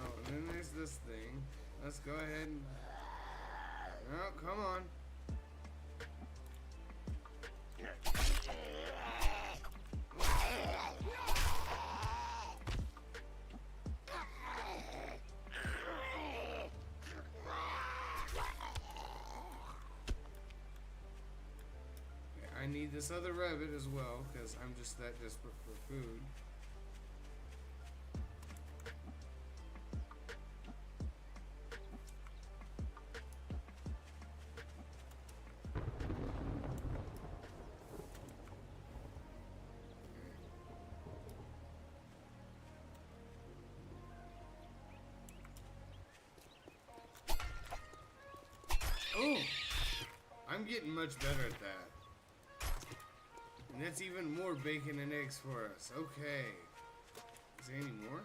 Oh, and then there's this thing. Let's go ahead and... Oh, come on. I need this other rabbit as well, because I'm just that desperate for food. Oh! I'm getting much better at that. And that's even more bacon and eggs for us. Okay. Is there any more?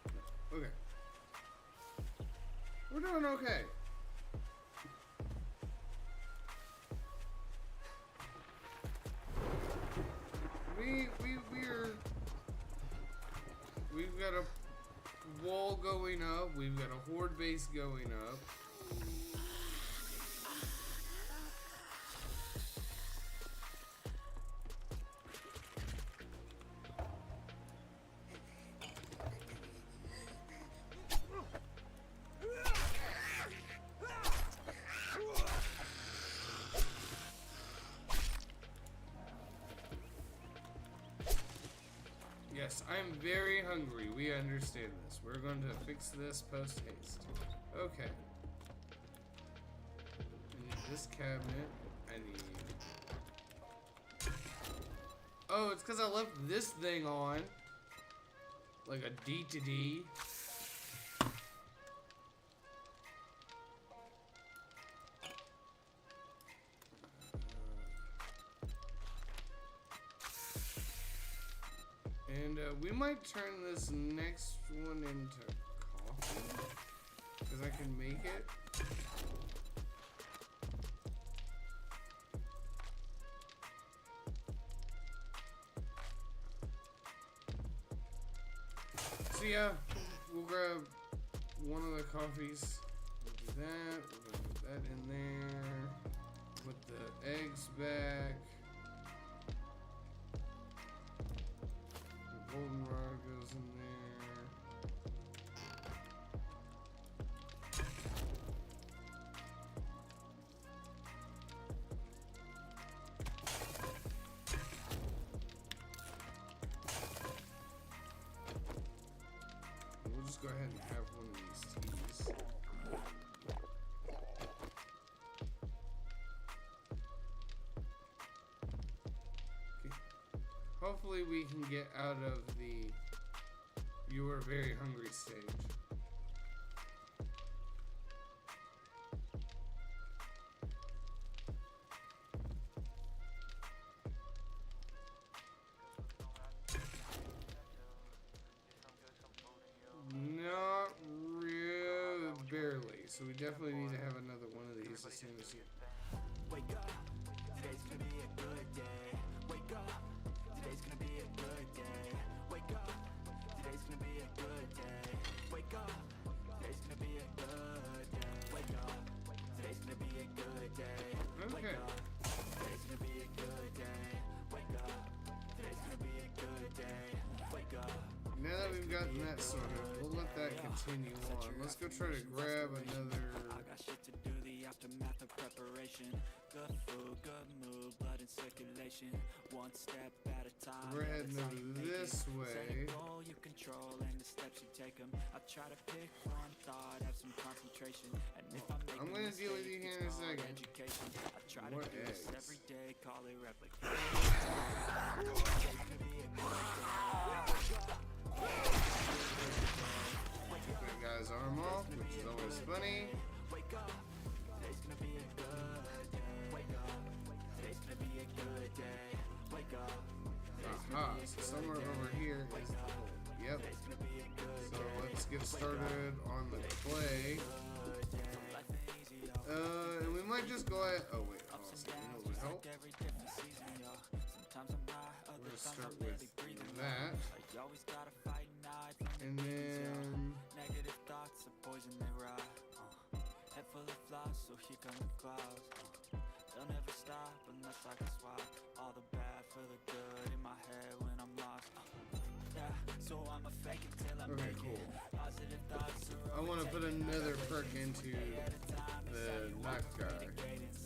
No. Okay. We're doing okay. We've got a wall going up. We've got a horde base going up. Yes, I'm very hungry. We understand this. We're going to fix this post haste. Okay. I need this cabinet. I need... Oh, it's because I left this thing on. Like a D to D. And we might turn this next one into coffee, because I can make it. So yeah, we'll grab one of the coffees. We'll do that. We're gonna put that in there. Put the eggs back. Goldenrod goes in there. We'll just go ahead and have one of these teas. Hopefully we can get out of the "you are very hungry" stage. Not really, barely. So we definitely need to have another one of these as soon as you... Wake up, today's gonna be a good day. Wake up, today's gonna be a good day. Wake up, today's gonna be a good day. Wake up, today's gonna be a good day. Wake up, today's gonna be a good day. Wake Okay. up, today's gonna be a good day. Wake up, today's gonna be a good day. Wake up. Now that we've gotten that sorted, we'll let that continue on. Let's go try to grab another... I got shit to do, the aftermath of preparation. good food, good mood, blood in circulation. One step at a time. We're yeah, heading that's how you make it. this Set a way. goal you control and the steps you take them. I try to pick one thought, have some concentration. And if I make I'm a gonna deal with you mistake, here in a it's called second. education. I try to More do this eggs. every day, call it replication. Took that guy's arm off, which is always funny. Wake up, today's gonna be a good day. Wake up, today's gonna be a good day. Wake up, Aha, so somewhere over here is the hole. Yep. So let's get started on the clay. And we might just go ahead. Oh wait, hold on a second. You know what would help? every different season, yo. Sometimes I'm high, We're other gonna times start I'm barely with breathing. that. You always gotta fight and hide from the And demons, yo. then Negative thoughts are poison, they rot. Head full of flies, so here come the clouds. They'll never stop unless I can swap all the bad for the good in my head when I'm lost. Yeah, so I'ma fake it till I okay, make cool. it. Positive thoughts are I want to put another perk into the knife guy.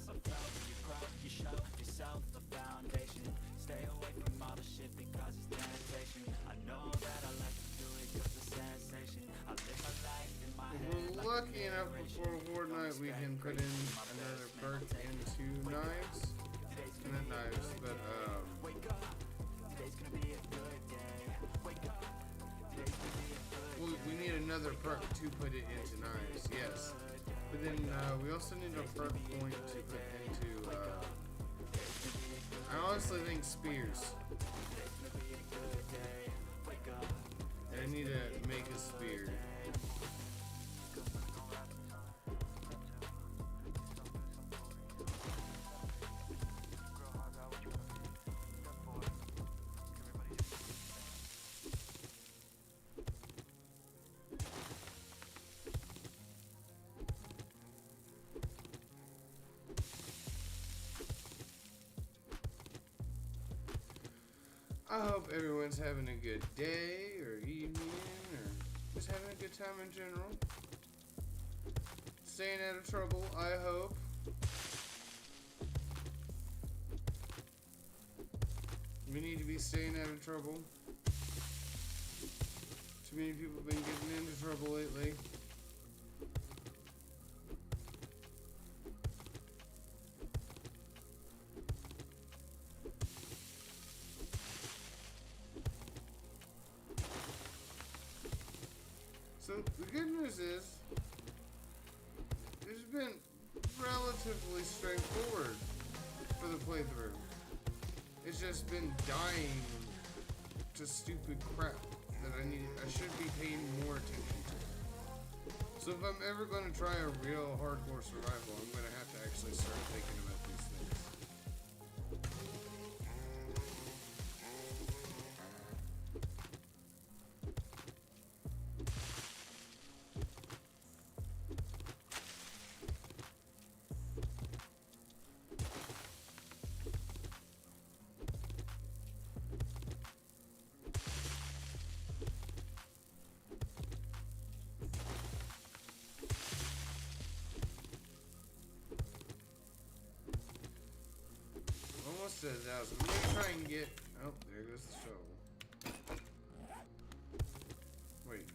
sometimes you cry, you show yourself a foundation. Stay away from all the shit that causes temptation. I know that I like to do it just a sensation. I live my life in my If head. we're lucky enough before Horde Night, we can put in another perk into knives. Not knives, but we need another perk to put it into knives, yes. But then we also need a perk point to put into, I honestly think spears. And I need to make a spear. I hope everyone's having a good day or evening or just having a good time in general. Staying out of trouble, I hope. We need to be staying out of trouble. Too many people have been getting into trouble lately. So the good news is, it's been relatively straightforward for the playthrough. It's just been dying to stupid crap that I should be paying more attention to. So if I'm ever going to try a real hardcore survival, I'm going to have to actually start thinking about these things. Almost at 1,000. Let me try and get. Oh, there goes the shovel. Wait.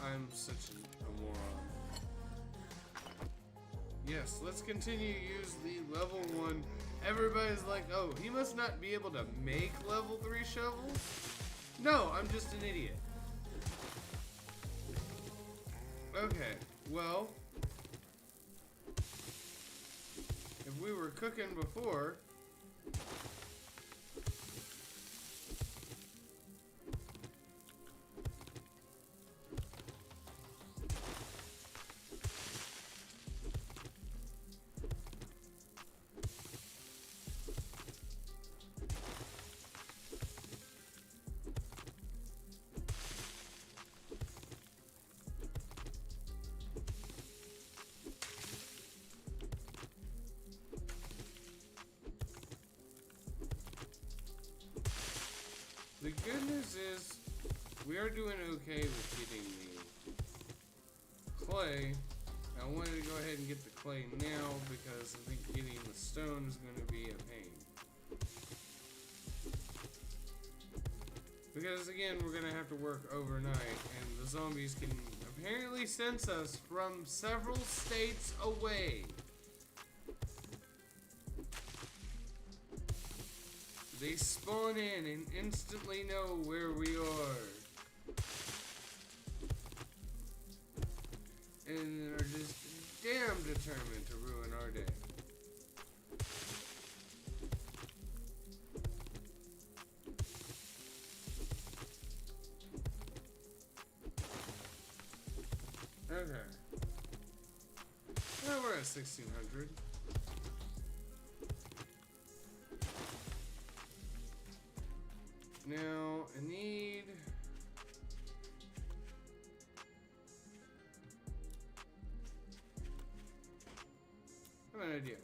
I'm such a moron. Yes, let's continue to use the level 1. Everybody's like, oh, he must not be able to make level 3 shovels? No, I'm just an idiot. Okay, well, if we were cooking before, good news is we are doing okay with getting the clay. I wanted to go ahead and get the clay now because I think getting the stone is going to be a pain. Because again, we're going to have to work overnight, and the zombies can apparently sense us from several states away. They spawn in and instantly know where we are. And are just damn determined to ruin our day. Okay. Now we're at 1600. Now, I need... I have an idea.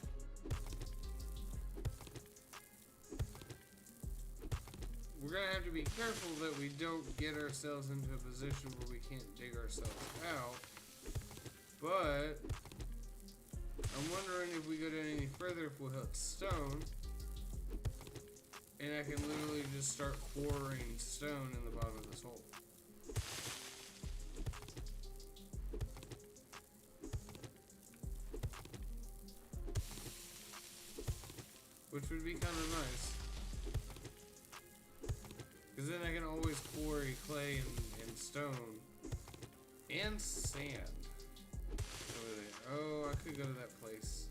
We're gonna have to be careful that we don't get ourselves into a position where we can't dig ourselves out. But I'm wondering if we go down any further if we'll hit stone. And I can literally just start quarrying stone in the bottom of this hole. Which would be kind of nice. Because then I can always quarry clay and stone. And sand. Over there. Oh, I could go to that place.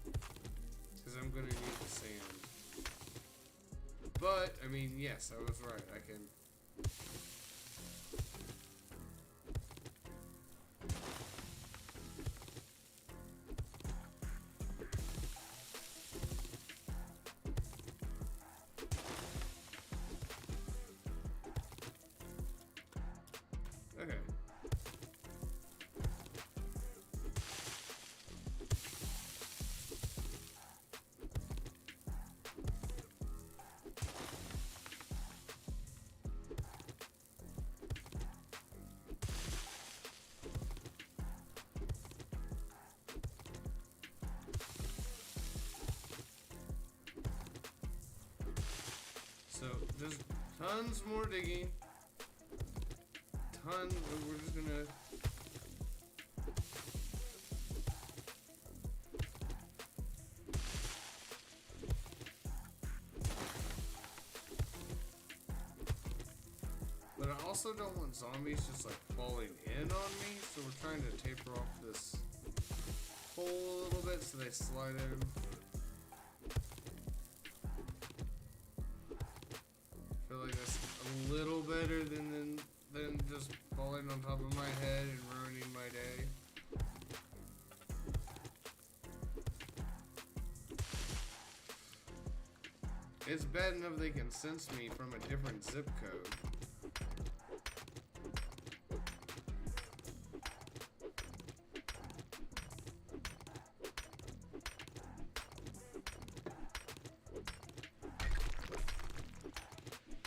Because I'm going to need the sand. But, I mean, yes, I was right. I can... Okay. So, just tons more digging. Tons, we're just gonna... But I also don't want zombies just like falling in on me, so we're trying to taper off this hole a little bit so they slide in. I feel like that's a little better than just falling on top of my head and ruining my day. It's bad enough they can sense me from a different zip code.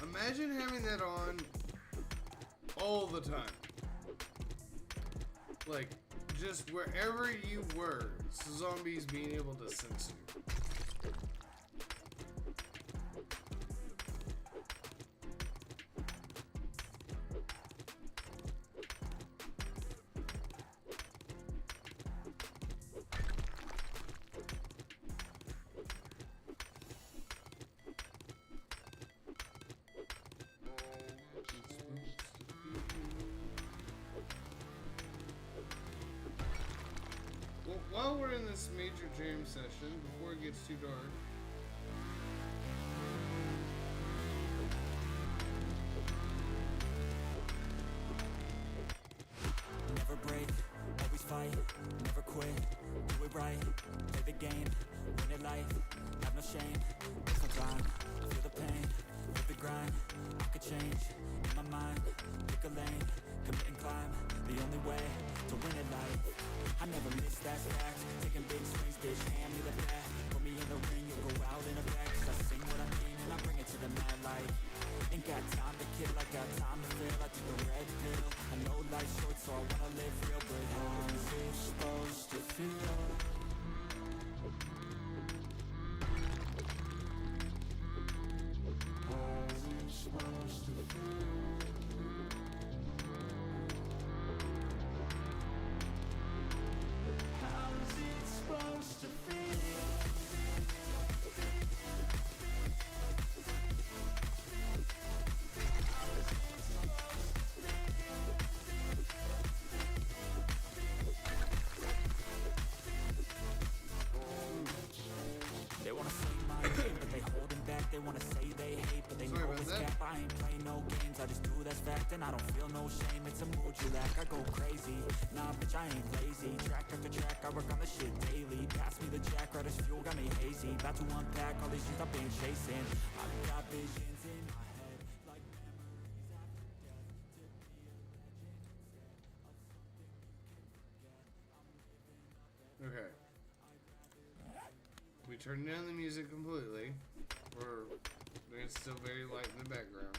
Imagine having that on all the time. Like, just wherever you were, zombies being able to sense you. While we're in this major jam session, before it gets too dark, Never break, always fight, never quit, do it right, play the game, win it life, have no shame, there's no time, feel the pain, live the grind, I could change, in my mind, pick a lane, commit and climb, the only way to win it life. I never miss that fact, taking big swings, bitch, hand me the bat, put me in the ring, you'll go out in a bag, 'cause I sing what I mean and I bring it to the mad light. Ain't got time to kid like I They wanna say they hate, but they Sorry know about it's that. cap. I ain't play no games, I just do that's fact. And I don't feel no shame, it's a mood you lack. I go crazy, nah bitch I ain't lazy. Track after track, I work on the shit daily. Pass me the jack, right as fuel, got me hazy. About to unpack all these things I've been chasing. I've got visions in my head, like memories after death. To be a legend instead of something you can forget. I'm living up every Okay. We turned down the music completely. It's still very light in the background.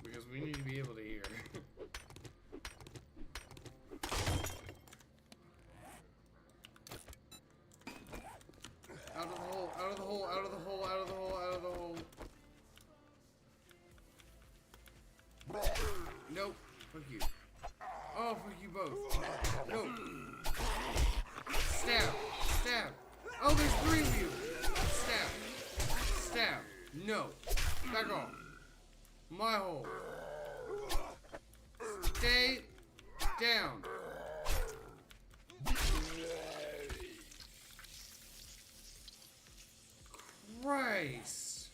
Because we need to be able to hear. Out of the hole, out of the hole, out of the hole, out of the hole, out of the hole. Nope. Fuck you. Oh, fuck you both. Nope. Stab. Stab. Oh, there's 3 of you. Stab. Stab. No. Back off. My hole. Stay down. Christ.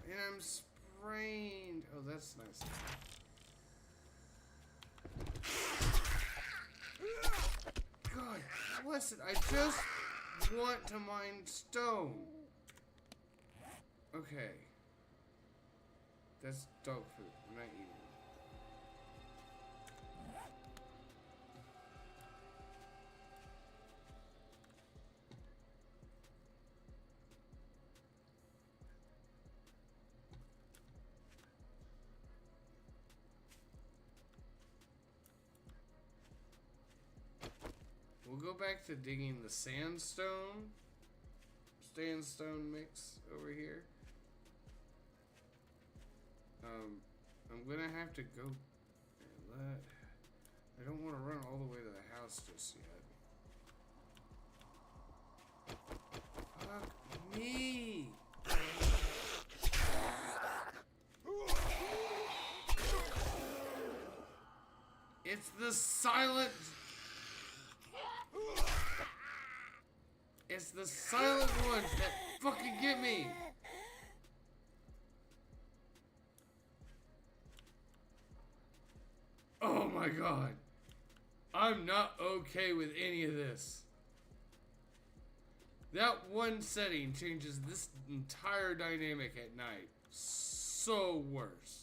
And I'm sprained. Oh, that's nice. God bless it. I just want to mine stone. Okay. That's dog food. I'm not eating it. We'll go back to digging the sandstone mix over here. I'm gonna have to go. I don't want to run all the way to the house just yet. Fuck me. It's the silent. It's the silent ones that fucking get me. Oh my god. I'm not okay with any of this. That one setting changes this entire dynamic at night. So worse.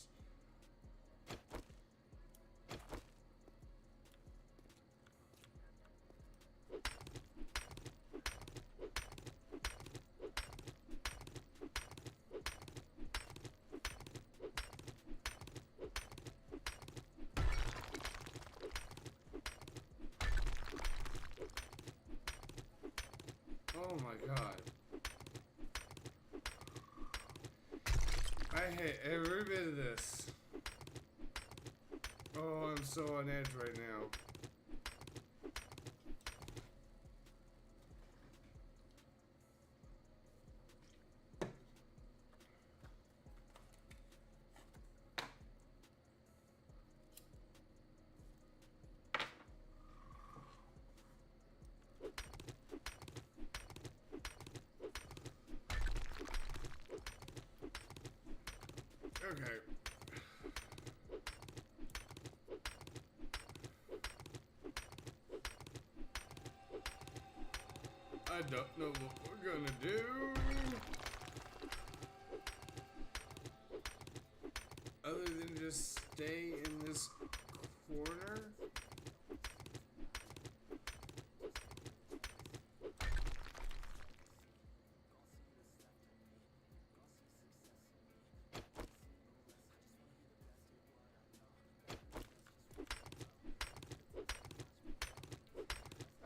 Oh my god. I hate every bit of this. Oh, I'm so on edge right now. Okay. I don't know what we're gonna do. Other than just stay in this corner.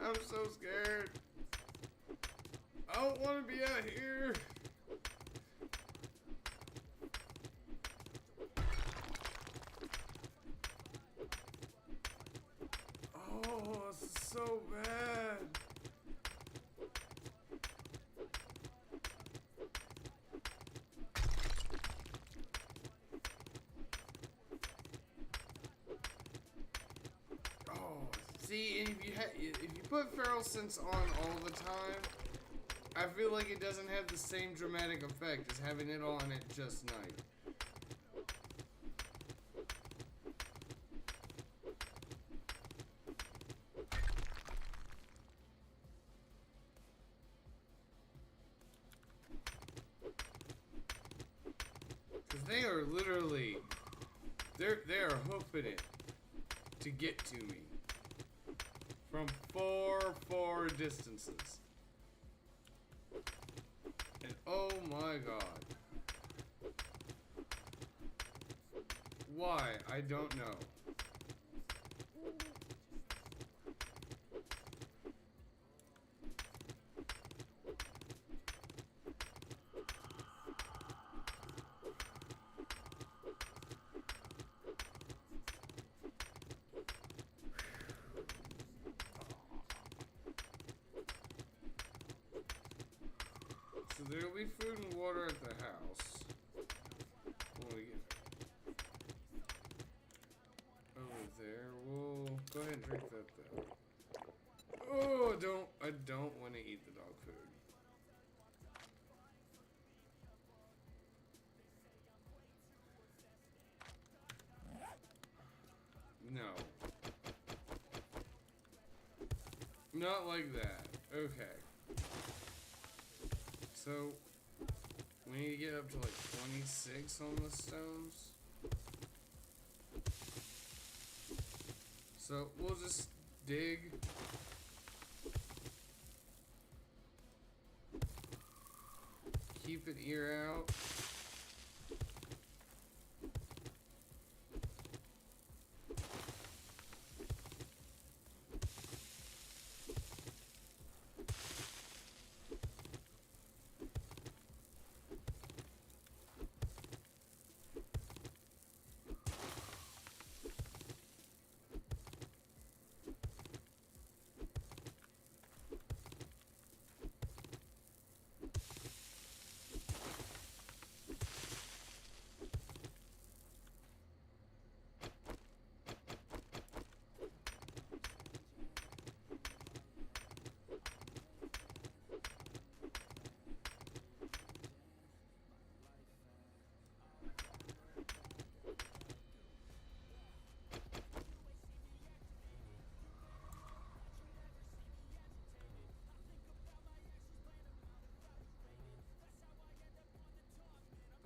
I'm so scared. I don't want to be out here. Oh, this is so bad. Oh, see, and if you put feral sense on all the time, I feel like it doesn't have the same dramatic effect as having it on at just night. Because they are literally, they are hoofing it to get to me from far distances. And oh my god. Why? I don't know. So there'll be food and water at the house when we get over there. We'll go ahead and drink that though. Oh, I don't want to eat the dog food. No. Not like that. Okay. So, we need to get up to like 26 on the stones. So, we'll just dig. Keep an ear out.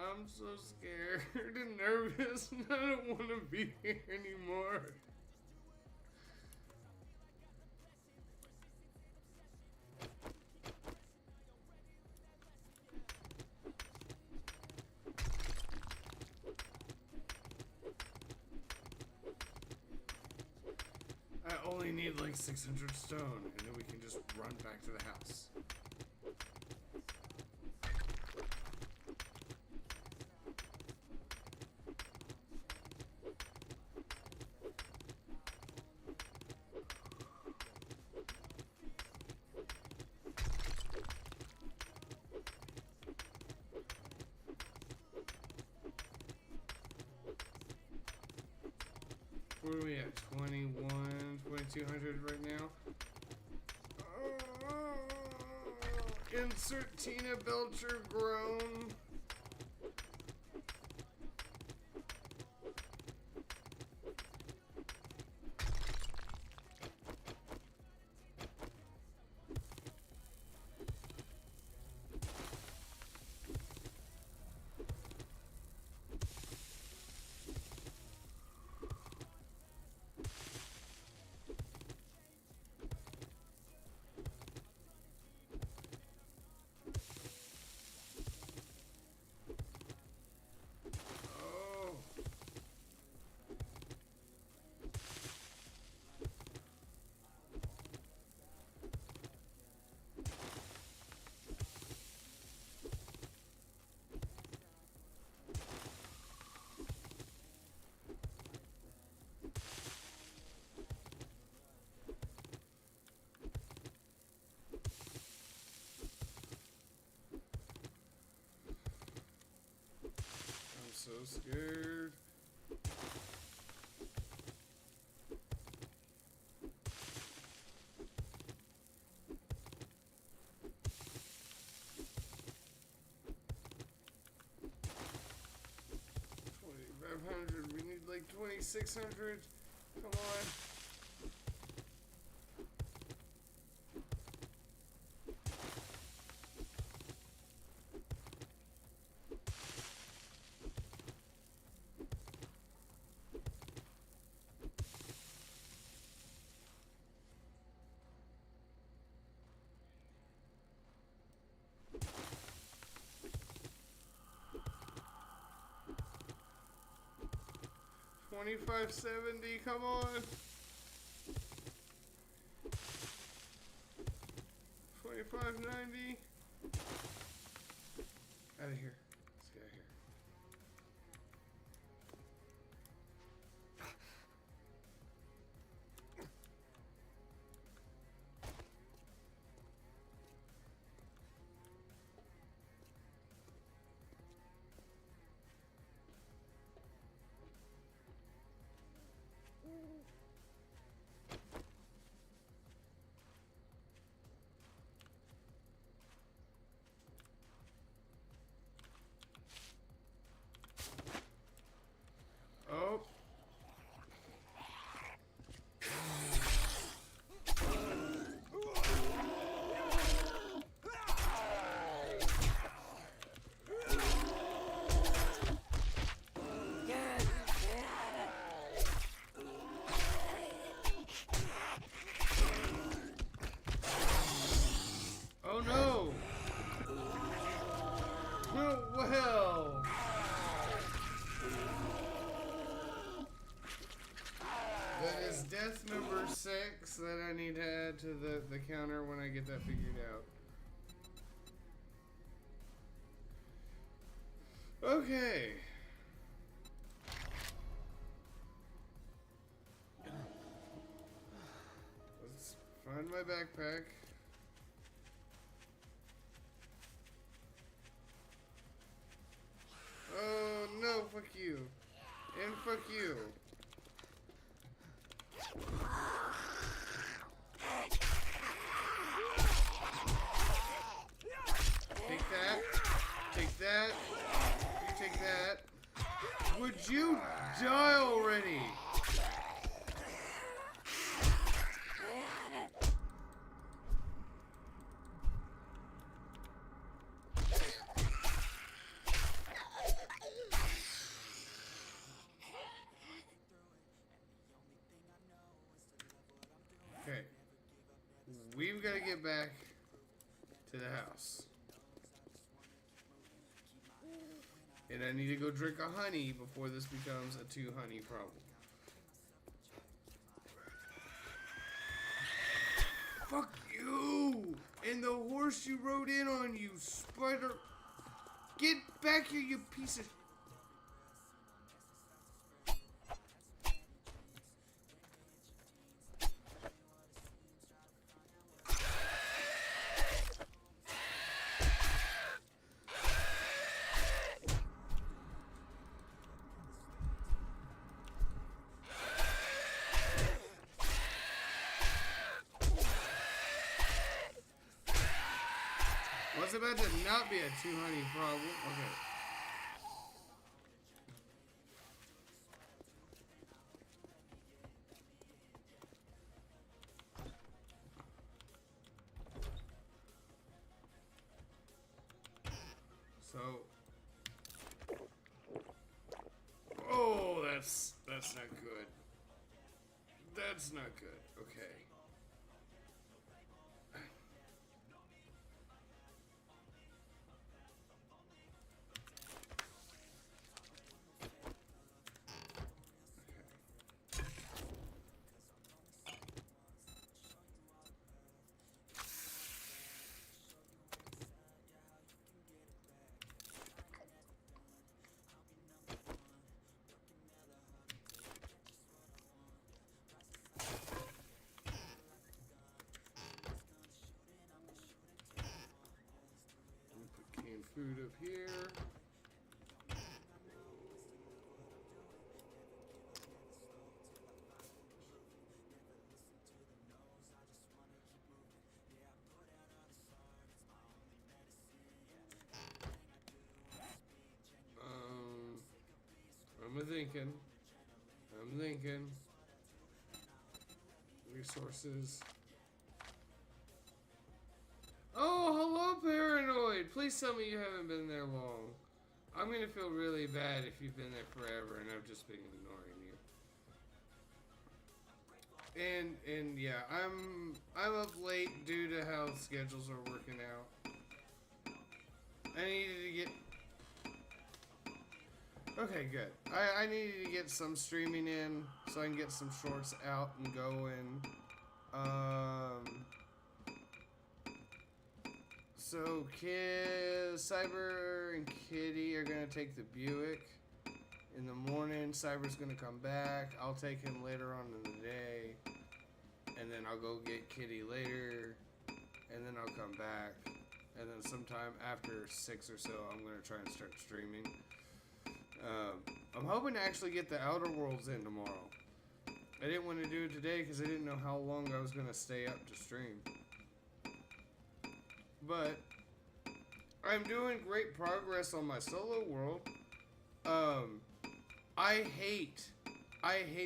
I'm so scared and nervous and I don't want to be here anymore. I only need like 600 stone and then we can just run back to the house. Where are we at? 2200 right now? Insert Tina Belcher groan. So scared. 2,500. We need like 2,600. Come on. $2,570, come on. 2,590. Out of here. Let's get out of here. Oh. Oh no! Oh, well! That is death number 6 that I need to add to the counter when I get that figured out. Okay. Let's find my backpack. Oh no, fuck you. And fuck you. Take that. Take that. You take that. Would you die already? Okay. We've got to get back to the house. And I need to go drink a honey before this becomes a 2 honey problem. Fuck you! And the horse you rode in on, you spider. Get back here, you piece of... What's about to not be a 2 honey problem? Okay. So, oh, that's not good. That's not good. Okay. Put canned food up here. I'm thinking. thinking. I'm thinking. Resources. Oh, hello, Paranoid. Please tell me you haven't been there long. I'm gonna feel really bad if you've been there forever and I've just been ignoring you. And yeah, I'm up late due to how schedules are working out. I needed to get. Okay, good. I needed to get some streaming in so I can get some shorts out and going. So Cyber and Kitty are gonna take the Buick in the morning. Cyber's gonna come back. I'll take him later on in the day, and then I'll go get Kitty later, and then I'll come back, and then sometime after 6 or so, I'm gonna try and start streaming. I'm hoping to actually get the Outer Worlds in tomorrow. I didn't want to do it today because I didn't know how long I was gonna stay up to stream. But I'm doing great progress on my solo world. I hate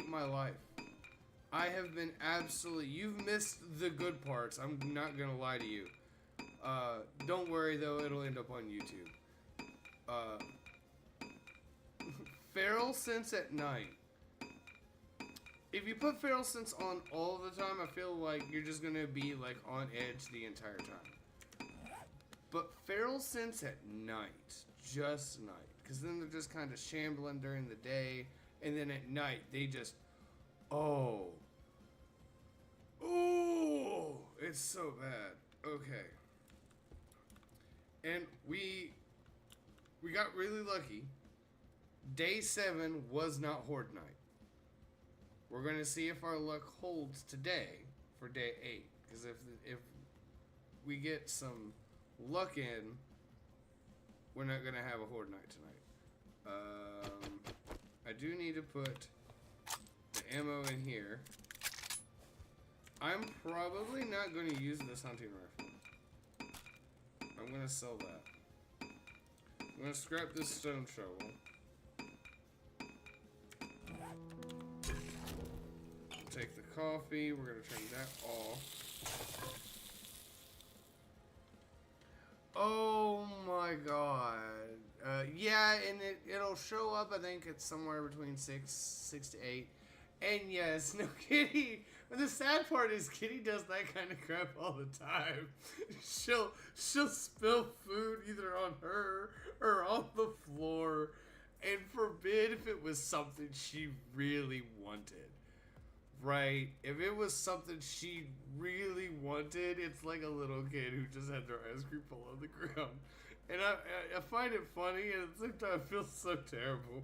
my life. I have been absolutely. You've missed the good parts. I'm not gonna lie to you. Don't worry though, it'll end up on YouTube. Feral Sense at night. If you put Feral Sense on all the time, I feel like you're just gonna be like on edge the entire time. But Feral Sense at night, just night, because then they're just kind of shambling during the day, and then at night they just, oh, it's so bad. Okay, and we got really lucky. Day 7 was not Horde night. We're gonna see if our luck holds today for day 8, because if we get some luck in, we're not gonna have a Horde night tonight. I do need to put the ammo in here. I'm probably not going to use this hunting rifle. I'm gonna sell that. I'm gonna scrap this stone shovel. Take the coffee. We're gonna turn that off. Oh my god. Yeah, and it'll show up, I think it's somewhere between 6 to 8. And yes, no, Kitty. The sad part is Kitty does that kind of crap all the time. She'll spill food either on her or on the floor, and forbid if it was something she really wanted. Right? If it was something she really wanted, it's like a little kid who just had their ice cream fall on the ground. And I find it funny, and at the same time, I feel so terrible.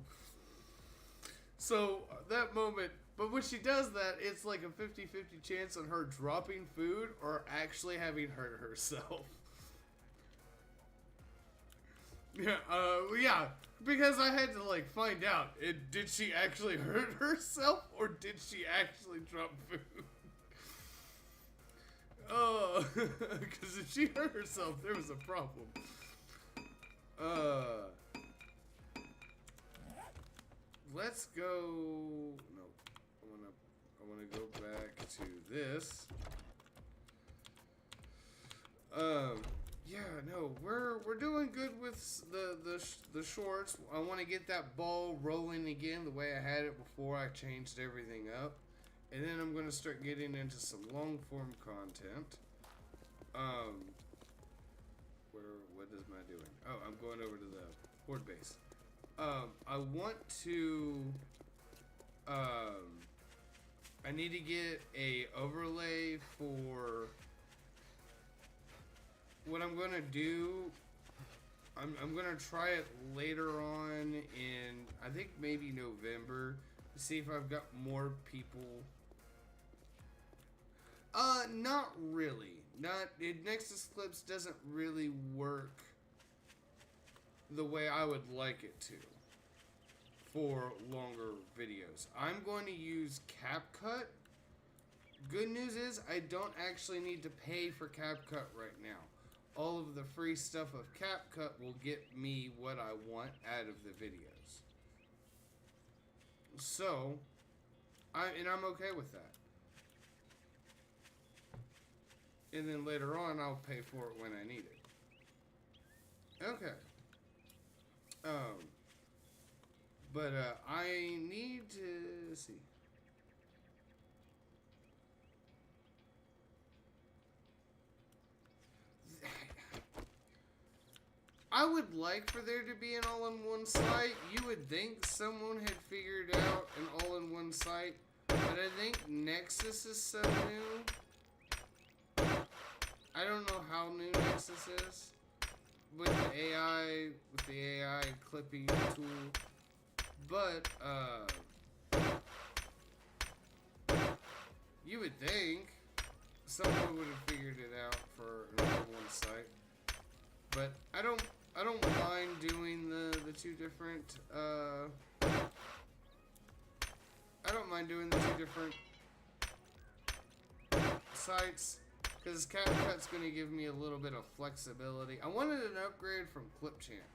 So, that moment, but when she does that, it's like a 50-50 chance on her dropping food or actually having hurt herself. Yeah, because I had to, like, find out, did she actually hurt herself, or did she actually drop food? Oh, because if she hurt herself, there was a problem. Let's go, no, I wanna go back to this. Yeah, no, we're doing good with the shorts. I want to get that ball rolling again the way I had it before I changed everything up, and then I'm gonna start getting into some long form content. What is my doing? Oh, I'm going over to the Horde base. I want to. I need to get a overlay for. What I'm gonna do, I'm gonna try it later on in, I think maybe November, to see if I've got more people. Not really. Nexus Clips doesn't really work the way I would like it to for longer videos. I'm going to use CapCut. Good news is I don't actually need to pay for CapCut right now. All of the free stuff of CapCut will get me what I want out of the videos. So, I'm okay with that. And then later on, I'll pay for it when I need it. Okay. But I need to see. I would like for there to be an all-in-one site. You would think someone had figured out an all-in-one site, but I think Nexus is so new. I don't know how new Nexus is with the AI clipping tool, but you would think someone would have figured it out for an all-in-one site. But I don't mind doing the two different I don't mind doing the two different sites, because CapCut's going to give me a little bit of flexibility. I wanted an upgrade from Clipchamp,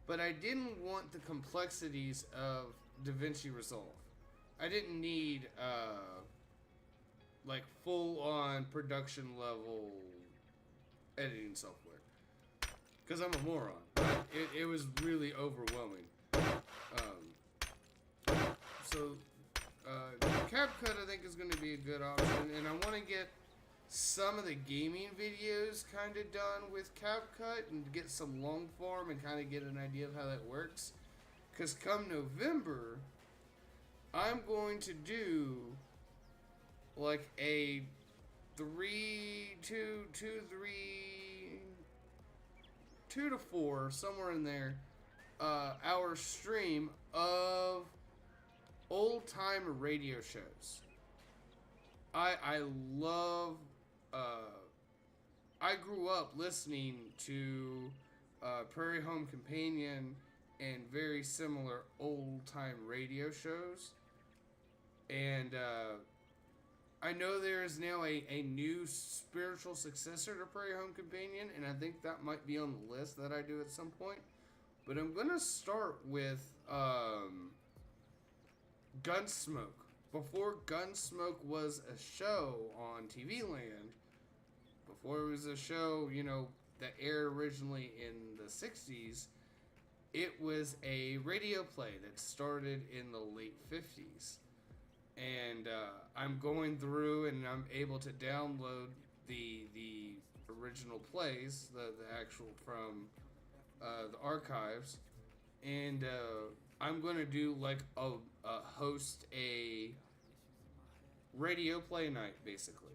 but I didn't want the complexities of DaVinci Resolve. I didn't need like full-on production level editing software, because I'm a moron. It was really overwhelming. So CapCut, I think, is going to be a good option, and I want to get some of the gaming videos kind of done with CapCut and get some long form and kind of get an idea of how that works. Because come November, I'm going to do like a 2 to 4, somewhere in there, hour stream of old-time radio shows. I love, I grew up listening to Prairie Home Companion and very similar old-time radio shows. And I know there is now a new spiritual successor to Prairie Home Companion, and I think that might be on the list that I do at some point. But I'm going to start with Gunsmoke. Before Gunsmoke was a show on TV Land, before it was a show, you know, that aired originally in the 60s, it was a radio play that started in the late 50s. And I'm going through and I'm able to download the original plays, the actual from the archives, and I'm going to do like host a radio play night, basically.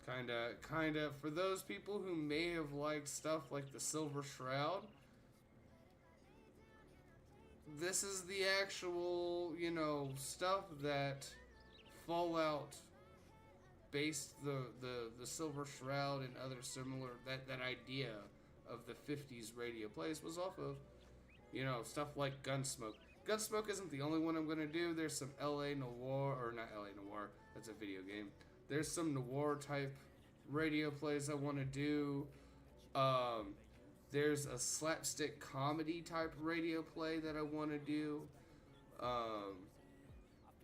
Kind of for those people who may have liked stuff like the Silver Shroud. This is the actual, you know, stuff that Fallout based the Silver Shroud and other similar, that idea of the 50s radio plays was off of, you know, stuff like Gunsmoke. Gunsmoke isn't the only one I'm going to do. There's some LA Noir, or not LA Noir, that's a video game. There's some noir type radio plays I want to do. There's a slapstick comedy type radio play that I want to do.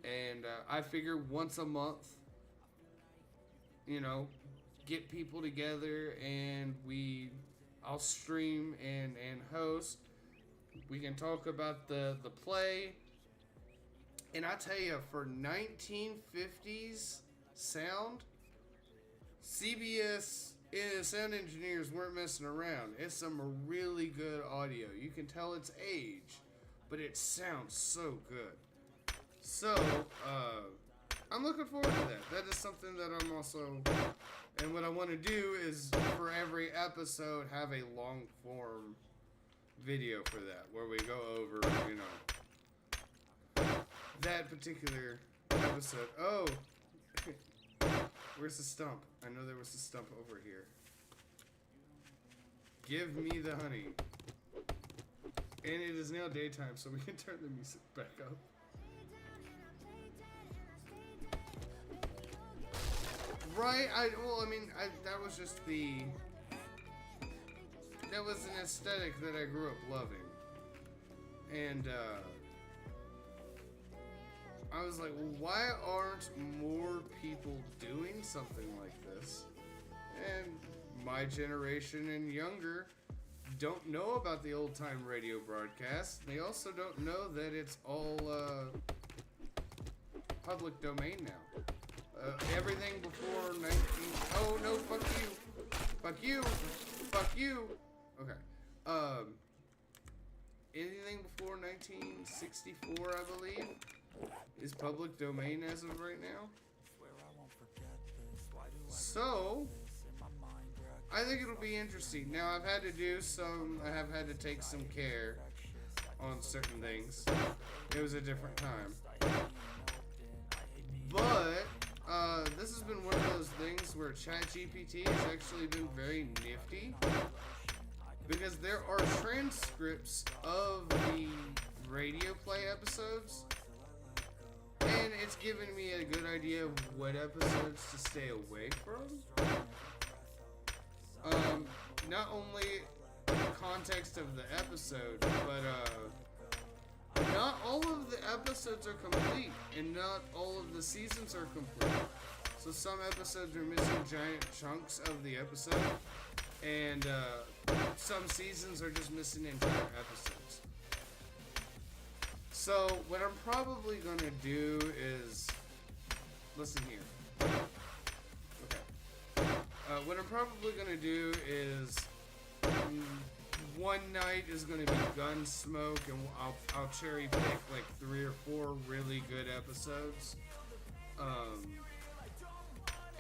And I figure once a month, you know, get people together and I'll stream and host. We can talk about the play. And I tell you, for 1950s sound, CBS sound engineers weren't messing around. It's some really good audio. You can tell its age, but it sounds so good. So, I'm looking forward to that. That is something that I'm also, and what I want to do is for every episode have a long form video for that, where we go over, you know, that particular episode. Oh, where's the stump? I know there was a stump over here. Give me the honey. And it is now daytime, so we can turn the music back up. Right? That was just that was an aesthetic that I grew up loving. And, I was like, well, why aren't more people doing something like this? And my generation and younger don't know about the old time radio broadcasts. They also don't know that it's all public domain now. Everything before 19... Oh, no, fuck you. Fuck you. Fuck you. Okay. Anything before 1964, I believe, is public domain as of right now. So, I think it'll be interesting. Now, I have had to take some care on certain things. It was a different time. But, this has been one of those things where ChatGPT has actually been very nifty. Because there are transcripts of the radio play episodes. And it's given me a good idea of what episodes to stay away from. Not only the context of the episode, but not all of the episodes are complete, and not all of the seasons are complete. So some episodes are missing giant chunks of the episode, and some seasons are just missing entire episodes. So what I'm probably gonna do is, listen here. Okay. What I'm probably gonna do is, one night is gonna be Gunsmoke, and I'll cherry pick like 3 or 4 really good episodes.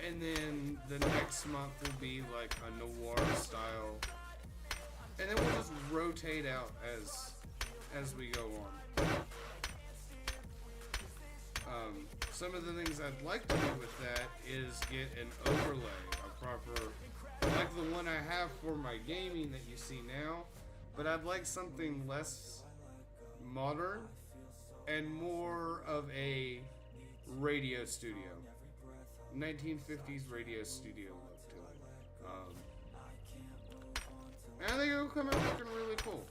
And then the next month will be like a noir style, and then we'll just rotate out as we go on. Some of the things I'd like to do with that is get an overlay, a proper, like the one I have for my gaming that you see now, but I'd like something less modern and more of a radio studio, 1950s radio studio look to it. And I think it'll come out looking really cool.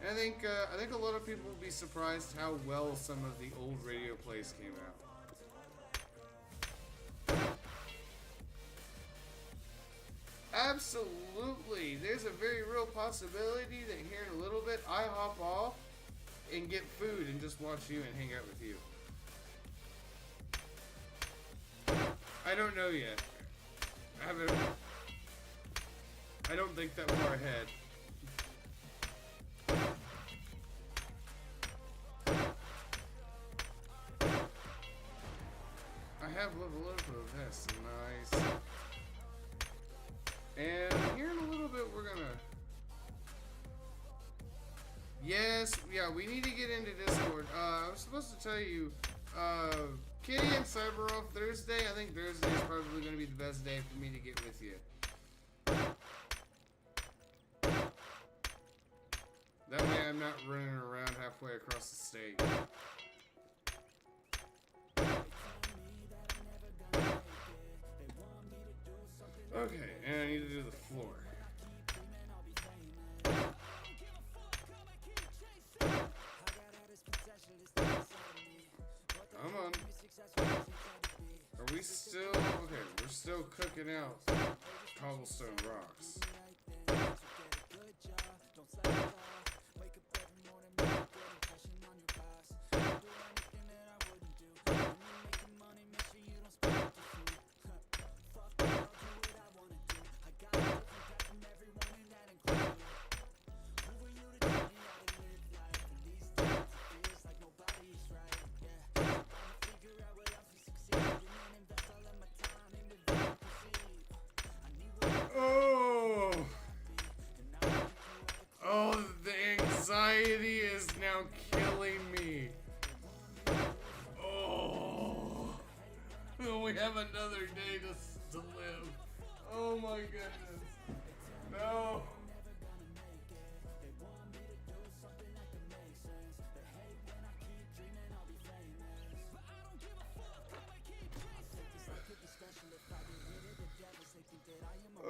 And I think a lot of people will be surprised how well some of the old radio plays came out. Absolutely. There's a very real possibility that here in a little bit I hop off and get food and just watch you and hang out with you. I don't know yet. I don't think that far ahead. I have level up, that's nice. And here in a little bit we're gonna... Yes, yeah, we need to get into Discord. I was supposed to tell you, Kitty and Cyber off Thursday. I think Thursday is probably going to be the best day for me to get with you. That way I'm not running around halfway across the state. Okay, and I need to do the floor. Come on. Are we still... Okay, we're still cooking out cobblestone rocks. Oh, the anxiety is now killing me. Oh, we have another day to live. Oh my goodness. No.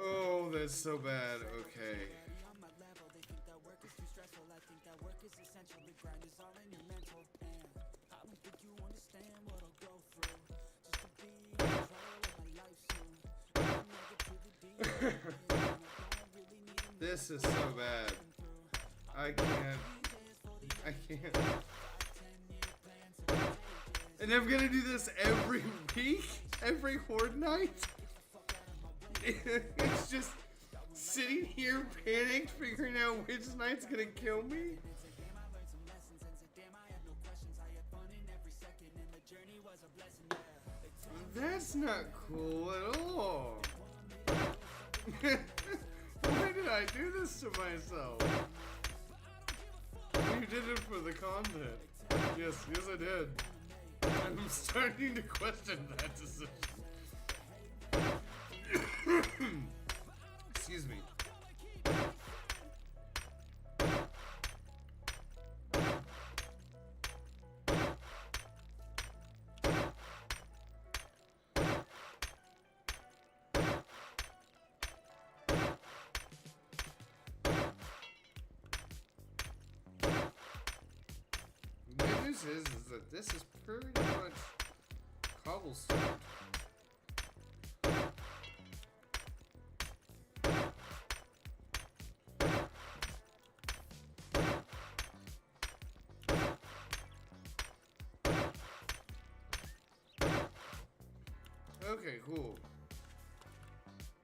Oh, that's so bad. Okay. This is so bad. I can't. And I'm gonna do this every week? Every horde night? It's just sitting here panicked, figuring out which night's gonna kill me? That's not cool at all. Why did I do this to myself? You did it for the content. Yes, I did. I'm starting to question that decision. Excuse me. The good news is that this is pretty much cobblestone. Okay, cool.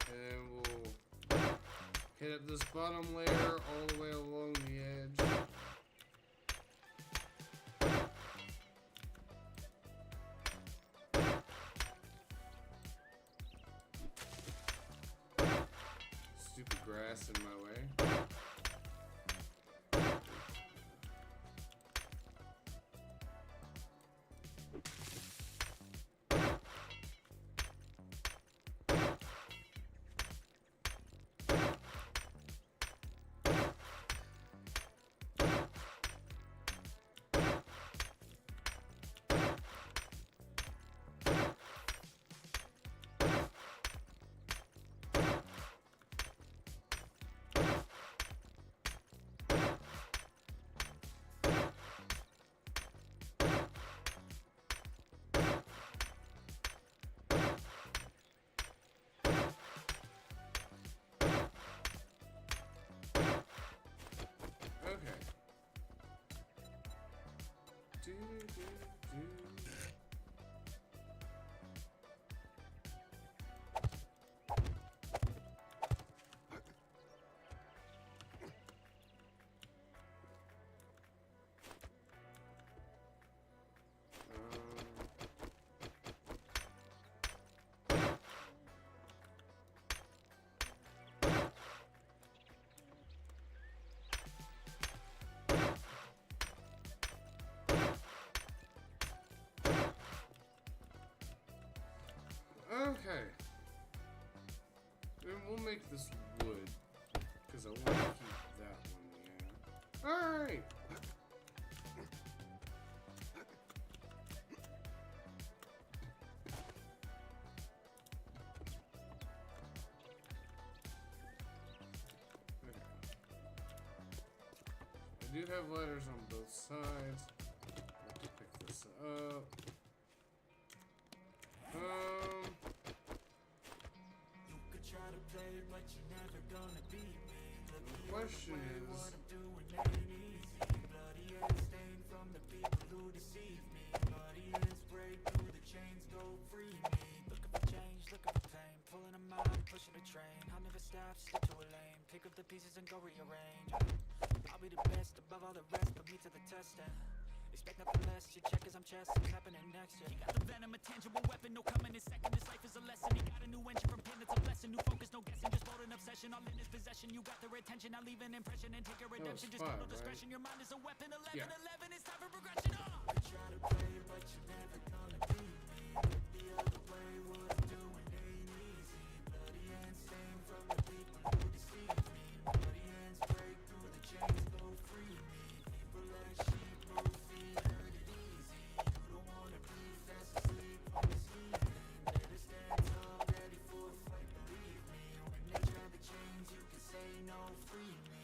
And then we'll hit up this bottom layer all the way along the edge. Stupid grass in my way. Okay. Do, do, do. Okay. Then we'll make this wood. Because I want to keep that one, yeah. Alright! I do have ladders on both sides. I have to pick this up. The question is, pick up the pieces and go rearrange. I'll be the best above all the rest, put me to the test and expect nothing less. You check as I'm chess, what's happening next? Yeah. You got the venom, a tangible weapon, no coming in second. This life is a lesson. You got a new engine from pain, it's a blessing. New focus, no guessing, just bold an obsession. All in his possession, you got their attention. I'll leave an impression and take a redemption. Just total discretion. Your mind is a weapon. 11, 11, it's time for progression. You try to play, but you're never gonna beat me. Look the other way, what I'm doing ain't easy. Bloody hands stained from the people who deceive me. Bloody hands break through the chains, go free me. People like sheep, move feet, hurt it easy. You don't wanna be fast asleep on the ceiling. Better stand tall, ready for a fight, believe me. When they try to change, you can say no, free me.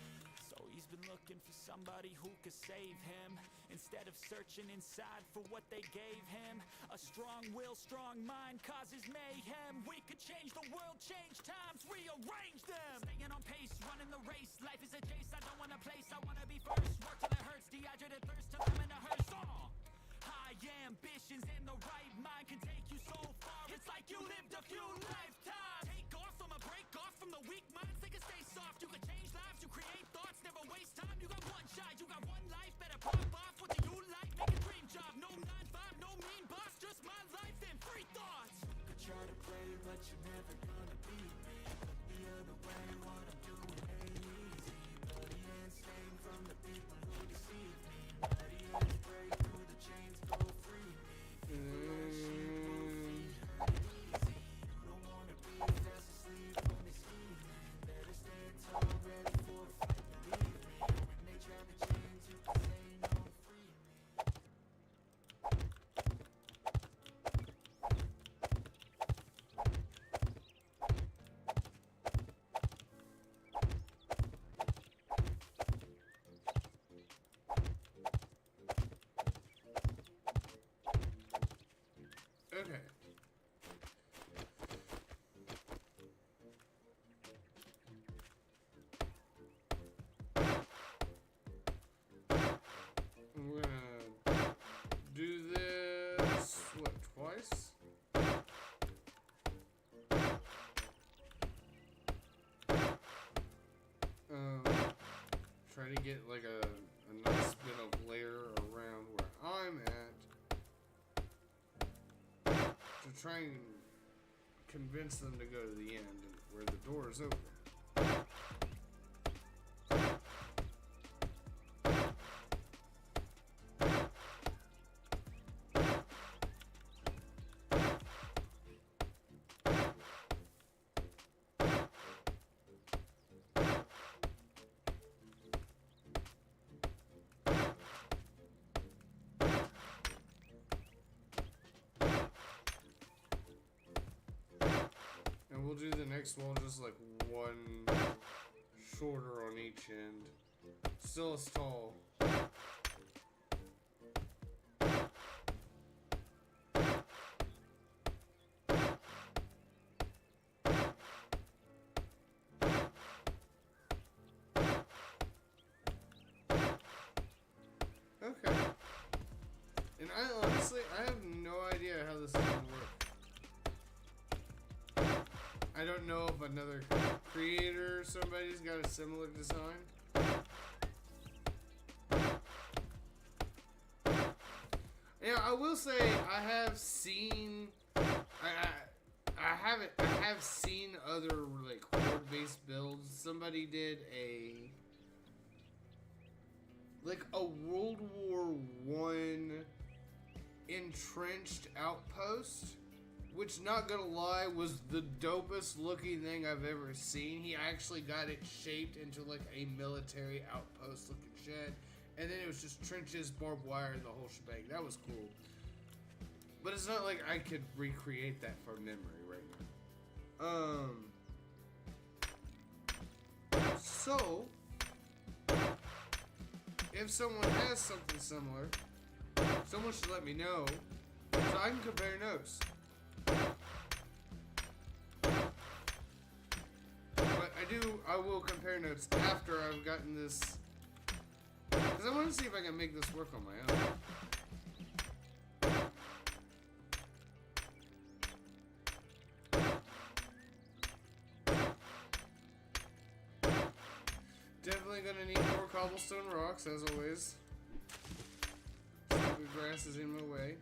So he's been looking looking for somebody who could save him, instead of searching inside for what they gave him. A strong will, strong mind causes mayhem. We could change the world, change times, rearrange them. Staying on pace, running the race. Life is a chase, I don't want a place, I wanna be first. Work till it hurts, dehydrated thirst till I'm in a hearse. High ambitions and the right mind can take you so far. It's like you lived a few lifetimes. Take off from a break off from the weak minds. They can stay soft. You can change lives. You create thoughts. Never waste time. You got one shot. You got one life. Better pop off. What do you like? Make a dream job. No 9-5. No mean boss. Just my life and free thoughts. Could try to play, but you're never gonna beat me. Look the other way. What I'm doing ain't easy. Bloody hands stained from the people who deceive me. Mighty hands break through the chains. Go free me. Okay. We're gonna do this, what, twice? Try to get like a nice bit of layer around where I'm at to try and convince them to go to the end where the door is open. And we'll do the next wall just like one shorter on each end. Still as tall. Okay. And I have no idea how this is gonna work. I don't know if another creator or somebody's got a similar design. Yeah, I will say I have seen I have seen other like horde-based builds. Somebody did a World War I entrenched outpost, which, not gonna lie, was the dopest looking thing I've ever seen. He actually got it shaped into like a military outpost looking shed, and then it was just trenches, barbed wire, and the whole shebang. That was cool. But it's not like I could recreate that from memory right now. So if someone has something similar, someone should let me know so I can compare notes. But I will compare notes after I've gotten this, because I want to see if I can make this work on my own. Definitely gonna need more cobblestone rocks, as always. Stupid grass is in my way.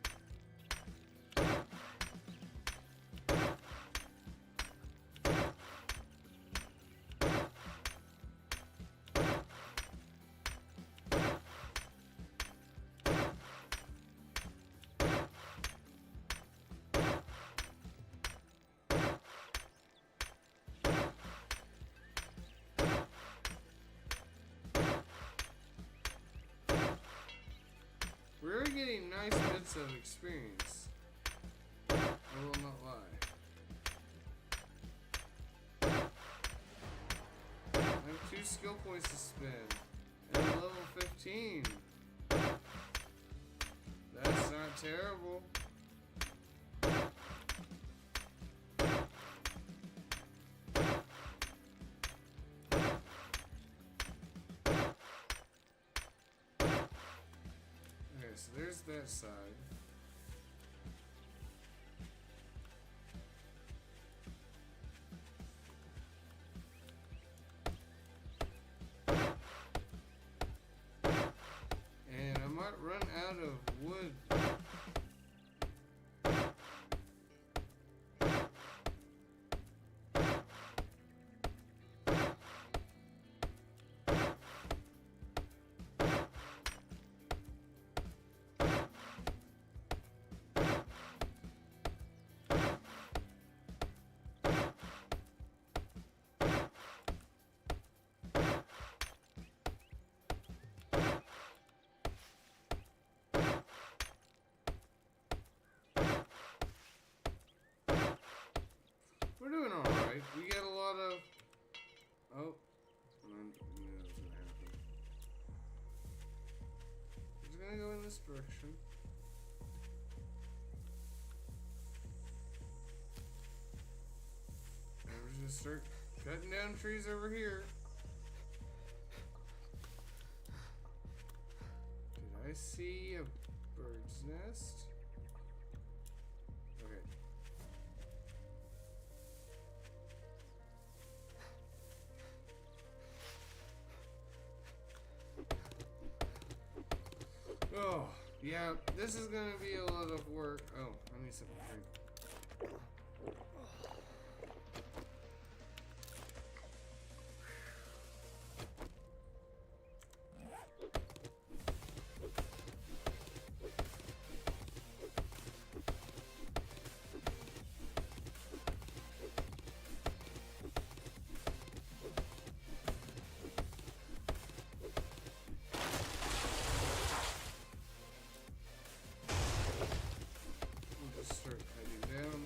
We're getting nice bits of experience. I will not lie. I have 2 skill points to spend, and a level 15. That's not terrible. Okay, so there's that side. And I might run out of wood. We're doing alright. We get a lot of... Oh. I knew that was gonna happen. Just gonna go in this direction. And we're just start cutting down trees over here. Did I see a bird's nest? Okay. Oh, yeah, this is gonna be a lot of work. Oh, I need some drink. We'll just start cutting down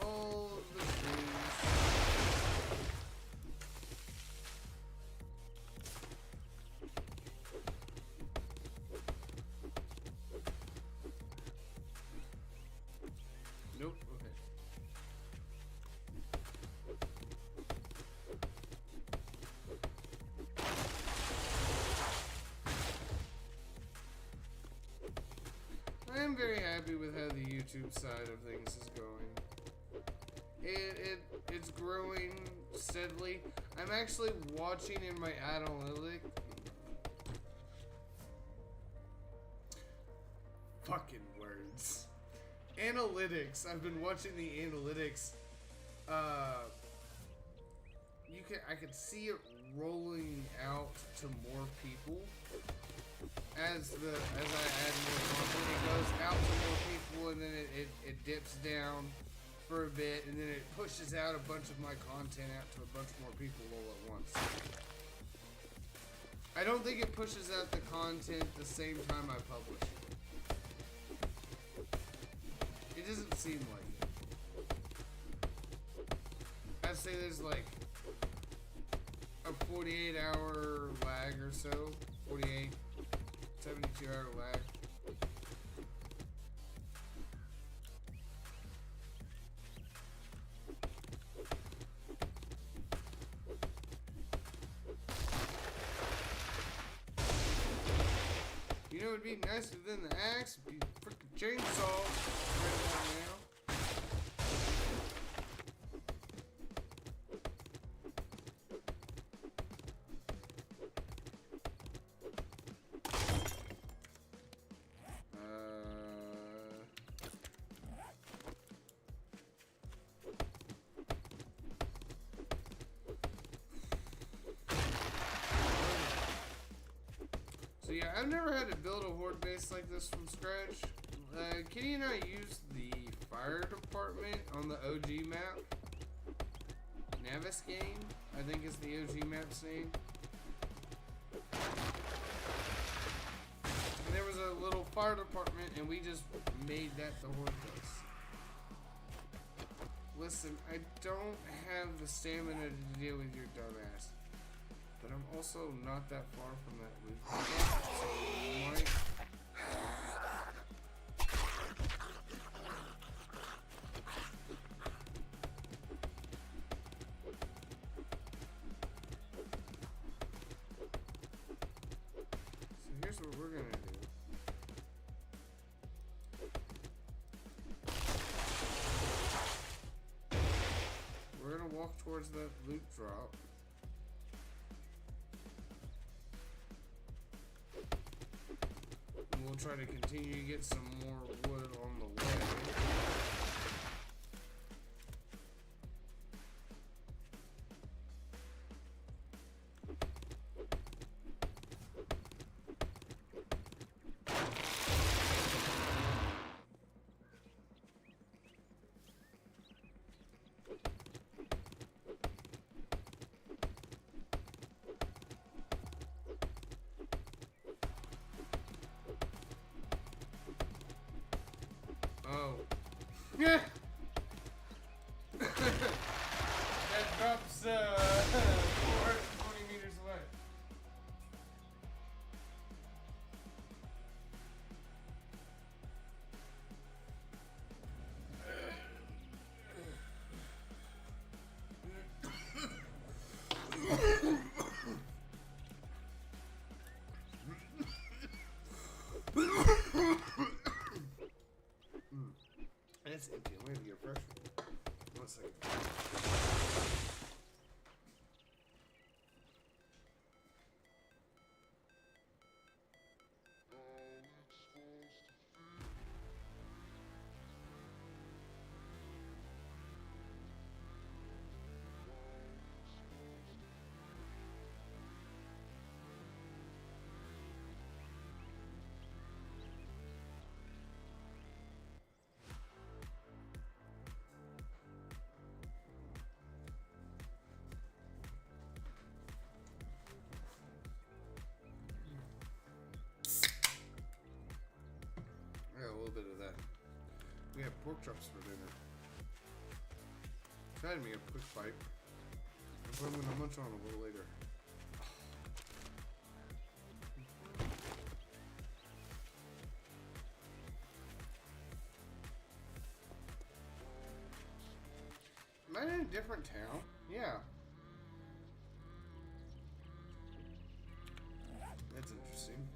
all of the trees. Nope, okay. I am very happy with how the YouTube side of things is going. It's growing steadily. I'm actually watching in my analytic. Fucking words. Analytics. I've been watching the analytics. I could see it rolling out to more people. As I add more content, it goes out to more people, and then it dips down for a bit, and then it pushes out a bunch of my content out to a bunch more people all at once. I don't think it pushes out the content the same time I publish it. It doesn't seem like it. I'd say there's like a 48-hour lag or so. 48, 72-hour lag. You know, it'd be nicer than the axe. It'd be freaking chainsaw right about now. So yeah, I've never had to build a horde base like this from scratch. Kitty and I used the fire department on the OG map. Navis game, I think is the OG map's name. And there was a little fire department, and we just made that the horde base. Listen, I don't have the stamina to deal with your dumbass. But I'm also not that far from that loot drop, so we might. So here's what we're gonna do. We're gonna walk towards that loot drop. And we'll try to continue to get some more wood on the way. Oh. Yeah. That drops 420 meters away. And it's empty. I'm gonna get a fresh one. 1 second. I got a little bit of that. We have pork chops for dinner. Tried to make a quick bite. I'm probably gonna munch on a little later. Am I in a different town? Yeah. That's interesting.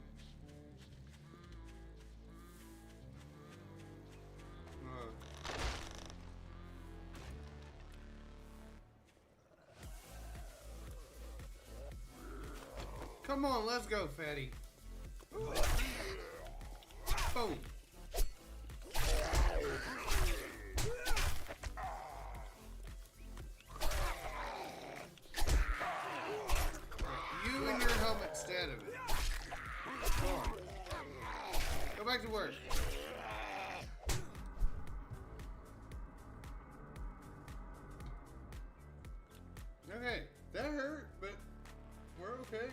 Come on, let's go, fatty. Boom. You and your helmet instead of it. Come on. Go back to work. Okay, that hurt, but we're okay.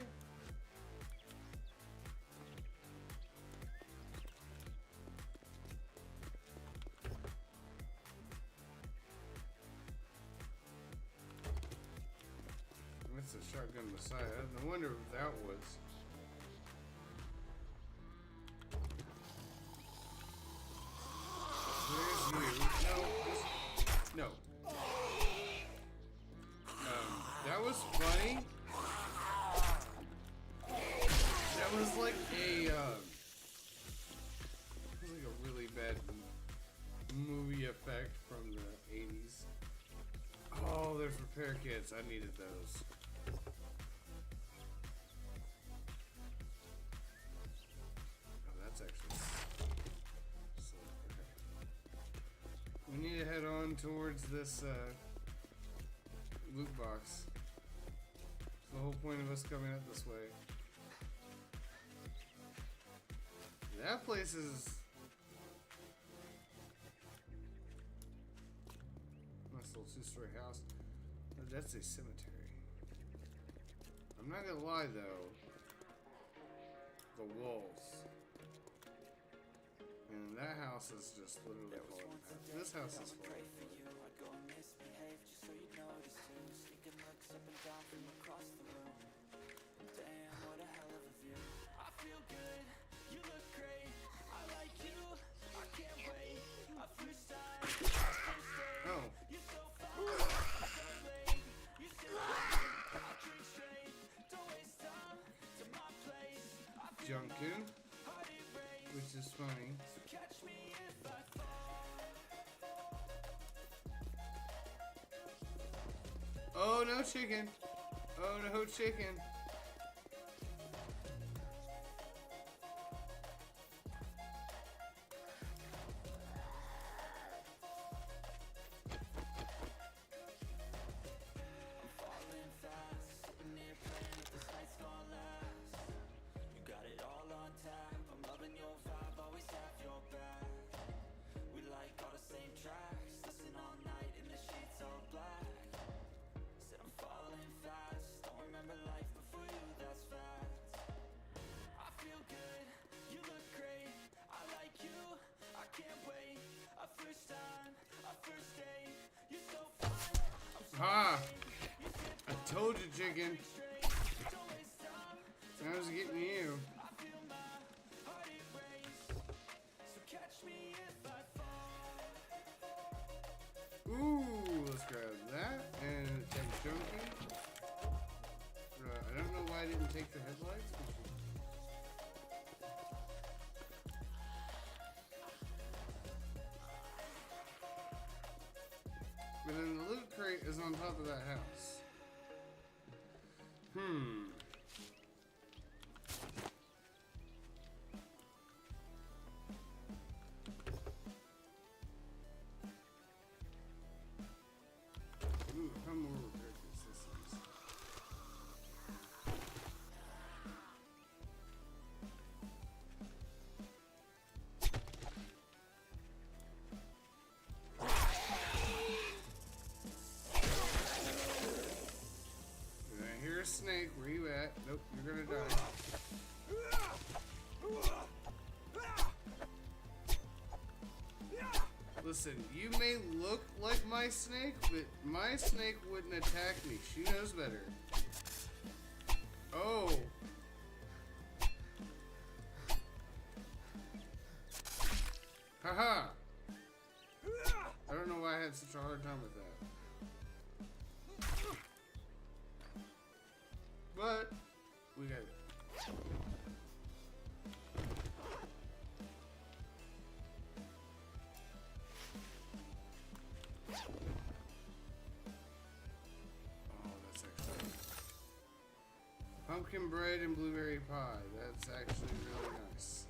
That's a shotgun Messiah. No wonder who that was. There's you. No. That was funny. That was like a really bad movie effect from the 80s. Oh, there's repair kits. I needed those. Oh, that's actually so, okay. We need to head on towards this loot box. It's the whole point of us coming up this way. That place is nice little two-story house. That's a cemetery. I'm not gonna lie though. The walls. And that house is just literally falling apart. This house is falling apart. Junkin, which is funny. Oh, no chicken. Oh, no chicken. Ah! I told you, chicken. I was getting you. Ooh, let's grab that and take Junkie. I don't know why I didn't take the headlights. But then the loot crate is on top of that house. Ooh, how more repair systems? I hear a snake. Where you at? Nope, you're gonna die. Listen, you may look like my snake, but my snake wouldn't attack me. She knows better. Oh. Haha. I don't know why I had such a hard time with that. But we got it. Oh, that's actually pumpkin bread and blueberry pie. That's actually really nice.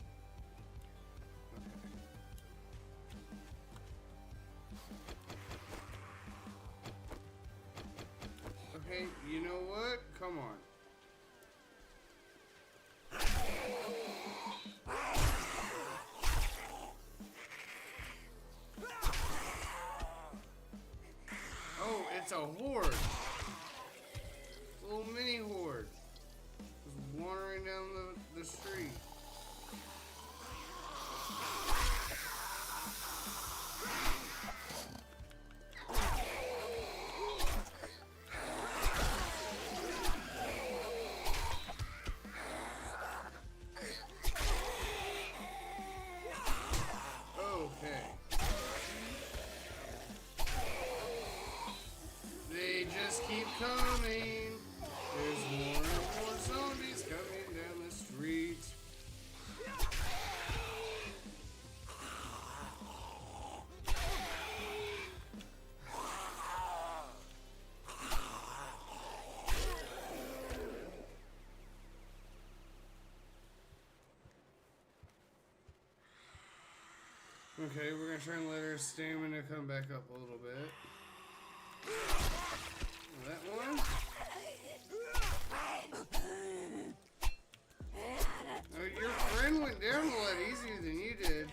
Okay, you know what? Come on. Oh, it's a horde. Little mini horde. Just wandering down the street. Okay. They just keep coming. There's more and more zombies coming down the street. Okay, we're gonna try and let our stamina come back up a little bit. That one? Oh, your friend went down a lot easier than you did.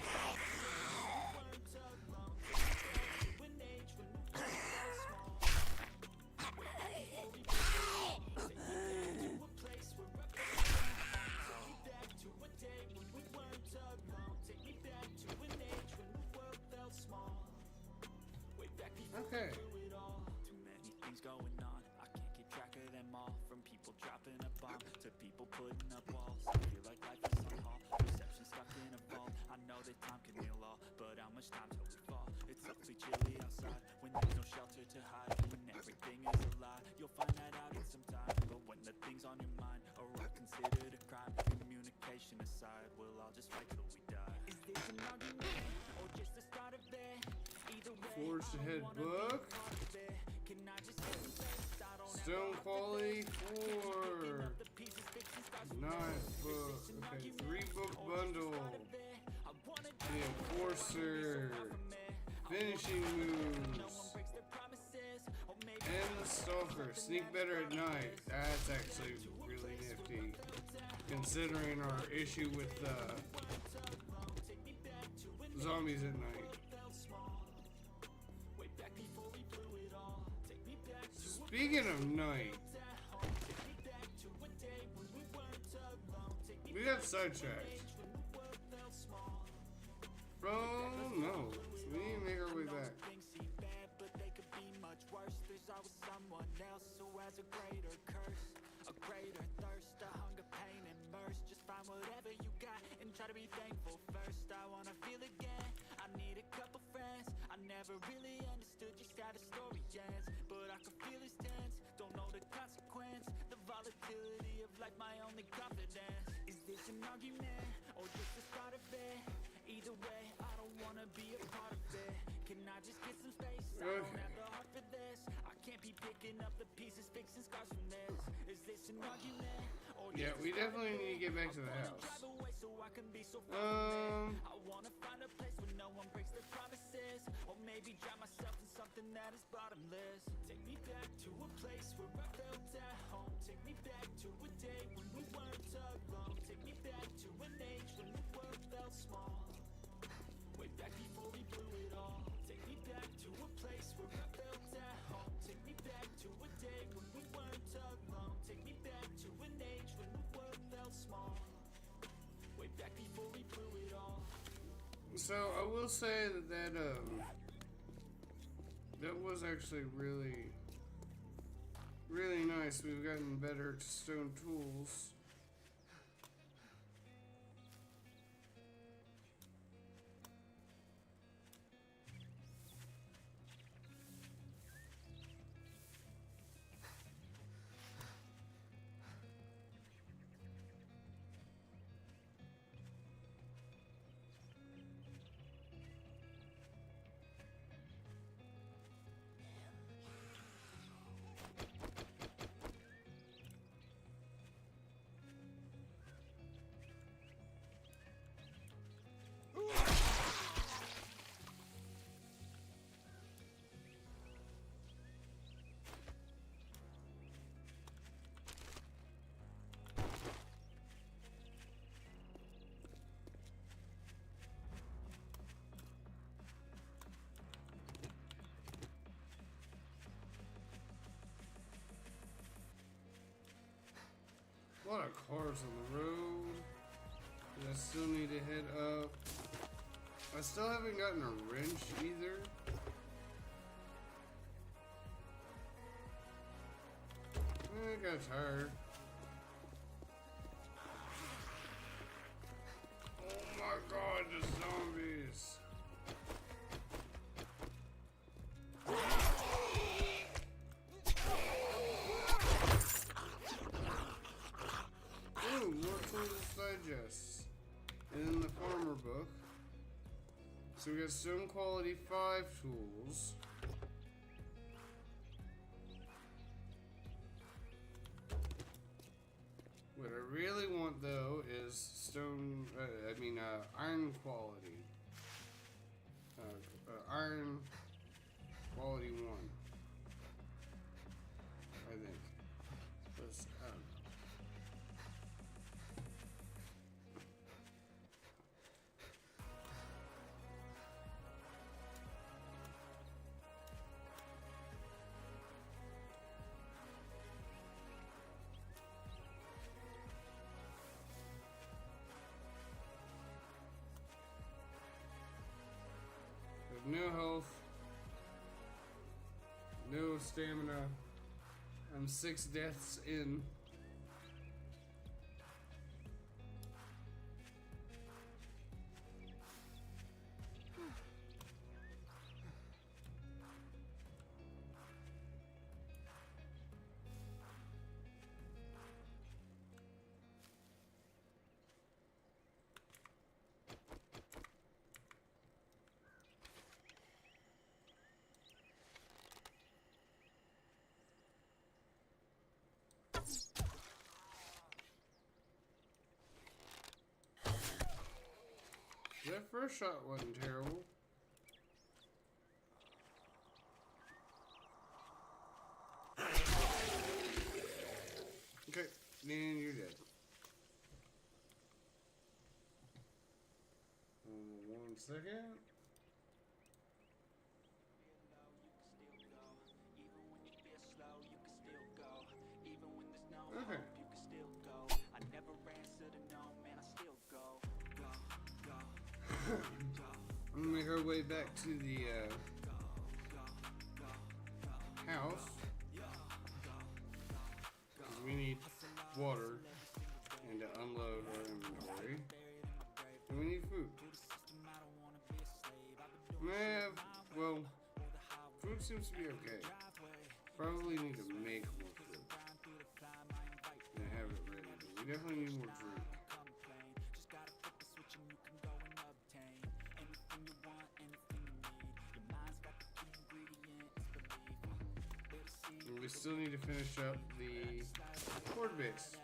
Okay. Too many things going on, I can't keep track of them all. From people dropping a bomb to people putting up walls. I feel like life is on hold, perception stuck in a vault. I know that time can heal all, but how much time till we fall? It's awfully chilly outside, when there's no shelter to hide. When everything is a lie, you'll find that out in some time. But when the things on your mind are all considered a crime, communication side, we'll all just fight till we die. Is this an argument or just the start of it? Either way, Forged Ahead book. can I just get some space? I don't Stone quality 4. Nice book. Okay, 3-book bundle. The Enforcer. Finishing moves. And the Stalker. Sneak better at night. That's actually really nifty. Considering our issue with zombies at night. Speaking of night, we got sidetracked. Bro, no. We need to make our way back. There's always someone else who has a greater curse, a greater thirst, a hunger, pain, and mercy. Just find whatever you got and try to be thankful first. I wanna feel again, I need a couple friends. I never really understood just how the story ends, but I can feel it's tense, don't know the consequence. The volatility of life, my only confidence. Is this an argument, or just the start of it? Either way, I don't wanna be a part of it. Can I just get some space? I don't have the heart for this. I can't be picking up the pieces, fixing scars from this. Is this an argument? Or Yeah, we definitely need to get back to the house. drive away so I can be so far from it. I wanna find a place where no one breaks their promises, or maybe drown myself in something that is bottomless. Take me back to a place where I felt at home. Take me back to a day when we weren't alone. Take me back to an age when the world felt small. Way back before we blew it all. Take me back to a place where I felt at home. Take me back to a day when we weren't alone. Take me back to an age when the world felt small. Way back before we blew it all. So I will say that was actually really nice. We've gotten better at stone tools. A lot of cars on the road. I still need to head up. I still haven't gotten a wrench either. I got tired. Oh my god, the zombies. Ooh, more tools digests. And then the farmer book. So we got stone quality 5 tools. What I really want though is iron quality. Iron quality 1. I think. I don't know. No health, no stamina. I'm 6 deaths in. That first shot wasn't terrible. Okay, then you're dead. 1 second. Okay. I'm gonna make our way back to the house. 'Cause we need water and to unload our inventory. And we need food. Well, food seems to be okay. Probably need to make more food. And have it ready. But we definitely need more drink. And we still need to finish up the horde base.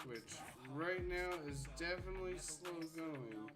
Which right now is definitely slow going.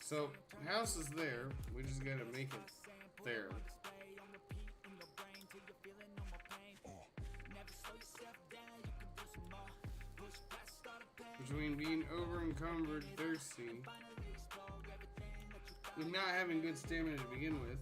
So, house is there. We just gotta make it there. Between being over encumbered, thirsty, with not having good stamina to begin with.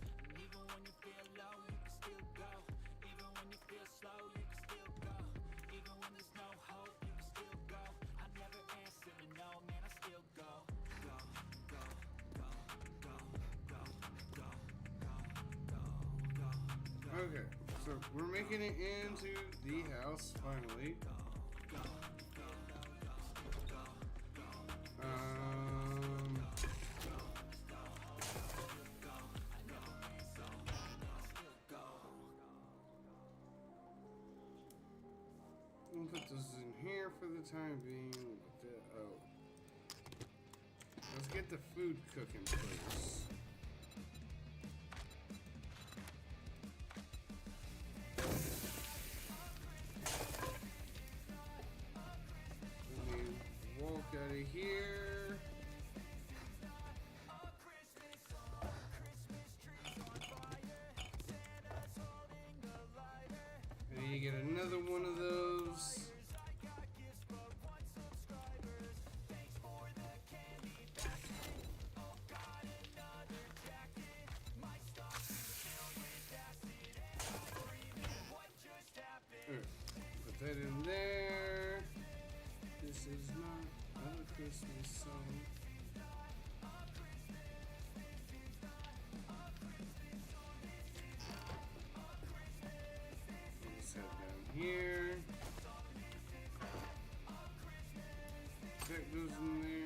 Okay, so we're making it into the house finally. We'll put this in here for the time being. Let's get the food cooking first. Out of here. I need to get another one of those. Put that in there. This is not a Christmas song. Let's head down here. That goes in there.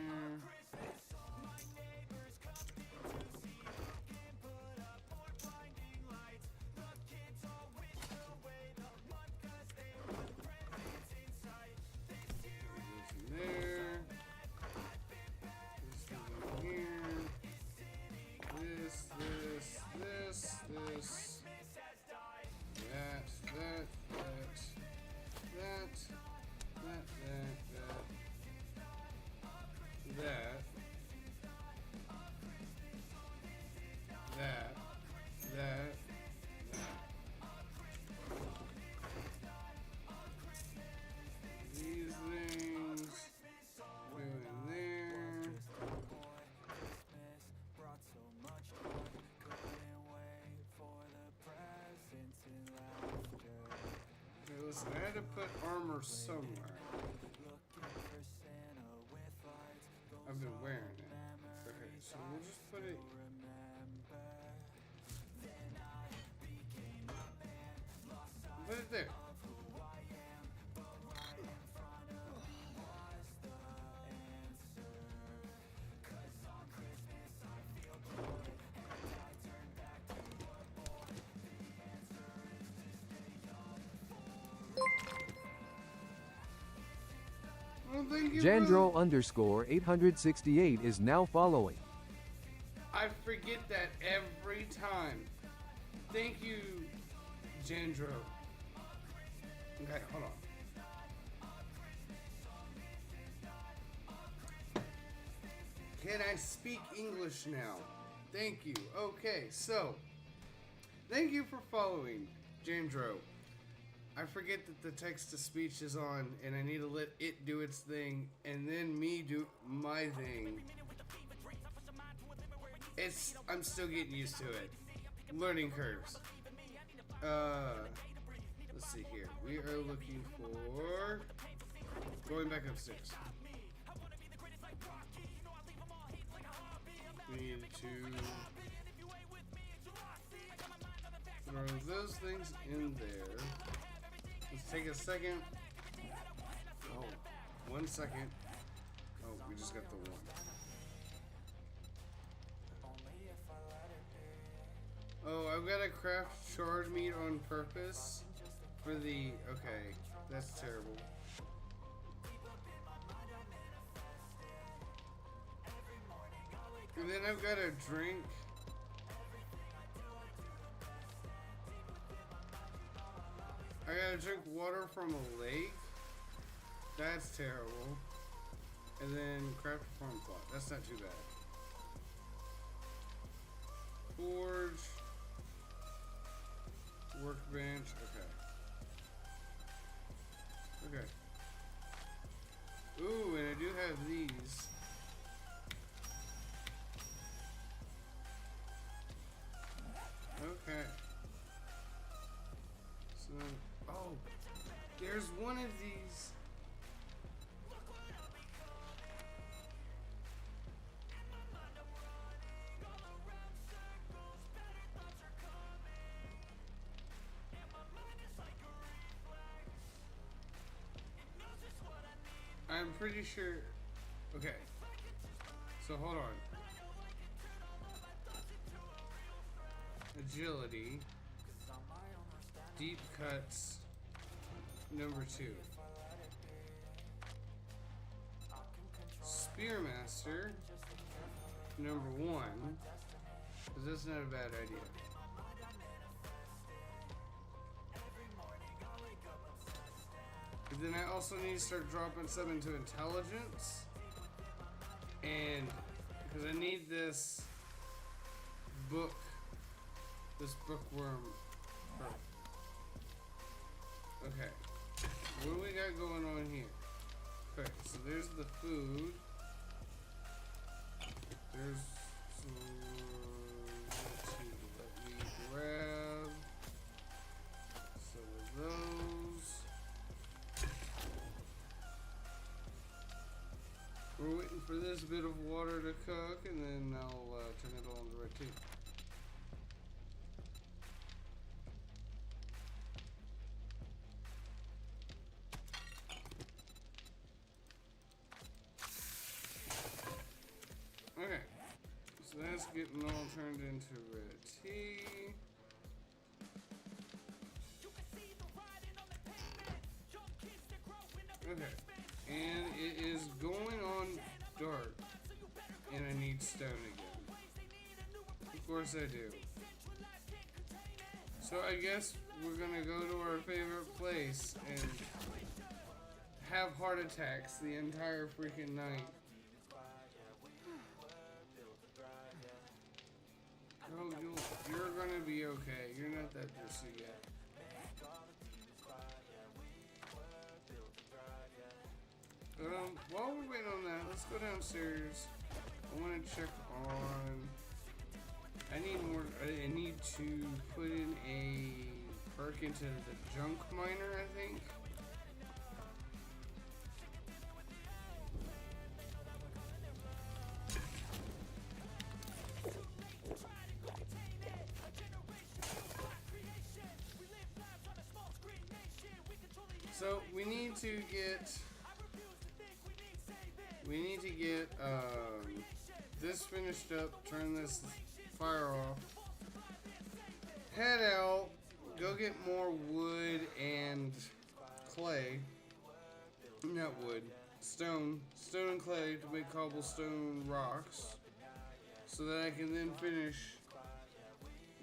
These things go in there. Okay, listen, I had to put armor somewhere. I've been wearing it. Okay, so we'll just put it there. Well, thank you, Jandro brother. underscore 868 is now following. I forget that every time. Thank you, Jandro. Okay, hold on. Can I speak English now? Thank you. Okay, so thank you for following, Jandro. I forget that the text-to-speech is on, and I need to let it do its thing, and then me do my thing. I'm still getting used to it. Learning curves. Let's see here. We are looking for going back upstairs. We need to throw those things in there. Let's take a second. Oh, 1 second. Oh, we just got the one. Oh, I've got to craft charred meat on purpose for the... Okay, that's terrible. And then I've got to drink... I gotta drink water from a lake? That's terrible. And then craft a farm plot. That's not too bad. Forge. Workbench. Okay. Okay. Ooh, and I do have these. Okay. So, oh, there's one of these. I'm pretty sure. Okay. So hold on. Agility. Deep cuts. Number 2. Spearmaster. Number 1. Because that's not a bad idea. But then I also need to start dropping some into intelligence. And because I need this book. This bookworm. Okay. What do we got going on here? Okay, so there's the food. There's some... Let's see, let me grab some of those. We're waiting for this bit of water to cook, and then I'll turn it on the red tea. Okay, so that's getting all turned into red tea. Okay, and it is going on dark, and I need stone again. Of course I do. So I guess we're gonna go to our favorite place and have heart attacks the entire freaking night. Oh, you're gonna be okay. You're not that thirsty yet. While we're waiting on that, let's go downstairs. I want to check on... I need to put in a perk into the junk miner, I think. So we need to get this finished up, turn this fire off, head out, go get more wood and clay. Not wood, stone and clay to make cobblestone rocks, so that I can then finish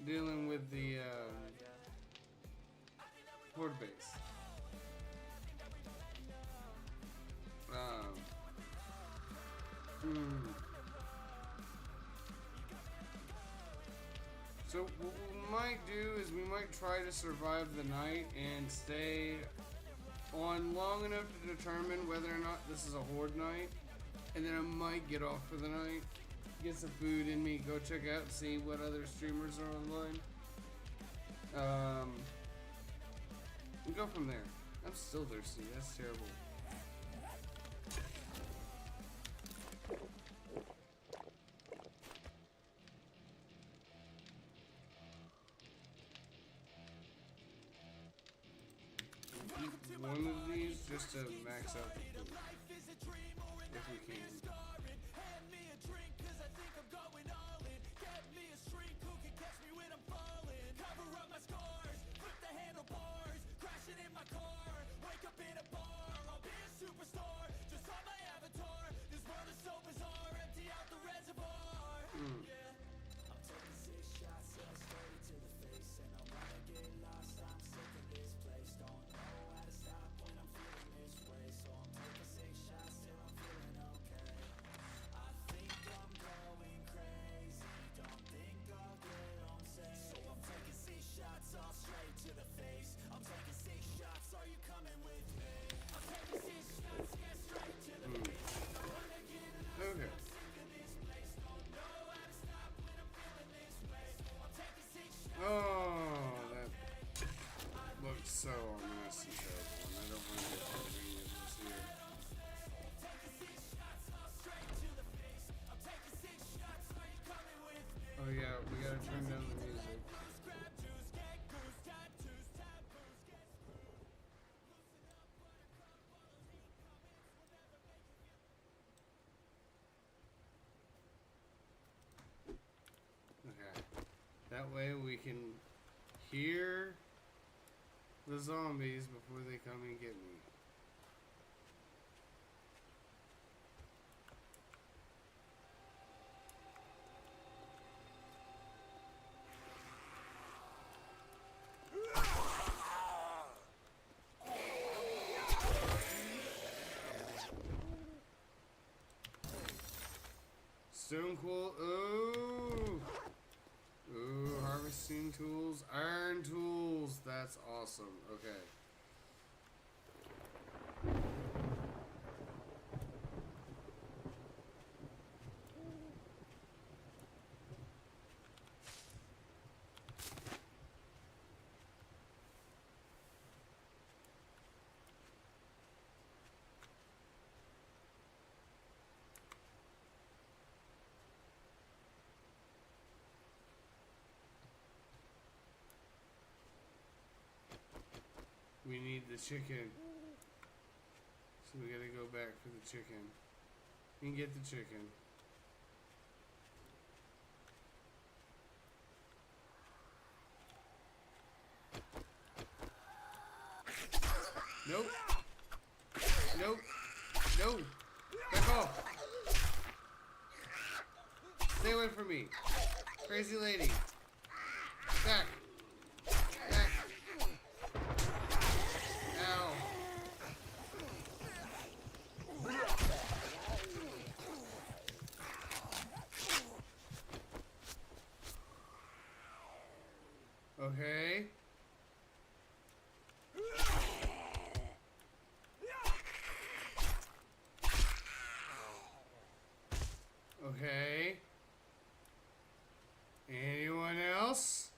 dealing with the horde base. So what we might do is we might try to survive the night and stay on long enough to determine whether or not this is a horde night, and then I might get off for the night, get some food in me, go check out and see what other streamers are online, and go from there. I'm still thirsty. That's terrible. One of these just to max out the food, if we can. Okay. Oh, that looks so ominous and terrible, and I don't want to get any of this here. Oh yeah, we gotta turn down the music. Okay. That way we can hear the zombies before they come and get me. Stone cool. Ooh. Ooh, harvesting tools. Iron tools. That's awesome. Okay. We need the chicken. So we gotta go back for the chicken. You can get the chicken. Nope. Nope. No. Back off. Stay away from me. Crazy lady. Back. Back. Ow. Okay. Okay. Anyone else?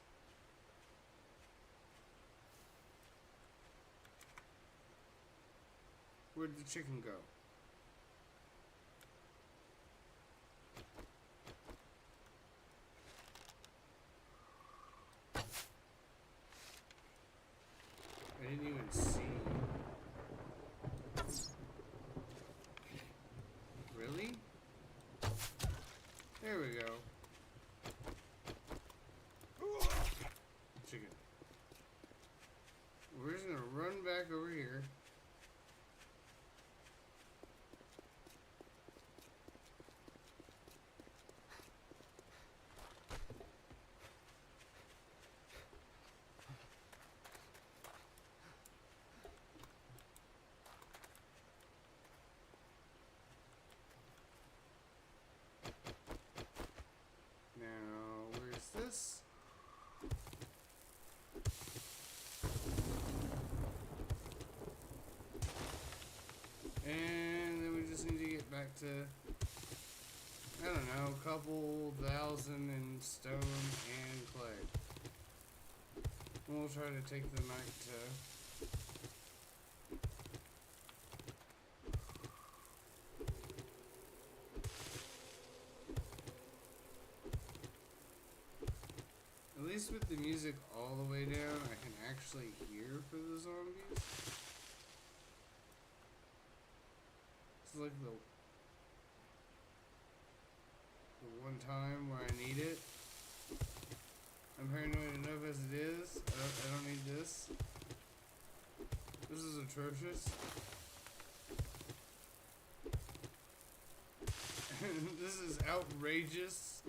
Where'd the chicken go? I didn't even see. There we go. Chicken. We're just gonna run back over here. Now, where's this? And then we just need to get back to, I don't know, a couple thousand in stone and clay. And we'll try to take the night to at least with the music all the way down, I can actually hear for the zombies. It's like the one time where I need it. I'm paranoid enough as it is. I don't need this. This is atrocious. This is outrageous.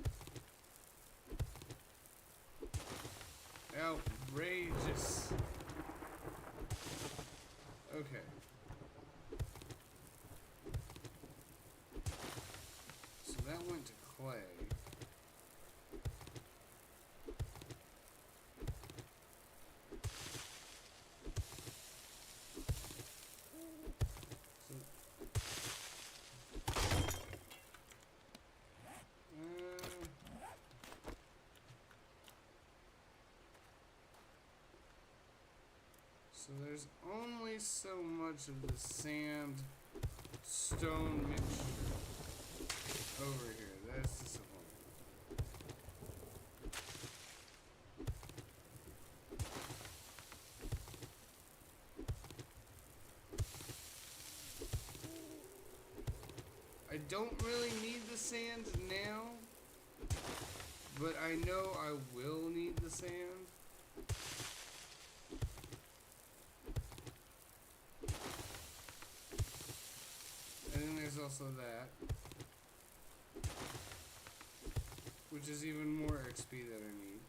Outrageous. Okay. So that went to clay. So there's only so much of the sand stone mixture over here. That's disappointing. I don't really need the sand now, but I know I will need the sand. And then there's also that, which is even more XP that I need.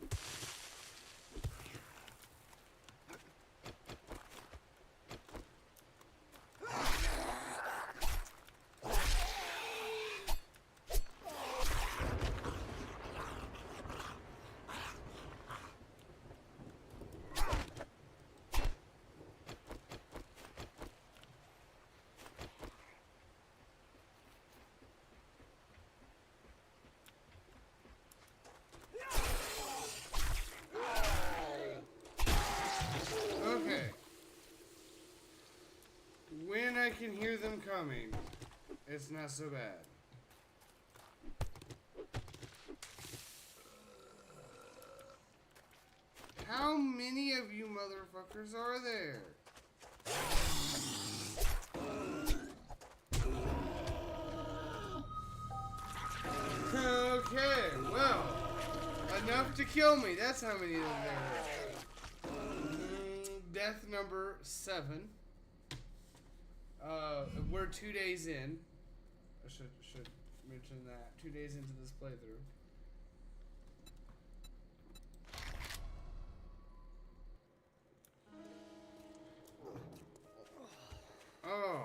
When I can hear them coming, it's not so bad. How many of you motherfuckers are there? Okay, well, enough to kill me. That's how many of them there were. Death number 7. We're 2 days in. I should mention that. 2 days into this playthrough. Oh.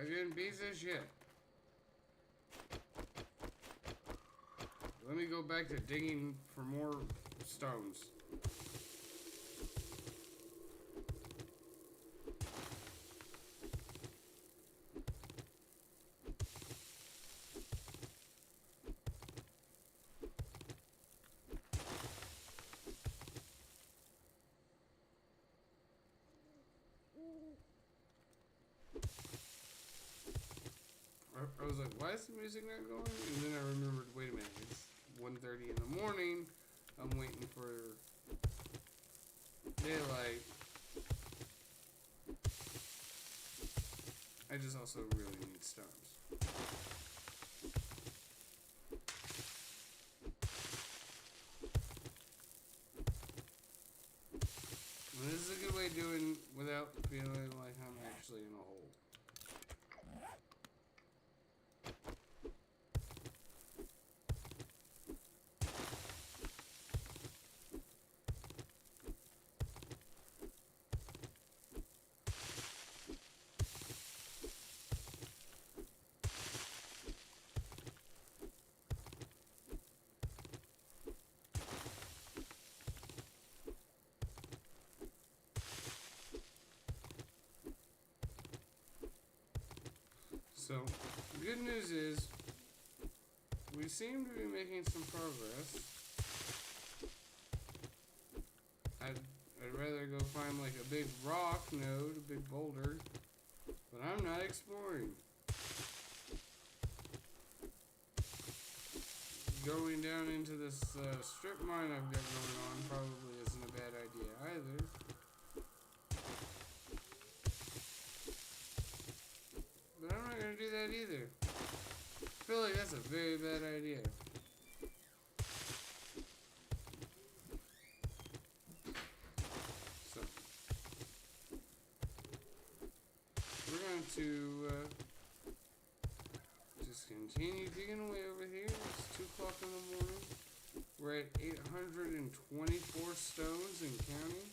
Again, piece of shit. Let me go back to digging for more stones. I was like, why is the music not going? And then I remembered, wait a minute, it's 1:30 in the morning. I'm waiting for daylight. I just also really need stars. And this is a good way of doing without feeling like I'm actually in a hole. So, the good news is, we seem to be making some progress. I'd rather go find like a big rock node, a big boulder, but I'm not exploring. Going down into this strip mine I've got going on probably isn't a bad idea either. But I'm not gonna do that either. I feel like that's a very bad idea. So, we're going to just continue digging away over here. It's 2 o'clock in the morning. We're at 824 stones and counting.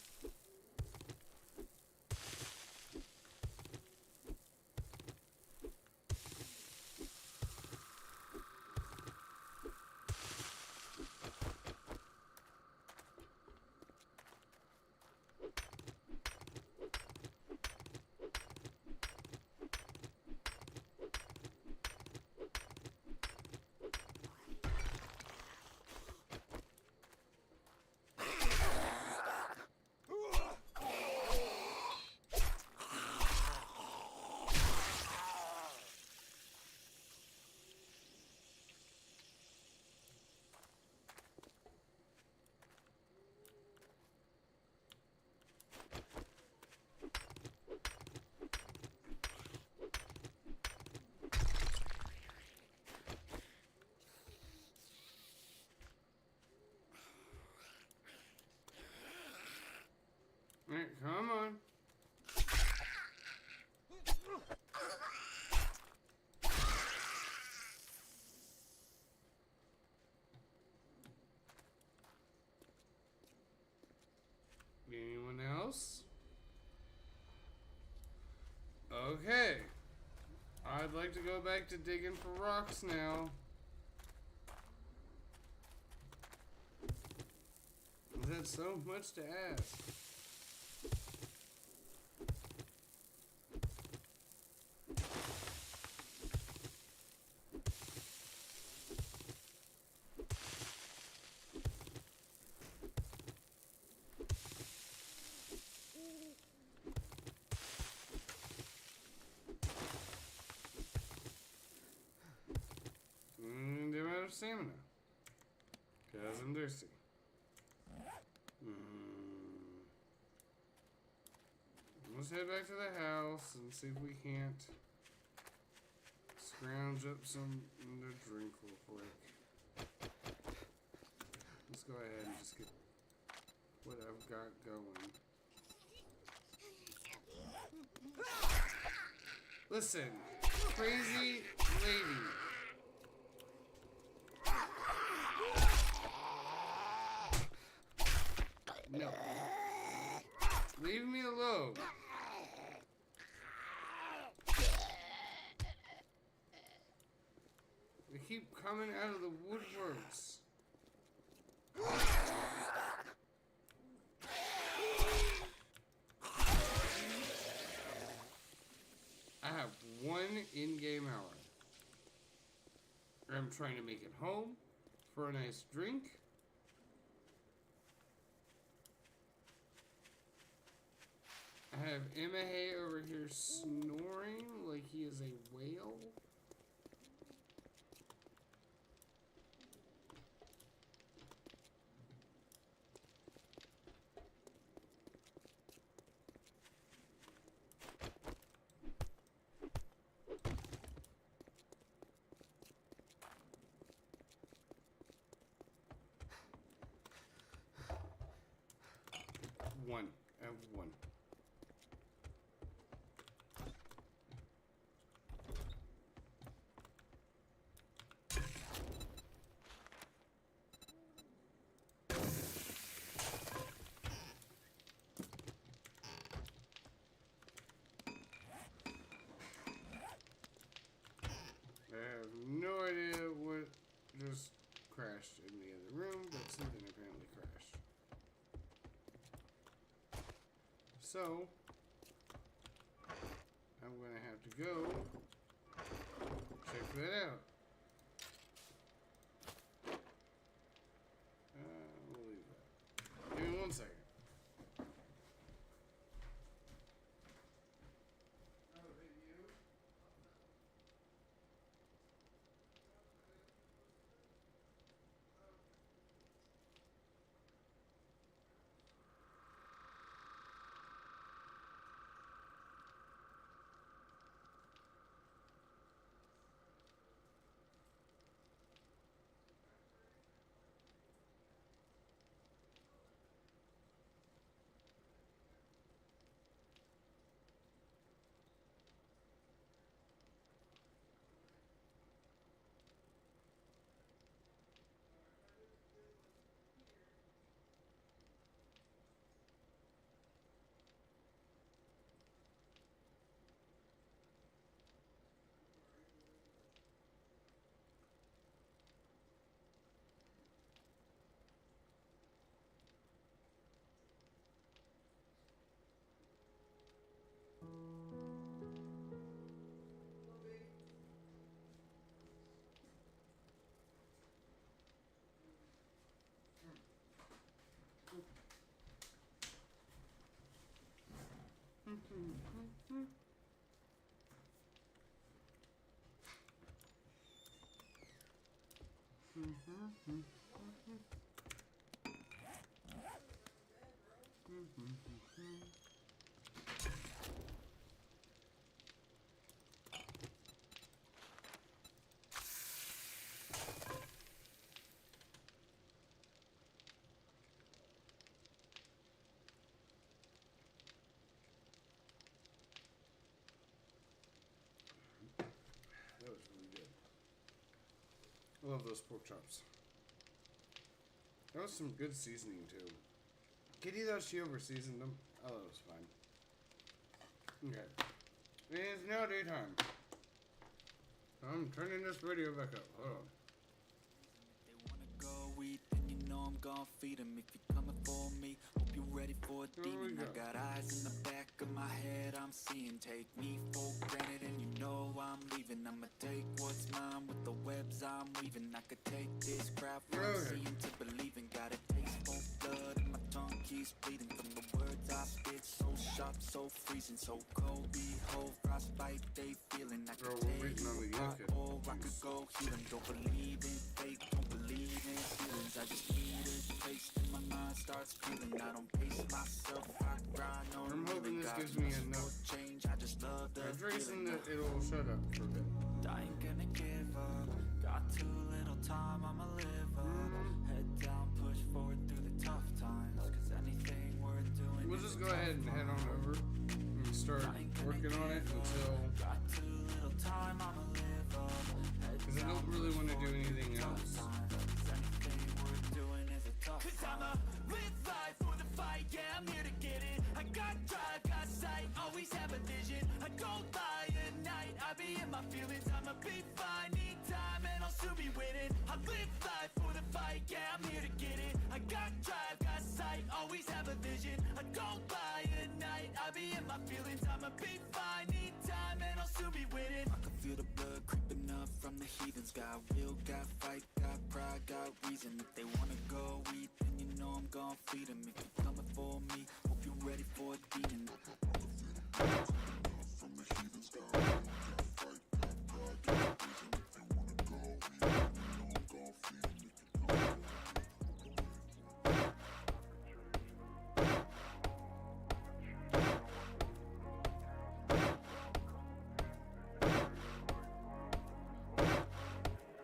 Alright, come on. Anyone else? Okay. I'd like to go back to digging for rocks now. That's so much to ask. And I'm out of stamina. Because I'm thirsty. Let's head back to the house and see if we can't scrounge up some to drink real quick. Let's go ahead and just get what I've got going. Listen, crazy lady. No. Leave me alone. They keep coming out of the woodworks. I have 1 in-game hour. I'm trying to make it home for a nice drink. I have Emahe over here snoring like he is a whale. one. I have one. I have no idea what just crashed in the other room, but something apparently crashed. So, I'm gonna have to go check that out. We'll leave that. Give me 1 second. That was really good. I love those pork chops. That was some good seasoning too. Kitty thought she over seasoned them. Oh, that was fine. Okay. It is now daytime. I'm turning this video back up. Hold on. They wanna go eat, then you know I'm gon' feed 'em. If you're coming for me, hope you're ready for a demon. I got eyes in the back of my head, I'm seeing. Take me for granted and you know I'm leaving. I'ma take what's mine with the webs I'm weaving. I could take this crowd from seeing to believing. Got a taste for blood and my tongue keeps bleeding from the words I spit. So sharp, so freezing, so cold. Behold, frostbite they feeling. I could take or I could go heal 'em. Don't believe in fate, don't believe in feelings. I just need a taste and my mind starts feeling. I don't pace myself, I grind on. I'm hoping this gives me enough change. I just love the hydration that it'll shut up for a bit. I ain't gonna give up. Got too little time, I'ma live up. Head down, push forward through the tough times. Cause anything worth doing. We'll just go ahead and head on over and start working on it until. Got too little time, I'ma live up. Because I don't really want to do anything else. Anything worth doing is a tough Cause I'ma live life for the fight, yeah, I'm here to get it. I got drive, got sight, always have a vision. I don't lie at night, I be in my feelings. I'ma be fine, need time, and I'll soon be winning. I live life for the fight, yeah, I'm here to get it. I got drive, got sight, always have a vision. I don't lie at night, I be in my feelings. I'ma be fine, need time, and I'll soon be winning. I can feel the blood creeping up from the heathens. Got will, got fight, got pride, got reason. If they wanna go eat, then you know I'm gon' feed 'em. If you're coming for me, hope you're ready for a demon. From the heathens, got will, got fight, got pride, got reason. If they wanna go eat, then you know I'm gon' feed 'em.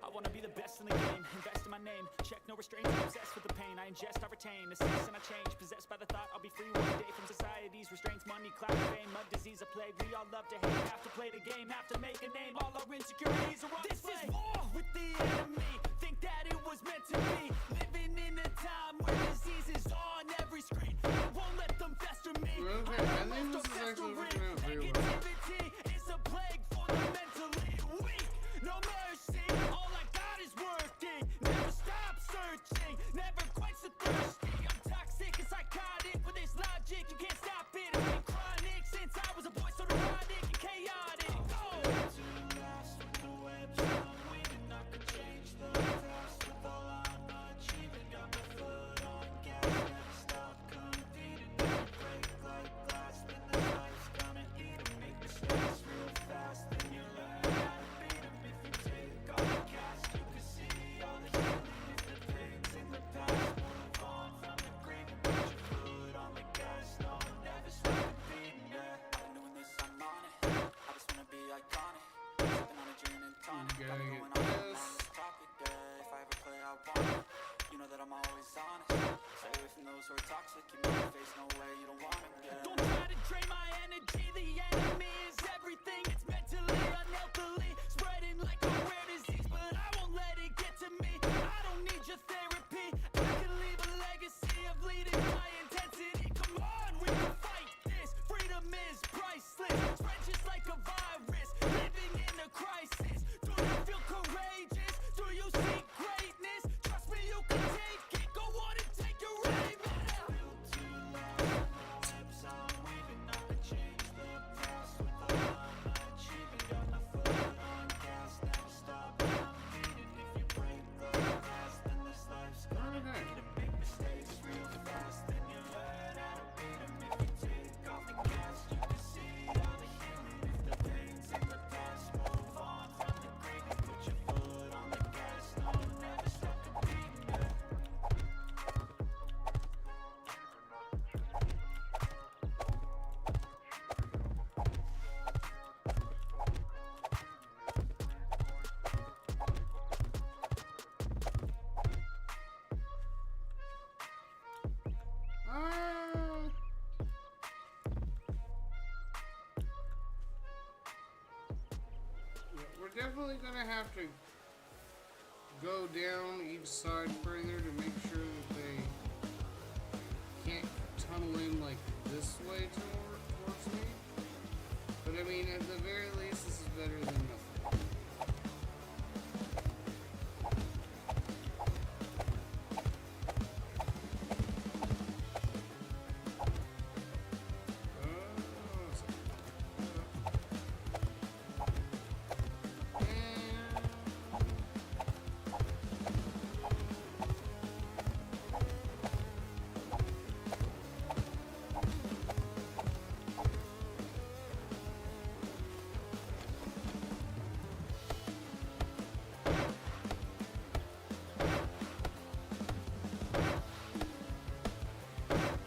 I wanna be the best in the game, invest in my name, Check no restraints, I'm obsessed with the pain. I ingest, I retain, assess and I change. Possessed by the thought I'll be free one day from society's restraints. Money, clout, fame, mud, disease, a plague. We all love to hate, have to play the game, have to make a name. All our insecurities are on display. This is war with the enemy. Think that it was meant to be. Living in a time where disease is on every screen. I won't let them fester me. Okay, I think this is actually working out very well. Negativity is a plague for the mentally weak. No mercy, all I got is working. Never stop searching, never quite so thirsty. I'm toxic and psychotic with this logic. You can't stop it, it's been chronic since I was a boy, so neurotic and chaotic. Oh! To last with the webs I'm weaving, I could change the past with all I'm achieving. Got my foot on gas, never stop competing. Never break like glass, then the life's gonna eat 'em. Make mistakes real fast, then you learn how to beat 'em. If you take all the cast, you can see all the healing. If the things in the past, move on from the grave and put your foot on the gas. No, never stop competing, yeah. I've been doing this, I'm on it. I just wanna be iconic. Sipping on a gin and tonic. You Got me gotta going get on this. this topic, yeah. If I ever play, I want it. You know that I'm always honest. Stay away from those who are toxic. Keep me in the face, no way, you don't want it, yeah. Don't try to drain my energy. The enemy is everything. It's mentally, unhealthily, spreading like a rare disease. But I won't let it get to me. I don't need your therapy. I can leave a legacy of leading my intensity. Come on, we can fight this. Freedom is priceless. Spread just like a virus. Living in a crisis. Do you feel courageous? Do you seek greatness? Trust me, you can take it. Go on and take your aim. Built to last, the webs I'm weaving. I could change the past with all I'm achieving. Got my foot on gas, never stop competing. If you break the glass, then this life's gonna Okay. need 'em. Make mistakes real fast, then you learn how to beat 'em. If you take off the gas, you can see all the healing. If the things in the past, move on from the grave and put your foot on the gas. No, never stop competing, yeah. Ah. Yeah, we're definitely gonna have to go down each side further to make sure that they can't tunnel in like this way towards me. But I mean, at the very least, this is better than nothing.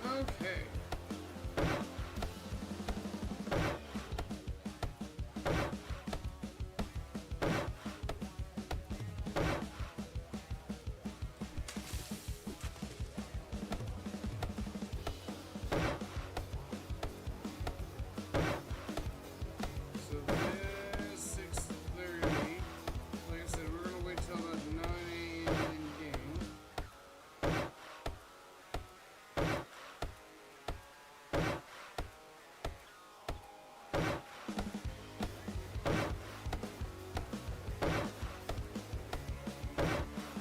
Okay. So this 6:30. Like I said, we're gonna wait till about 9 a.m. in game.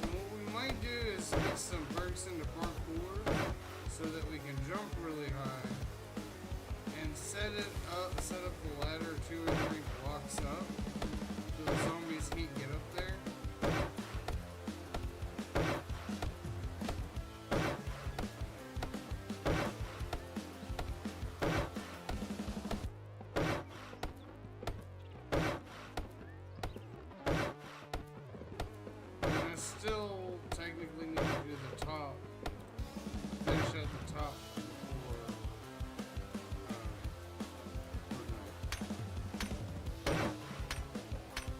And what we might do is mix some perks into parkour so that we can jump really high and set up the ladder 2 or 3 blocks up so the zombies can't get up there. And I still technically need to do the top, finish at the top for night.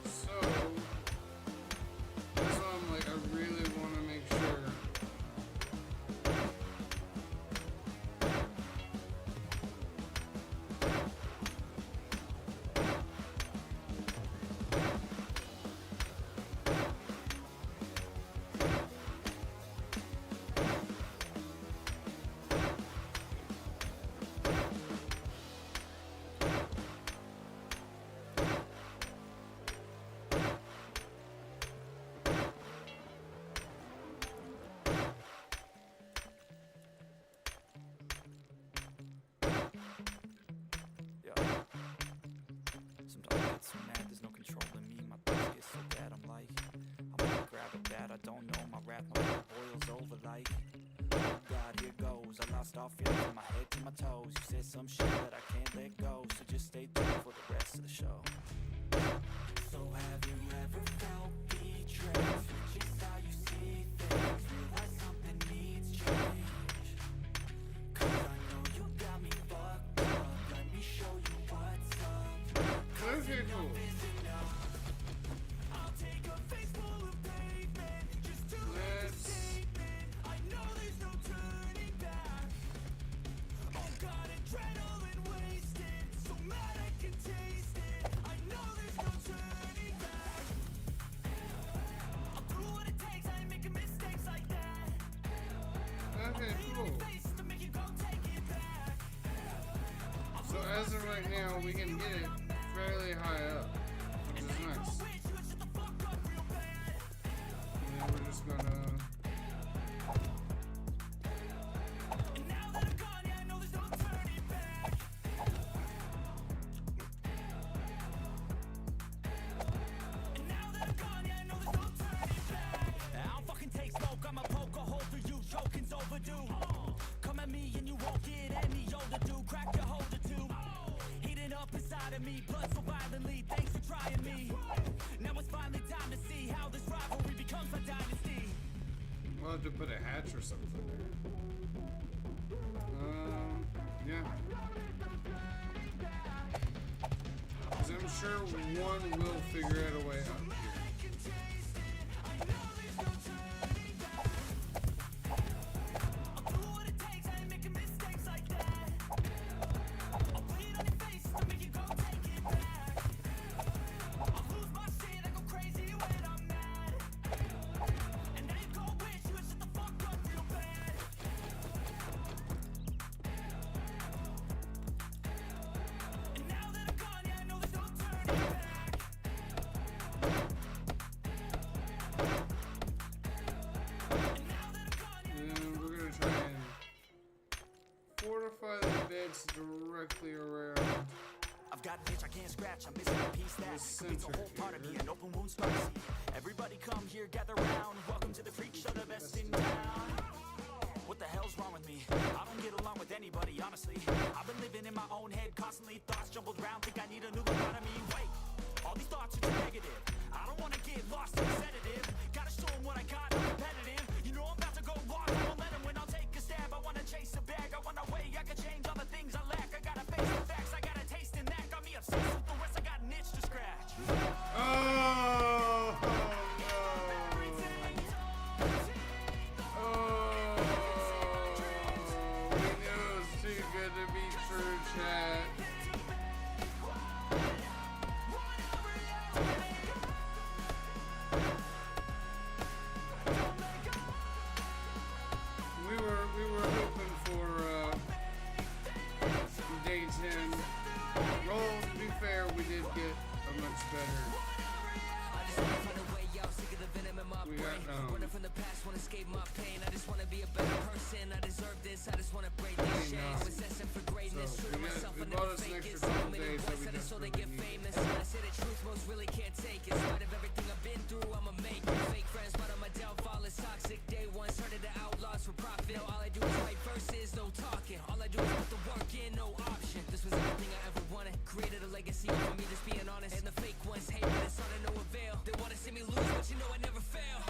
So that's why I'm like, I really want to make sure like, oh God, here goes. I lost all feeling from my head to my toes. You said some shit that I can't let go, so just stay tuned for the rest of the show. So have you ever felt betrayed? Just how you see things, realize something needs change. 'Cause I know you got me fucked up. Let me show you what's up. Okay, cool. I'll take a face full of pavement just to make a statement. I know there's no turning back. Oh God, adrenaline wasted, so mad I can taste it. I know there's no turning back. I'll do what it takes, I ain't making mistakes like that. Okay, cool. Face to make you go take it back. So as of right now, we can get it fairly high up, which is nice. Wish you would shut the fuck up real bad. And we're just gonna. And now that I'm gone, yeah, I know there's no turning back. And now that I'm gone, yeah, I know there's no turning back. I don't fucking take smoke, I'ma poke a hole through you. Choking's overdue. Come at me and you won't get any older, dude. Crack your holder too. Heating up inside of me, blood so violently. Thanks for trying me. Now it's finally time to see how this rivalry becomes a dynasty. We'll have to put a hatch or something there. Yeah. 'Cause I'm sure one will figure out a way out here. I'll do what it takes, I ain't making mistakes like that. I'll bleed on your face to make you go take it back. I'll lose my shit, I go crazy when I'm mad. And now you go wish you would shut the fuck up real bad. And now that I'm gone, yeah, I know there's no turning back. And now that I'm gone, yeah. And we're gonna try and fortify the beds directly around. I've got an itch I can't scratch, I'm missing a piece that completes a whole part of me, an open wound scar. Everybody come here, gather round. Welcome to the freak show, the best in town. What the hell's wrong with me? I don't get along with anybody, honestly. I've been living in my own head, constantly thoughts jumbled round. Think I need a new economy. Wait, all these thoughts are too negative. I don't wanna get lost in a sedative. Gotta show 'em what I got, I'm competitive. You know I'm about to go lost, I won't let 'em win. I'll take a stab, I wanna chase a bag. I wanna weigh, I can change all the things I lack. I gotta face the facts, I got a taste in that. Got me obsessed with the rest, I got an itch to scratch. Oh, no. Oh, we knew it was too good to be true, chat. We were hoping for day 10. Roll, to be fair, we did get a much better. I just wanna find a way out, sick of the venom in my We brain. got, Running from the past, wanna escape my pain. I just wanna be a better person. I deserve this. I just wanna break this chain. I'm obsessing for greatness. So, True to we myself, I bought never us an fake extra it. So couple many days that voices, we I just so they desperately get need. famous. When I say the truth, most really can't take it. In spite of everything I've been through, I'ma make it. Fake friends, but on my downfall is toxic. Day one, started the outlaws for profit. Now all I do is write verses, no talking. All I do is put the work in, no option. This was everything I ever wanted. Created a legacy for me, just being honest. And the fake ones hate, but it's all to no avail. They wanna see me lose, but you know I never fail.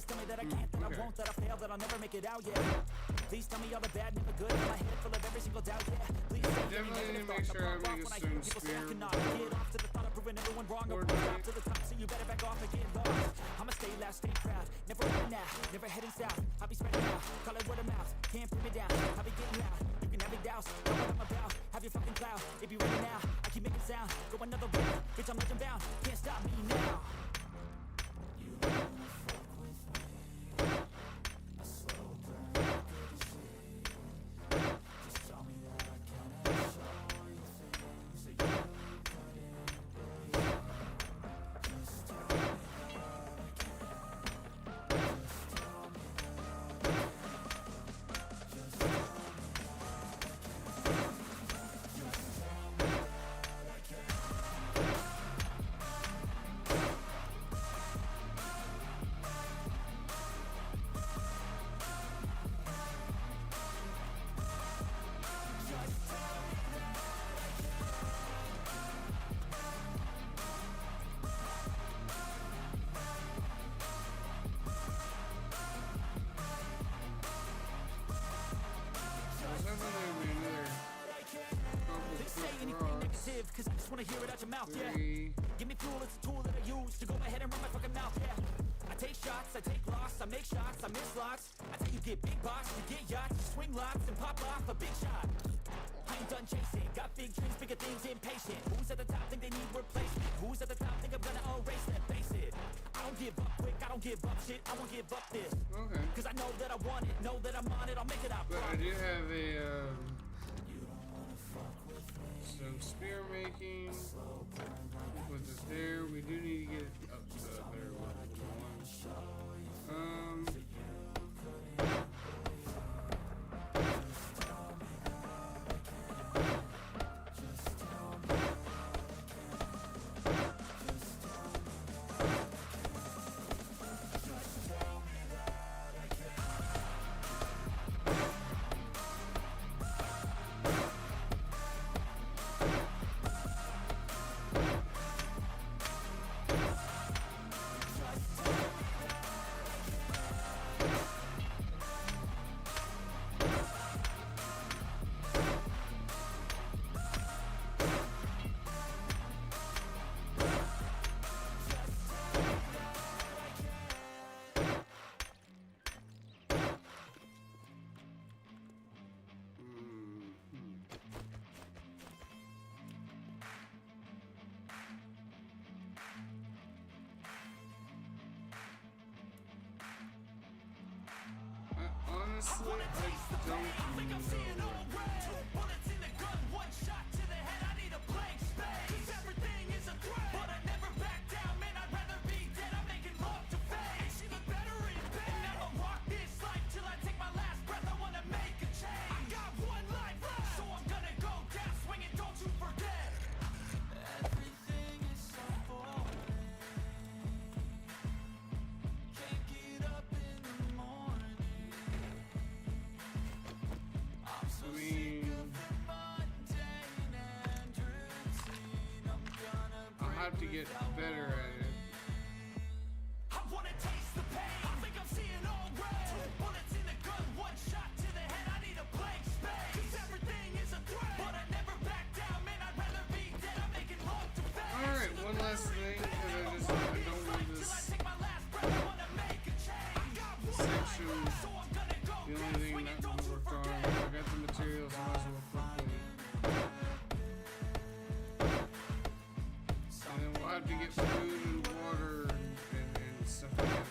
Please tell me that I can't, that I won't, that I fail, that I'll never make it out, yeah. Please tell me all the bad, never good, in my head full of every single doubt, yeah. Please say any Definitely need negative to make thoughts, sure I I'll pop make off a when I hear stone people say I spear. cannot get off to the thought of proving everyone wrong. I'll Horde. stop to the top, so you better back off and get lost. I'ma stay loud, stay proud, never running out, never heading south. I'll be spreading out, call it word of mouth, can't put me down. I'll be getting loud, you can have it douse, know what I'm about. Have your fucking cloud, it be ready now. I keep making sound, go another round, bitch I'm legend bound, can't stop me now. Cause I just wanna hear it out your mouth, yeah. Give me fuel, it's a tool that I use to go ahead and run my fucking mouth, yeah. I take shots, I take loss, I make shots, I miss lots. I tell you get big box, you get yachts, you swing lots and pop off a big shot. I ain't done chasing, got big dreams, bigger things, impatient. Who's at the top think they need replacement? Who's at the top think I'm gonna erase that, face it. I don't give up quick, I don't give up shit, I won't give up this. Okay. Cause I know that I want it, know that I'm on it, I'll make it out. But I do have a some spear making. Put this there. We do need to get it up to a better level. Honestly, I don't know. I'll have to get better at it. I wanna taste the pain. I think I'm seeing all red. 2 bullets in the gun, 1 shot to the head. I need a blank space. 'Cause everything is a threat. But I never back down, man. I'd rather be dead. I'm making love to fame. Alright, one last thing, because I don't want this section. The only thing not gonna work on. I got the materials, I might as well quickly. And then we'll have to get food and water and stuff like that.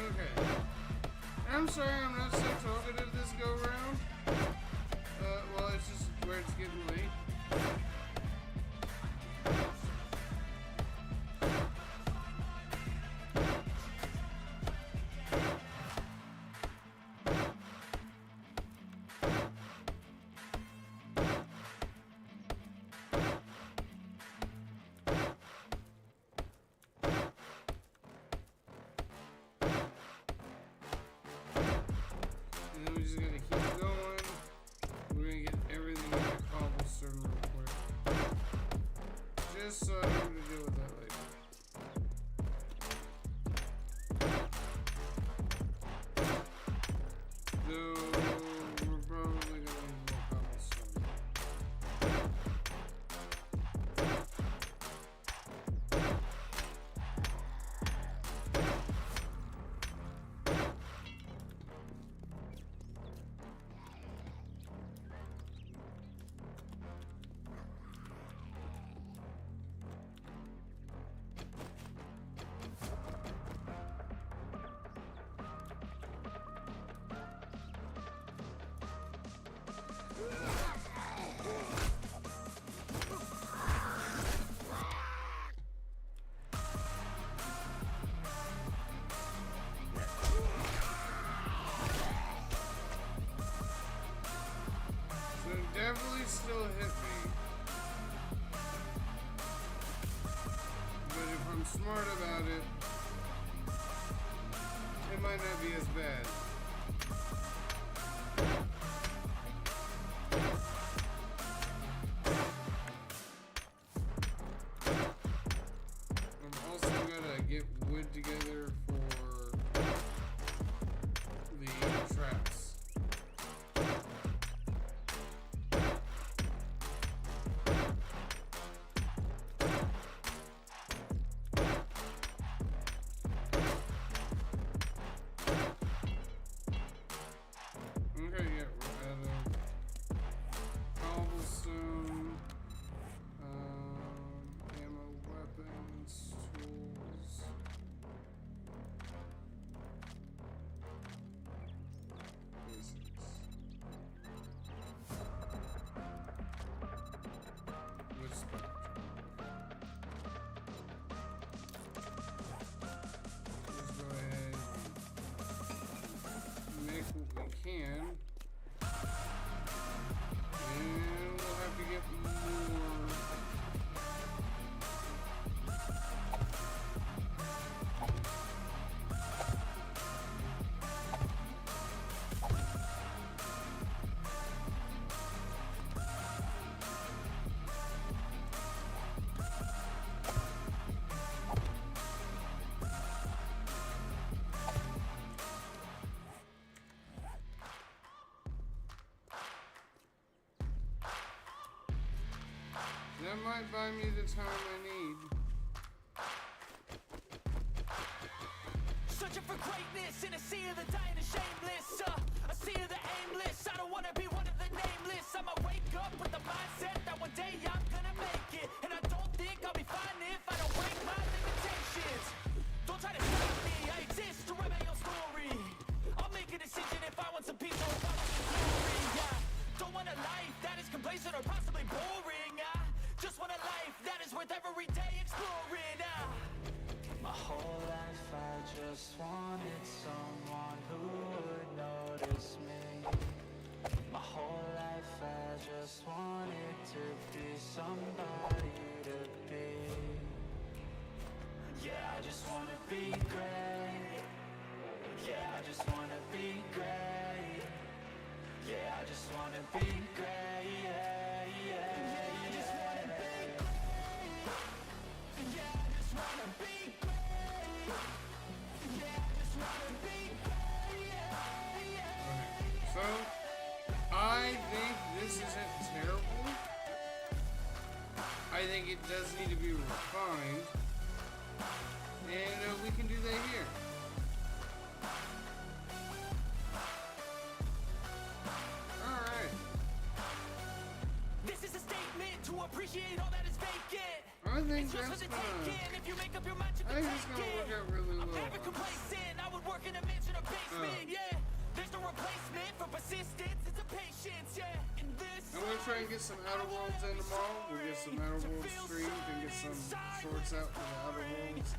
Okay. I'm sorry I'm not so talkative this go round. Well, it's just where it's getting late. And then we're just gonna keep going. We're gonna get everything in the cobblestone real quick. Just so I don't have to deal with that later. So we're probably gonna need more cobblestone. So it definitely still hit me. But if I'm smart about it, it might not be as bad. I'm also gonna get wood together for the traps. Okay, yeah, we're out of cobblestone, ammo, weapons, tools. Basics. Wood spectrum. Let's go ahead and make what we can. And we'll have to get more. That might buy me the time I need. Searching for greatness in a sea of the dying and shameless. A sea of the aimless. I don't wanna be one of the nameless. I'ma wake up with the mindset that one day I'm gonna make it. And I don't think I'll be fine if I don't break my limitations. Don't try to stop me, I exist to write my own story. I'll make a decision if I want some peace or if I want some glory. Don't want a life that is complacent or possibly boring. Just want a life that is worth every day exploring. My whole life I just wanted someone who would notice me. My whole life I just wanted to be somebody to be. Yeah, I just wanna be great. Yeah, I just wanna be great. Yeah, I just wanna be great. Yeah, yeah, I just wanna be great. Yeah, I just wanna be great. Yeah, I just wanna be great. Yeah, yeah. So, I think this isn't terrible. I think it does need to be refined. And we can do that here. Alright. This is a statement to appreciate all that is vacant. I think It's yours that's for the gonna, taking. If you make up your mind, you I can think it's take gonna it. work out really I'm well. never complacent. I would work in a distance, it's a patience, yeah. In this I'm gonna try and get some Outer Worlds in tomorrow. We'll get some Outer Worlds streamed and get some shorts out for the Outer Worlds.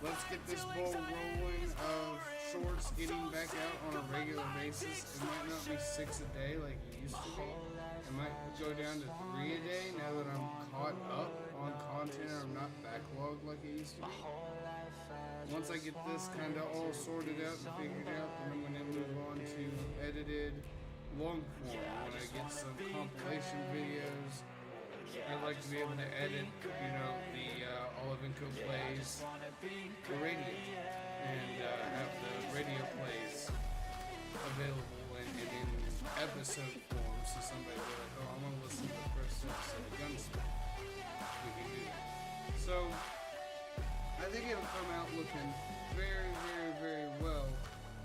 Let's get this ball rolling of shorts getting back out on a regular basis. It might not be 6 a day like it used to be. It might go down to 3 a day now that I'm caught up on content or I'm not backlogged like it used to be. Once I get this kind of all sorted out and figured out, then I'm going to move on to edited long form. When I get some compilation videos, I'd like to be able to edit, you know, the Olivenco plays the radio and have the radio plays available in episode form, so somebody will be like, oh, I want to listen to the first episode of Gunsmoke. We can do that. So I think it'll come out looking very, very, very well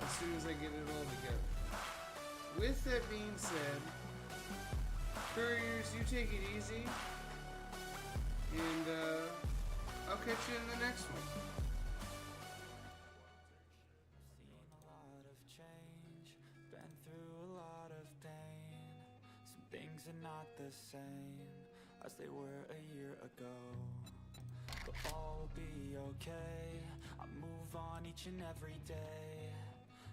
as soon as I get it all together. With that being said, couriers, you take it easy, and I'll catch you in the next one. Seen a lot of change, been through a lot of pain. Some things are not the same as they were a year ago, but all will be okay. I move on each and every day.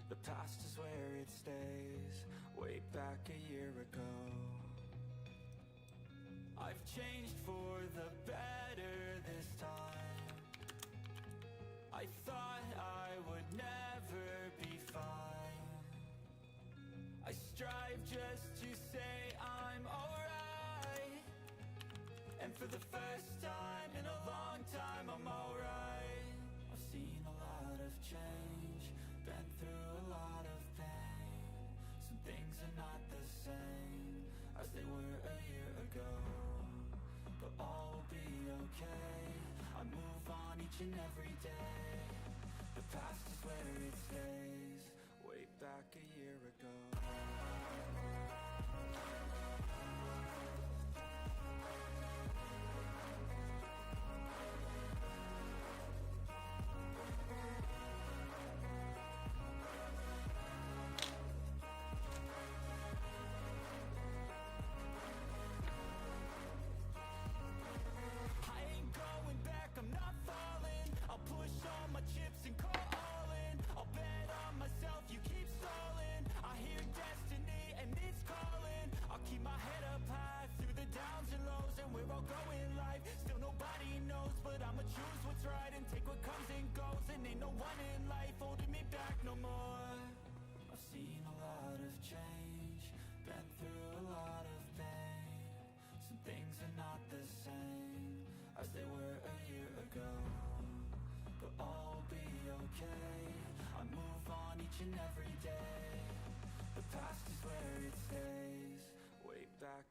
The past is where it stays, way back a year ago. I've changed for the better this time. I thought I would never be fine. I strive just to say I'm alright, and for the first time in a long time I'm alright. I've seen a lot of change, been through a lot of pain. Some things are not the same as they were a year ago, but all will be okay. I move on each and every day. The past is where it stays, way back a year ago. I ain't going back, I'm not falling. I'll push all my chips and call all in. I'll bet on myself, you keep stalling. I hear destiny and it's calling. I'll keep my head up high through the downs and lows, and we're all going life. Still nobody knows, but I'ma choose what's right and take what comes and goes. And ain't no one in life holding me back no more. I've seen a lot of change, been through a lot of pain. Some things are not the same as they were a year ago, but all will be okay. I move on each and every day. The past is where it stays, way back